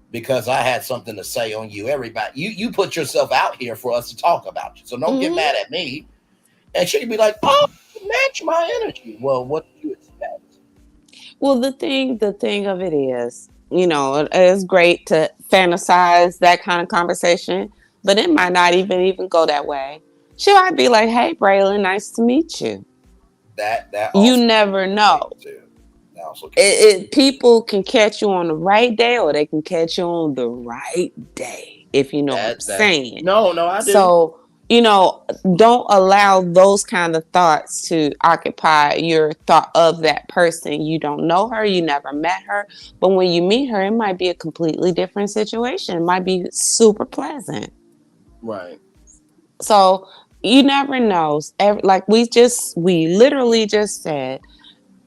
because I had something to say on you. Everybody, you put yourself out here for us to talk about you. So don't get Hmm. mad at me. And she'd be like, "Oh, you match my energy." Well, what do you expect? Well, the thing of it is, it's great to fantasize that kind of conversation, but it might not even go that way. She might be like, "Hey, Braylon, nice to meet you." That You also can be never the know. case too. That also can be the case. People can catch you on the right day, or they can catch you on the right day, if you know what I'm That saying. no, I do. So, you know, don't allow those kind of thoughts to occupy your thought of that person. You don't know her, you never met her, but when you meet her, it might be a completely different situation. It might be super pleasant. Right. So you never know. Like we literally just said,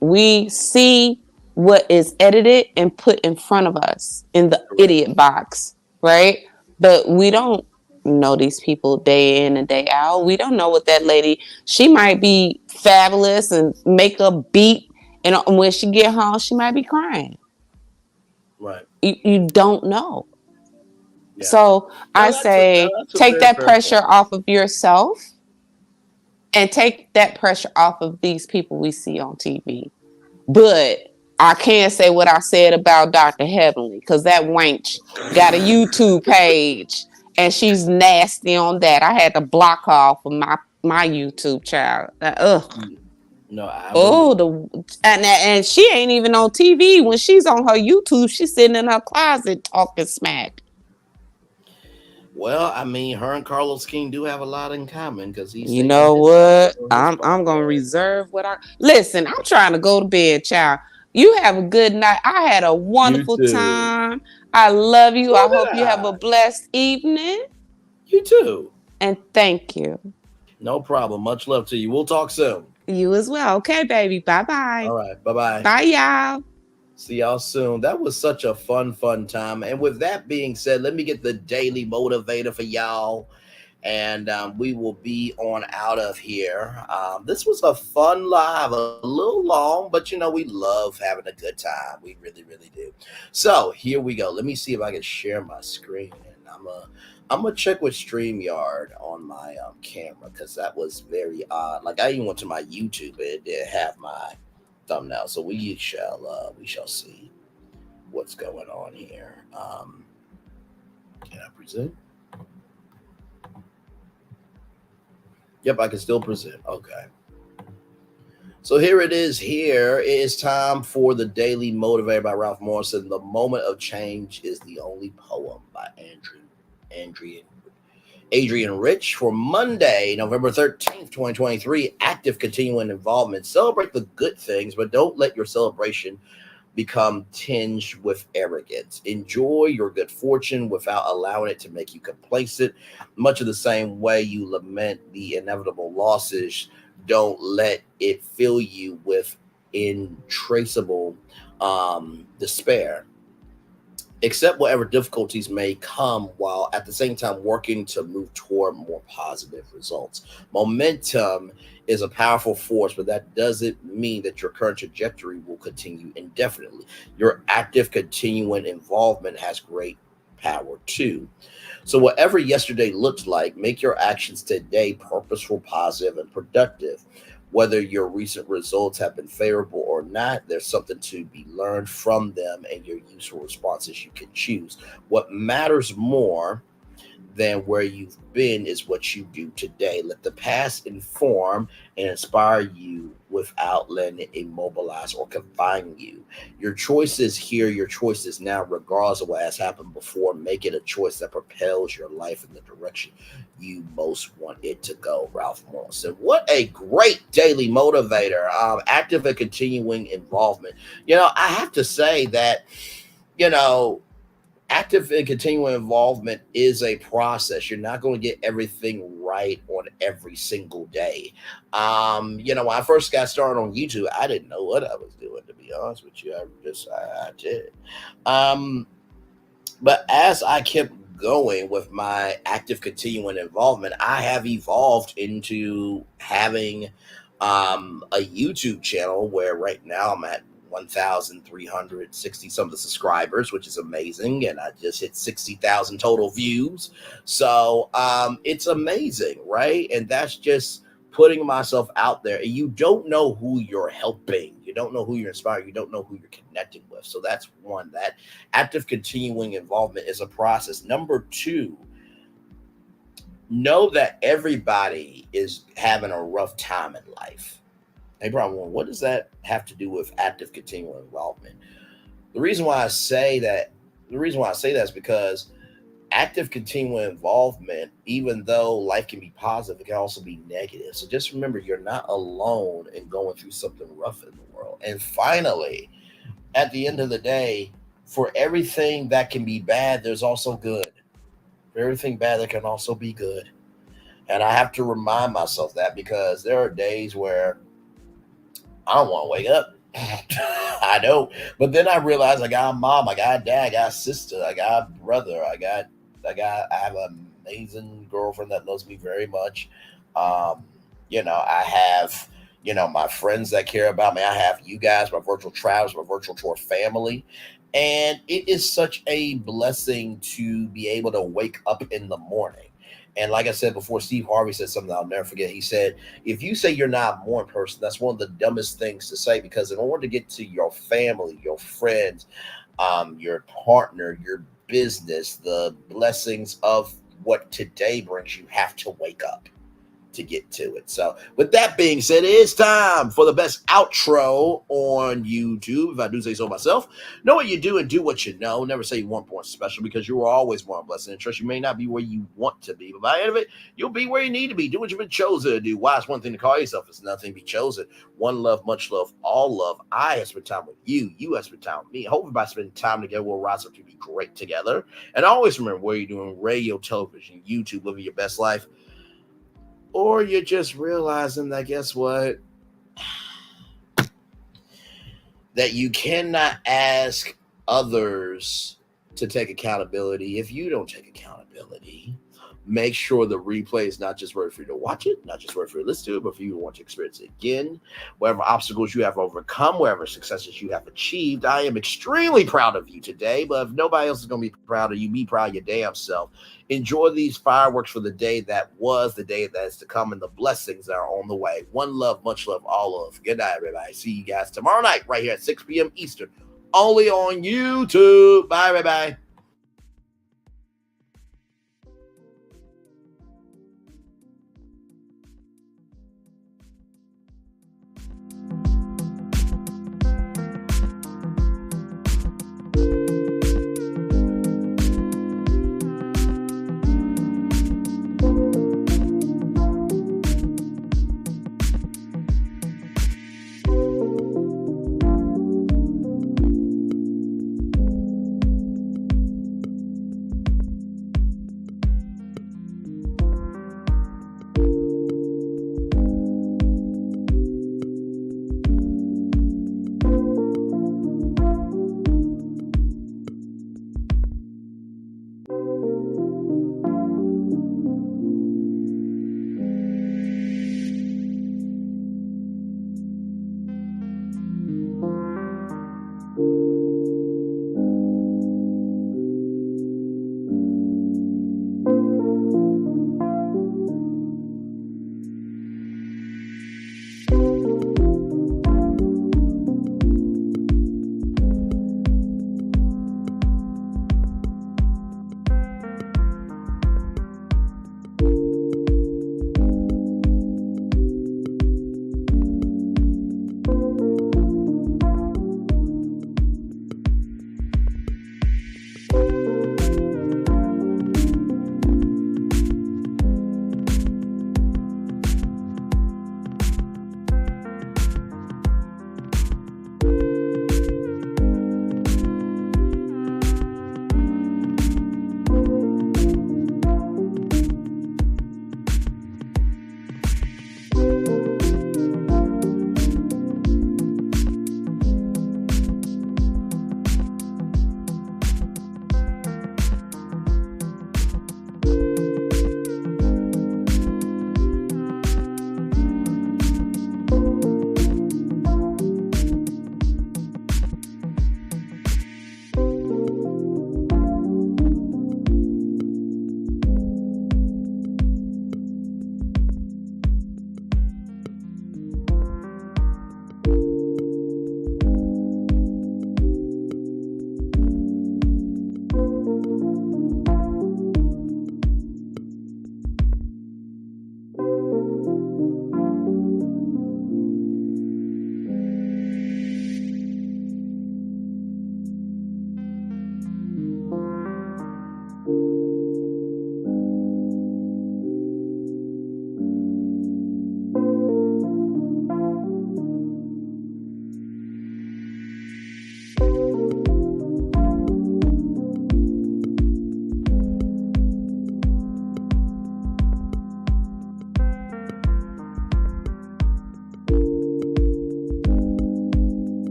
we see what is edited and put in front of us in the Correct. idiot box, right? But we don't know these people day in and day out. We don't know what that lady, she might be fabulous and make a beat, and when she get home, she might be crying. Right. You don't know. Yeah. So I No, say that's a take very that fair pressure point. off of yourself and take that pressure off of these people we see on TV. But I can't say what I said about Dr. Heavenly because that wench got a YouTube page and she's nasty on that. I had to block her off of my YouTube child. Ugh. No, I Oh, believe. and she ain't even on TV. When she's on her YouTube, she's sitting in her closet talking smack. Well, I mean, her and Carlos King do have a lot in common because he's You taking know his time what? doing his I'm part. gonna reserve what I listen. I'm trying to go to bed, child. You have a good night. I had a You wonderful too. time. I love you. So I did hope you have a I. blessed evening. You too. And thank you. No problem. Much love to you. We'll talk soon. You as well. Okay, baby. Bye bye. All right. Bye bye. Bye, y'all. See y'all soon. That was such a fun time. And with that being said, let me get the daily motivator for y'all. And we will be on out of here. This was a fun live, a little long, but we love having a good time. We really do. So here we go. Let me see if I can share my screen. And I'm gonna check with StreamYard on my camera because that was very odd. Like I even went to my YouTube, it did have my thumbnail. So we shall see what's going on here. Can I present? Yep, I can still present. Okay. So here it is. Here it is time for the Daily Motivator by Ralph Morrison. The Moment of Change is the Only Poem by Andrew, Adrian Rich for Monday, November 13th, 2023. Active continuing involvement. Celebrate the good things, but don't let your celebration become tinged with arrogance. Enjoy your good fortune without allowing it to make you complacent. Much of the same way you lament the inevitable losses, don't let it fill you with intraceable despair. Accept whatever difficulties may come while at the same time working to move toward more positive results. Momentum is a powerful force, but that doesn't mean that your current trajectory will continue indefinitely. Your active, continuing involvement has great power too. So, whatever yesterday looked like, make your actions today purposeful, positive, and productive. Whether your recent results have been favorable or not, there's something to be learned from them and your useful responses you can choose. What matters more than where you've been is what you do today. Let the past inform and inspire you without letting it immobilize or confine you. Your choices here, your choices now, regardless of what has happened before. Make it a choice that propels your life in the direction you most want it to go. Ralph Morrison. What a great daily motivator. Active and continuing involvement. I have to say that, you know, active and continuing involvement is a process. You're not going to get everything right on every single day. When I first got started on YouTube, I didn't know what I was doing, to be honest with you. I did. Um, but as I kept going with my active continuing involvement, I have evolved into having a YouTube channel where right now I'm at 1,360 some of the subscribers, which is amazing. And I just hit 60,000 total views. So it's amazing, right? And that's just putting myself out there. And you don't know who you're helping. You don't know who you're inspiring. You don't know who you're connecting with. So that's one. That active continuing involvement is a process. Number two, know that everybody is having a rough time in life. They probably wonder, what does that have to do with active continual involvement? The reason why I say that, the reason why I say that is because active continual involvement, even though life can be positive, it can also be negative. So just remember, you're not alone in going through something rough in the world. And finally, at the end of the day, for everything that can be bad, there's also good. For everything bad, there can also be good. And I have to remind myself that because there are days where I don't want to wake up. I don't. But then I realized I got a mom, I got a dad, I got a sister, I got a brother, I have an amazing girlfriend that loves me very much. Um, I have, my friends that care about me. I have you guys, my virtual tribes, my virtual tour family. And it is such a blessing to be able to wake up in the morning. And like I said before, Steve Harvey said something I'll never forget. He said, if you say you're not a morning person, that's one of the dumbest things to say because in order to get to your family, your friends, your partner, your business, the blessings of what today brings, you have to wake up to get to it. So with that being said, it is time for the best outro on YouTube, if I do say so myself. Know what you do and do what you know. Never say you weren't born special, because you were always born blessed and trust. You may not be where you want to be, but by the end of it, you'll be where you need to be. Do what you've been chosen to do. Why? It's one thing to call yourself, it's nothing to be chosen. One love, much love, all love. I have spent time with you. You have spent time with me. Hopefully by spending time together, we'll rise up to be great together. And always remember, where you're doing radio, television, YouTube, living your best life, or you're just realizing that, guess what? That you cannot ask others to take accountability if you don't take accountability. Make sure the replay is not just ready for you to watch it, not just ready for you to listen to it, but for you to want to experience it again. Whatever obstacles you have overcome, whatever successes you have achieved, I am extremely proud of you today. But if nobody else is going to be proud of you, be proud of your damn self. Enjoy these fireworks for the day that was, the day that is to come, and the blessings that are on the way. One love, much love, all love. Good night, everybody. See you guys tomorrow night right here at 6 p.m. Eastern, only on YouTube. Bye, everybody.